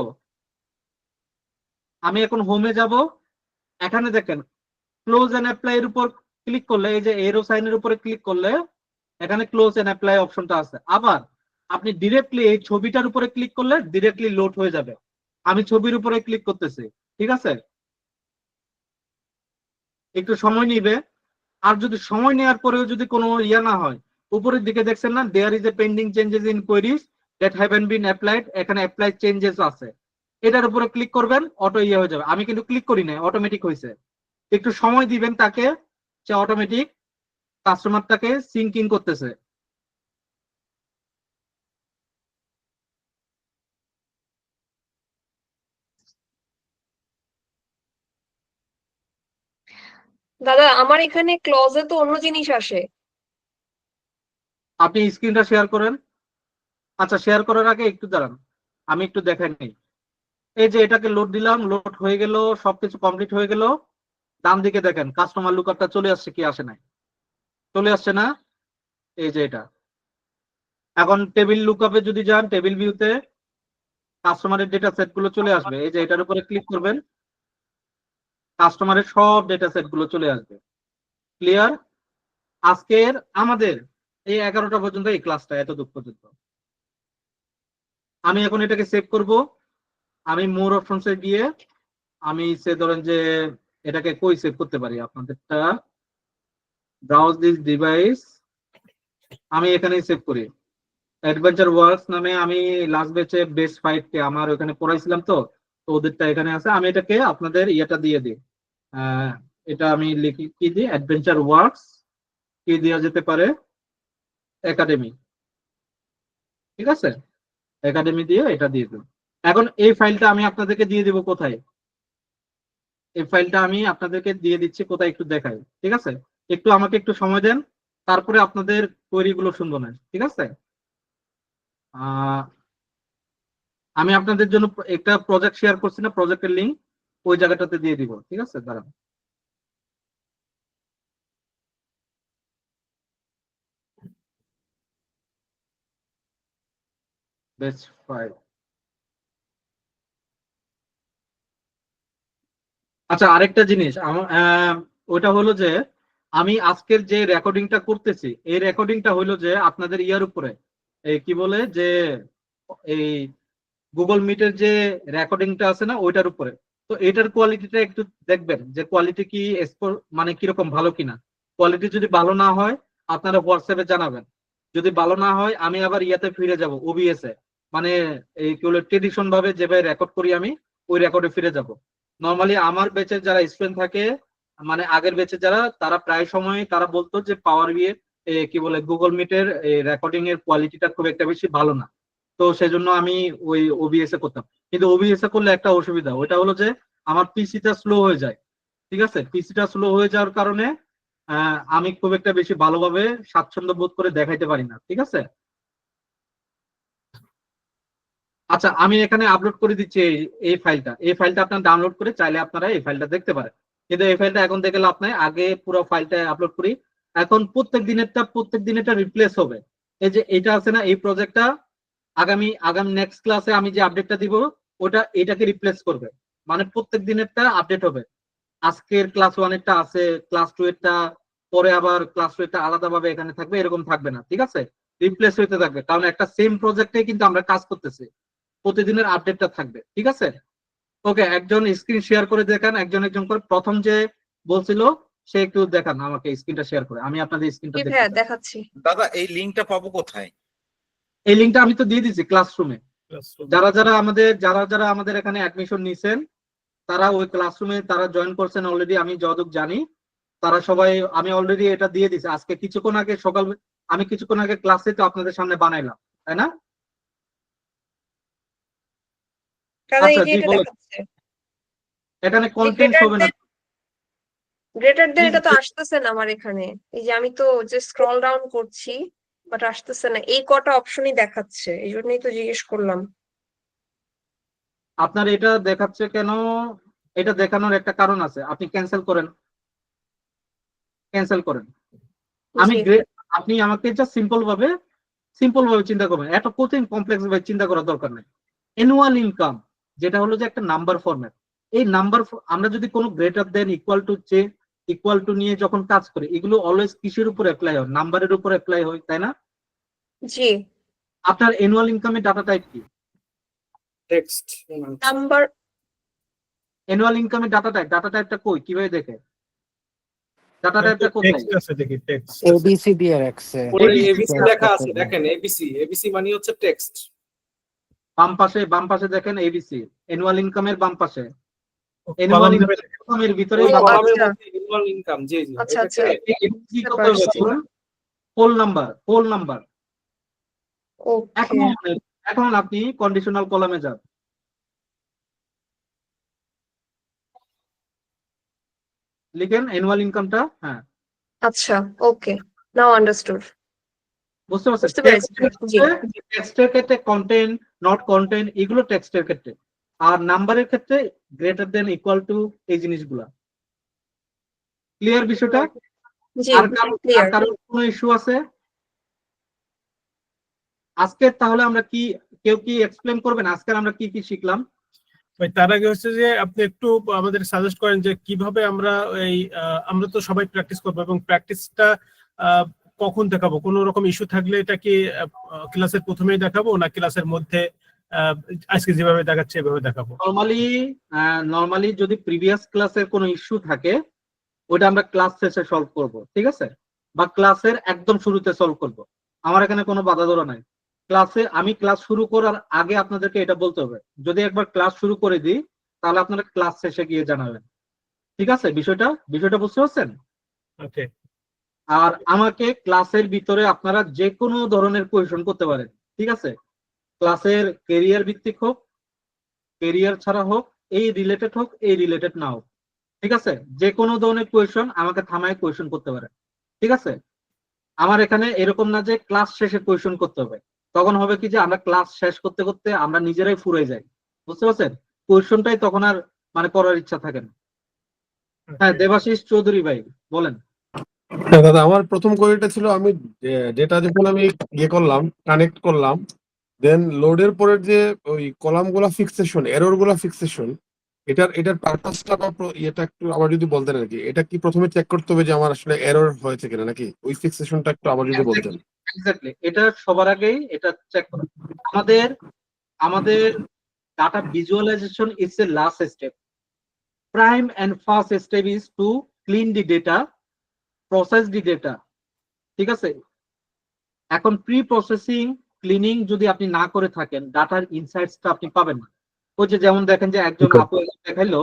আমি এখন হোমে যাব, এখানে দেখেন ক্লোজ এন্ড অ্যাপ্লাই এর উপর ক্লিক করলে, এই যে এরো সাইনের উপরে ক্লিক করলে এখানে ক্লোজ এন্ড অ্যাপ্লাই অপশনটা আছে। আবার আপনি ডিরেক্টলি এই ছবিটার উপরে ক্লিক করলে ডিরেক্টলি লোড হয়ে যাবে। আমি ছবির উপরে ক্লিক করতেছি, ঠিক আছে, একটু সময় নিবে। আর যদি সময় নেওয়ার পরেও যদি কোনো ইয়া না হয়, উপরের দিকে দেখছেন না, there is a pending changes in queries that haven't been applied, এখানে অ্যাপ্লাই চেঞ্জেস আছে, এটার উপরে ক্লিক করবেন, অটো ইয়ে হয়ে যাবে। আমি কিন্তু ক্লিক করি না, অটোমেটিক হয়েছে। একটু সময় দিবেন তাকে, সে অটোমেটিক কাস্টমারটাকে সিঙ্কিং করতেছে। দাদা আমার এখানে ক্লজে তো অন্য জিনিস আসে। আপনি স্ক্রিনটা শেয়ার করেন। আচ্ছা, শেয়ার করার আগে একটু দাঁড়ান, আমি একটু দেখাই নেই। এই যে এটাকে লোড দিলাম, লোড হয়ে গেল, সবকিছু কমপ্লিট হয়ে গেল। ডান দিকে দেখেন কাস্টমার লুকআপটা চলে আসছে কি আসে নাই? চলে আসছে না? এই যে এটা। এখন টেবিল লুকআপে যদি যান, টেবিল ভিউতে কাস্টমারের ডেটা সেট গুলো চলে আসবে। এই যে এটার উপরে ক্লিক করবেন, কাস্টমারের সব ডেটা সেট গুলো চলে আসবে। ক্লিয়ার? আজকের আমাদের এই 11টা পর্যন্ত এই ক্লাসটা, এতদূর পর্যন্ত। আমি এখন এটাকে সেভ করব। আমি মোর অপশনসে গিয়ে আমি সে ধরেন যে এটাকে কই সেভ করতে পারি আপনাদেরটা, ব্রাউজ দিস ডিভাইস, আমি এখানেই সেভ করি। অ্যাডভেঞ্চার ওয়ার্কস নামে আমি লাস্ট ব্যাচে বেস্ট ফাইট কে আমার ওখানে পড়াইছিলাম, তো তো ওদেরটা এখানে আছে। আমি এটাকে আপনাদের ইয়েটা দিয়ে দিই, এটা আমি লিখি কি দিই, অ্যাডভেঞ্চার ওয়ার্কস কি দেওয়া যেতে পারে, একাডেমি, ঠিক আছে, একাডেমি দিয়ে এটা দিয়ে দিই। এখন এই ফাইলটা আমি আপনাদেরকে দিয়ে দিব কোথায়, এই ফাইলটা আমি আপনাদেরকে দিয়ে দিচ্ছি কোথায় একটু দেখাই, ঠিক আছে। একটু আমাকে একটু সময় দেন, তারপরে আপনাদের কোয়েরি গুলো শুনবো না, ঠিক আছে। আমি আপনাদের জন্য একটা প্রজেক্ট শেয়ার করছি না, প্রজেক্টের লিংক ওই জায়গাটাতে দিয়ে দিব, ঠিক আছে, দাঁড়ান। Best file. আচ্ছা, আরেকটা জিনিস ওটা হলো যে আমি আজকের যে রেকর্ডিংটা করতেছি, এই রেকর্ডিংটা হলো যে আপনাদের ইয়ার উপরে এই কি বলে যে এই গুগল মিটের যে রেকর্ডিংটা আছে না, ওইটার উপরে। তো এটার কোয়ালিটিটা একটু দেখবেন যে কোয়ালিটি কি মানে কিরকম ভালো কিনা। কোয়ালিটি যদি ভালো না হয় আপনারা হোয়াটসঅ্যাপে জানাবেন। যদি ভালো না হয় আমি আবার ইয়াতে ফিরে যাব, ওবিএস এ, মানে এই কি বলে ট্রেডিশন ভাবে যেভাবে রেকর্ড করি আমি, ওই রেকর্ডে ফিরে যাব। নর্মালি আমার ব্যাচের যারা স্টুডেন্ট থাকে, মানে আগের ব্যাচে যারা, তারা প্রায় সময় তারা বলতো যে পাওয়ার বিয়ে কি বলে গুগল মিটের রেকর্ডিং এর কোয়ালিটিটা খুব একটা বেশি ভালো না। তো সেজন্য আমি ওই ওবিএস এ করতাম। কিন্তু ওবিএস এ করলে একটা অসুবিধা, ওইটা হলো যে আমার পিসিটা স্লো হয়ে যায়, ঠিক আছে। পিসিটা স্লো হয়ে যাওয়ার কারণে আমি খুব একটা বেশি ভালোভাবে স্বাচ্ছন্দ্য বোধ করে দেখাইতে পারি না, ঠিক আছে। আচ্ছা, আমি এখানে আপলোড করে দিচ্ছি এই ফাইলটা আপনারা ডাউনলোড করে চাইলে আপনারা এই ফাইলটা দেখতে পারেন। কিন্তু এই ফাইলটা এখন দেখে লাভ নাই, আগে পুরো ফাইলটা আপলোড করি। এখন প্রত্যেক দিনেরটা রিপ্লেস হবে। এই যে এটা আছে না, এই প্রজেক্টটা আগামী নেক্সট ক্লাসে আমি যে আপডেটটা দিব ওটা এটাকে রিপ্লেস করবে। মানে প্রত্যেক দিনেরটা আপডেট হবে। আজকের ক্লাস 1 এরটা আছে, ক্লাস 2 এরটা পরে আবার ক্লাস 2 এরটা আলাদাভাবে এখানে থাকবে, এরকম থাকবে না, ঠিক আছে। রিপ্লেস হইতে থাকবে, কারণ একটা সেম প্রজেক্টে কিন্তু আমরা কাজ করতেছি, প্রতিদিনের আপডেটটা থাকবে, ঠিক আছে। ওকে, একজন স্ক্রিন শেয়ার করে দেখান, একজন করে। প্রথম যে বলছিল সে একটু দেখান আমাকে স্ক্রিনটা শেয়ার করে, আমি আপনাদের স্ক্রিনটা হ্যাঁ দেখাচ্ছি। দাদা এই লিঙ্কটা পাবো কোথায়? এই লিংকটা আমি তো দিয়ে দিয়েছি ক্লাসরুমে। যারা আমাদের এখানে অ্যাডমিশন নিছেন তারা ওই ক্লাসরুমে তারা জয়েন করছেন অলরেডি, আমি যতদূর জানি। তারা সবাই, আমি অলরেডি এটা দিয়ে দিছি আজকে কিছুক্ষণ আগে সকাল, আমি কিছুক্ষণ আগে ক্লাসে তো আপনাদের সামনে বানাইলাম, তাই না? দাদা এই আচ্ছা যে জি এটা বলেন, দেখাচ্ছে এখানে যে কন্টেন্ট হবে না। গ্রেটার দেন, কি এটা তো আসতেছে না আমার এখানে। এই যে আমি তো যে স্ক্রল ডাউন করছি বাট আসতেছে না, এই কটা অপশনই দেখাচ্ছে, এই জন্যই তো জিজ্ঞেস করলাম। আপনার এটা দেখাচ্ছে কেন? এটা দেখানোর একটা কারণ আছে, আপনি ক্যান্সেল করেন, ক্যান্সেল করেন। আমি জি আপনি আমাকে জাস্ট সিম্পল ভাবে চিন্তা করবেন, এত কঠিন কমপ্লেক্স ভাবে চিন্তা করার দরকার নেই। অ্যানুয়াল ইনকাম যেটা হলো যে একটা নাম্বার ফরম্যাট, এই নাম্বার আমরা যদি কোনো গ্রেটার দেন, ইকুয়াল টু নিয়ে যখন কাজ করি, এগুলো অলওয়েজ কিসের উপর অ্যাপ্লাই হয়? নাম্বারের উপর অ্যাপ্লাই হয়, তাই না? জি আপনার অ্যানুয়াল ইনকামের ডাটা টাইপ কি? টেক্সট নাম্বার অ্যানুয়াল ইনকামের ডাটা টাইপটা কই, কিভাবে দেখে? ডাটা টাইপটা কোথায়? টেক্সট আছে, দেখি টেক্সট এবিসি দিয়ে রাখছে এবিসি লেখা আছে, দেখেন এবিসি মানে হচ্ছে টেক্সট। বাম পাশে দেখেন এবিসি, অ্যানুয়াল ইনকামের বাম পাশে, কলাম অ্যানুয়াল নেবে। ইনকামের ভিতরে ও, কলামের আচ্ছা। মধ্যে অ্যানুয়াল ইনকাম, জি জি, আচ্ছা আচ্ছা কি করতে হবে? Whole number. ওকে এখন আপনি কন্ডিশনাল কলামে যান, লিখেন অ্যানুয়াল ইনকামটা। হ্যাঁ, আচ্ছা ওকে, নাও আন্ডারস্টুড, বুঝতে পারছেন? বুঝতে পেরেছি। জি টেক্সটের ক্ষেত্রে কন্টেন্ট, নট কন্টেন্ট, এগুলো টেক্সটের ক্ষেত্রে। আর নাম্বারের ক্ষেত্রে গ্রেটার দেন, ইকুয়াল টু, এই জিনিসগুলা। ক্লিয়ার বিষয়টা? জি আর ক্লিয়ার। কারোর কোনো ইস্যু আছে আজকে? তাহলে আমরা কি, কেউ কি এক্সপ্লেন করবেন আজকে আমরা কি কি শিখলাম? ভাই তার আগে হচ্ছে যে আপনি একটু আমাদের সাজেস্ট করেন যে কিভাবে আমরা আমরা তো সবাই প্র্যাকটিস করবো, এবং প্র্যাকটিসটা কখন দেখাবো? কোনো রকম ইস্যু থাকলে এটা কি ক্লাসের প্রথমেই দেখাবো, না ক্লাসের মধ্যে আজকে যেভাবে দেখাচ্ছে এভাবে দেখাবো? নরমালি যদি প্রিভিয়াস ক্লাসের কোনো ইস্যু থাকে ওটা আমরা ক্লাস শেষে সলভ করব, ঠিক আছে? বা ক্লাসের একদম শুরুতে সলভ করব, আমার এখানে কোনো বাধা ধরা নাই। আমি ক্লাস শুরু করার আগে আপনাদেরকে এটা বলতে হবে, যদি একবার ক্লাস শুরু করে দিই তাহলে আপনারা ক্লাস শেষে গিয়ে জানাবেন, ঠিক আছে? বিষয়টা বুঝতে পারছেন? ওকে আর আমাকে ক্লাসের ভিতরে আপনারা যে কোনো ধরনের কোয়েশন করতে পারেন, ঠিক আছে? ক্লাসের কেরিয়ার ভিত্তিক হোক, কেরিয়ার ছাড়া হোক, এই রিলেটেড না হোক, ঠিক আছে? যে কোনো ধরনের কোয়েশন আমাকে থামায় কোয়েশন করতে পারেন, ঠিক আছে? আমার এখানে এরকম না যে ক্লাস শেষে কোয়েশন করতে হবে, তখন হবে কি যে আমরা ক্লাস শেষ করতে করতে আমরা নিজেরাই ফুরে যাই, বুঝতে পারছেন? কোয়েশনটাই তখন আর মানে করার ইচ্ছা থাকে না। হ্যাঁ, দেবাশিস চৌধুরী ভাই বলেন। হ্যাঁ দাদা, আমার প্রথম কোয়েরিটা ছিল, আমি ডেটা যখন আমি করলাম, কানেক্ট করলাম, দেন লোডের পরের যে ওই কলাম গুলা ফিক্সেশন, এরর গুলা ফিক্সেশন, এটার পারপাসটা বা এটা একটু আমার যদি বলতেন আর কি, এটা কি প্রথমে চেক করতে হবে যে আমার আসলে এরর হয়েছে কিনা, নাকি ওই ফিক্সেশনটা একটু আমার যদি বলতেন? এক্স্যাক্টলি, এটা সবার আগেই এটা চেক করা। আমাদের data visualization is a last step. Prime and first step is to clean the data, process the data, ঠিক আছে? এখন প্রি প্রসেসিং, ক্লিনিং যদি আপনি না করে থাকেন, ডাটার ইনসাইটসটা আপনি পাবেন না। ওই যে যেমন দেখেন যে একজন আপু দেখাইলো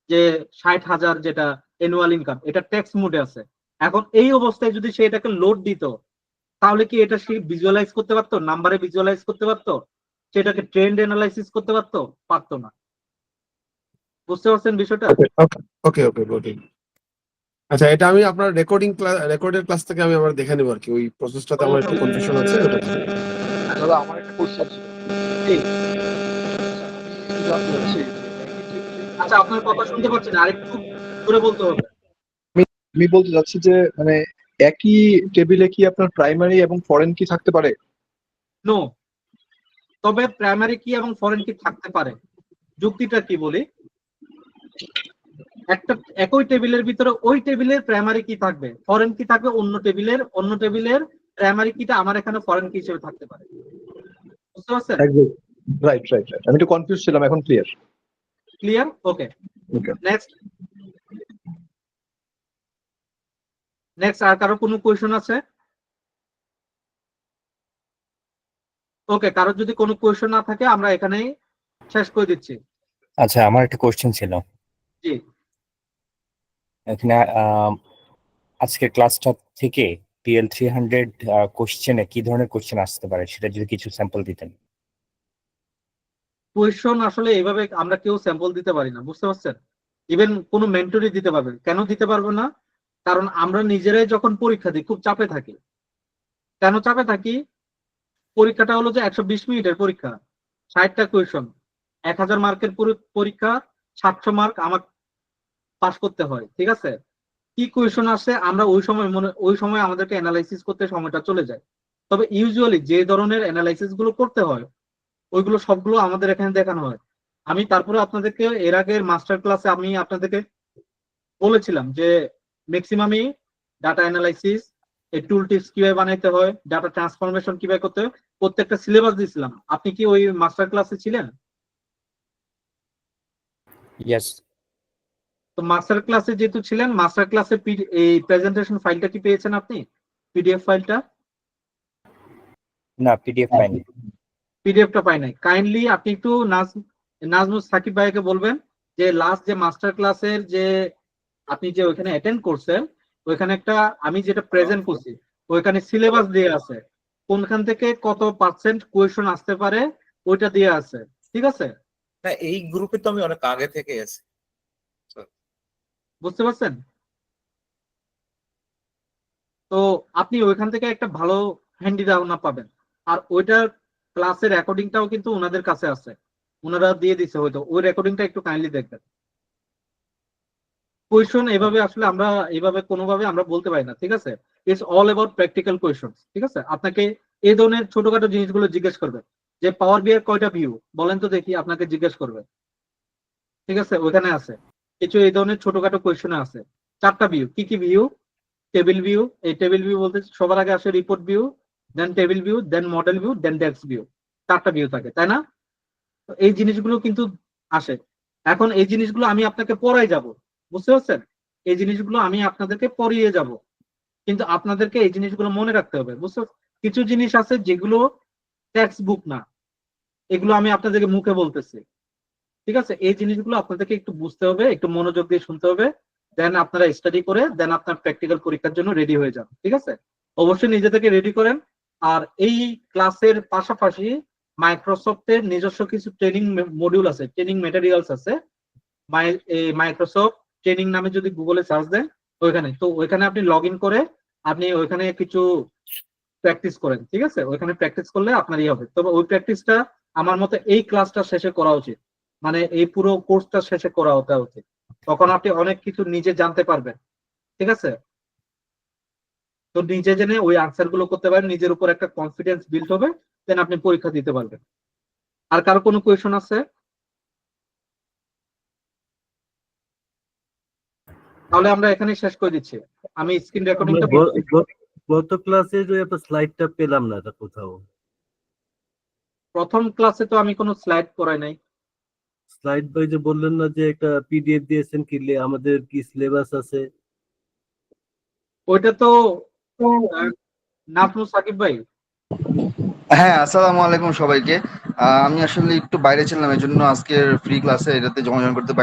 যে 60,000 যেটা অ্যানুয়াল ইনকাম, এটা ট্যাক্স মোডে আছে। এখন এই অবস্থায় যদি সে এটাকে লোড দিত তাহলে কি এটা সে ভিজুয়ালাইজ করতে পারতো, নাম্বারে ভিজুয়ালাইজ করতে পারতো, সেটাকে ট্রেন্ড অ্যানালাইসিস করতে পারতো না। বুঝতে পারছেন বিষয়টা? ওকে ওকে ওকে। আচ্ছা, এটা আমি আপনার রেকর্ডের ক্লাস থেকে আমি আবার দেখে নেবো আর কি, ওই প্রসেসটাতে আমার একটু কনফিউশন আছে ওটা। দাদা আমার একটা কোশ্চেন ছিল। আমি জানতে চাচ্ছি আচ্ছা, আপনার কথা শুনতে পাচ্ছি না, আরেকটু জোরে বলতে হবে। আমি বলতে চাচ্ছি যে মানে একই টেবিলে কি আপনার প্রাইমারি এবং ফরেন কি থাকতে পারে? নো, তবে প্রাইমারি কি এবং ফরেন কি থাকতে পারে। যুক্তিটা কি বলি, একটা একই টেবিলের ভিতরে ওই টেবিলের প্রাইমারি কি থাকবে, ফরেন কি থাকবে অন্য টেবিলের প্রাইমারি কিটা আমার এখানে ফরেন কি হিসেবে থাকতে পারে। বুঝতে পারছেন? রাইট রাইট রাইট, আমি একটু কনফিউজ ছিলাম, এখন ক্লিয়ার? ওকে, ওকে। নেক্সট আর কারো কোনো কোয়েশন আছে? ওকে, কারো যদি কোনো কোয়েশন না থাকে আমরা এখানেই শেষ করে দিচ্ছি। আচ্ছা, আমার একটা কোশ্চেন ছিল। জি এখানে আজকের ক্লাসটা থেকে PL300 কোশ্চেনে কি ধরনের কোশ্চেন আসতে পারে সেটা যদি কিছু স্যাম্পল দিতেন। কোয়েশন আসলে এইভাবে আমরা কেউ স্যাম্পল দিতে পারি না, বুঝতে পারছেন? ইভেন কোনো মেন্টরই দিতে পারবে, কেন দিতে পারবো না? কারণ আমরা নিজেরাই যখন পরীক্ষা দিই খুব চাপে থাকি। কেন চাপে থাকি? পরীক্ষাটা হলো যে 120 মিনিটের পরীক্ষা, 60টা কোয়েশন, 1000 মার্কের পরীক্ষা, 700 মার্ক আমার পাস করতে হয়, ঠিক আছে? কি কোয়েশন আসে আমরা ওই সময় আমাদেরকে অ্যানালাইসিস করতে সময়টা চলে যায়। তবে ইউজুয়ালি যে ধরনের অ্যানালাইসিস গুলো করতে হয় ওইগুলো সবগুলো আমাদের এখানে দেখানো হয়। আমি তারপরে আপনাদেরকে এর আগের মাস্টার ক্লাসে আমি আপনাদেরকে বলেছিলাম যে ম্যাক্সিমামই ডাটা অ্যানালাইসিস, এই টুল টিপস কিভাবে বানাইতে হয়, ডাটা ট্রান্সফরমেশন কিভাবে করতে হয়, প্রত্যেকটা সিলেবাস দিয়েছিলাম। আপনি কি ওই মাস্টার ক্লাসে ছিলেন? ইয়েস। তো মাস্টার ক্লাসে যেহেতু ছিলেন, মাস্টার ক্লাসে এই প্রেজেন্টেশন ফাইলটা কি পেয়েছেন আপনি? পিডিএফ ফাইলটা? না, পিডিএফ পাইনি। পিডিএফটা পাই নাই। কাইন্ডলি আপনি একটু নাজমুস সাকিব ভাইকে বলবেন যে লাস্ট যে মাস্টার ক্লাসের যে আপনি যে ওইখানে অ্যাটেন্ড করছেন ওইখানে একটা আমি যেটা প্রেজেন্ট করছি ওইখানে সিলেবাস দিয়ে আছে, কোনখান থেকে কত পার্সেন্ট কোয়েশন আসতে পারে ওইটা দিয়ে আছে, ঠিক আছে? না, এই গ্রুপে তো আমি অনেক আগে থেকে আছি। বুঝতে পারছেন? তো আপনি ওইখান থেকে একটা ভালো হ্যান্ডি ধারণা পাবেন। আর ওইটার ক্লাসের রেকর্ডিংটাও কিন্তু ওনাদের কাছে আছে, ওনারা দিয়ে দিছে, হয়তো ওই রেকর্ডিংটা একটু কাইন্ডলি দেখবেন। কোয়েশন এভাবে আসলে আমরা এইভাবে কোনোভাবে আমরা বলতে পারি না, ঠিক আছে? It's all about practical question, ঠিক আছে? আপনাকে এই ধরনের ছোটখাটো জিনিসগুলো জিজ্ঞেস করবে যে পাওয়ার বিআই কয়টা ভিউ বলেন তো দেখি, আপনাকে জিজ্ঞেস করবে, ঠিক আছে? ওখানে আছে কিছু এই ধরনের ছোটখাটো কোয়েশনে আছে 4টা ভিউ। কি কি ভিউ? টেবিল ভিউ, এই টেবিল ভিউ বলতে সবার আগে আসে রিপোর্ট ভিউ, দেন টেবিল ভিউ, দেন মডেল ভিউ, দেন ডেস্ক ভিউ। 4টা ভিউ থাকে, তাই না? তো এই জিনিসগুলো কিন্তু আসে। এখন এই জিনিসগুলো আমি আপনাকে পড়াই যাব, বুঝতে পারছেন? এই জিনিসগুলো আমি আপনাদেরকে পড়িয়ে যাব, কিন্তু আপনাদেরকে এই জিনিসগুলো মনে রাখতে হবে, বুঝতে? কিছু জিনিস আছে যেগুলো টেক্সট বুক না, এগুলো আমি আপনাদেরকে মুখে বলতেছি, ঠিক আছে? এই জিনিসগুলো আপনাদেরকে একটু বুঝতে হবে, একটু মনোযোগ দিয়ে শুনতে হবে, দেন আপনারা স্টাডি করে দেন আপনার প্র্যাকটিক্যাল পরীক্ষার জন্য রেডি হয়ে যান, ঠিক আছে? অবশ্যই নিজে থেকে রেডি করেন। আর এই ক্লাসের পাশাপাশি মাইক্রোসফটের নিজস্ব কিছু ট্রেনিং মডিউল আছে, ট্রেনিং ম্যাটেরিয়ালস আছে। মাইক্রোসফট ট্রেনিং নামে যদি গুগলে সার্চ দেন ওইখানে, তো ওইখানে আপনি লগ ইন করে আপনি ওইখানে কিছু প্র্যাকটিস করেন, ঠিক আছে? ওইখানে প্র্যাকটিস করলে আপনার ইয়ে হবে। তবে ওই প্র্যাকটিসটা আমার মতে এই ক্লাসটা শেষে করা উচিত, মানে এই পুরো কোর্সটা শেষে করা হতে উচিত, তখন আপনি অনেক কিছু নিজে জানতে পারবেন, ঠিক আছে? তো নিজে জেনে ওই আনসার গুলো করতে পারেন, নিজের উপর একটা কনফিডেন্স বিল্ড হবে, দেন আপনি পরীক্ষা দিতে পারবেন। আর কারো কোনো কোয়েশন আছে? তাহলে আমরা এখানে শেষ করে দিচ্ছি। আমি স্ক্রিন রেকর্ডিংটা গত ক্লাসে যে একটা স্লাইডটা পেলাম না, এটা কোথাও? প্রথম ক্লাসে তো আমি কোনো স্লাইড করাই নাই। স্লাইড বাই যে বললেন না যে একটা পিডিএফ দিয়েছেন, কি আমাদের কি সিলেবাস আছে? ওইটা তো নাজমুল সাকিব ভাই। হ্যাঁ, আসসালামু আলাইকুম সবাইকে। আমি আসলে একটু বাইরে ছিলাম, এজন্য আজকের ফ্রি ক্লাসে এটাতে জয়েন করতে পারি।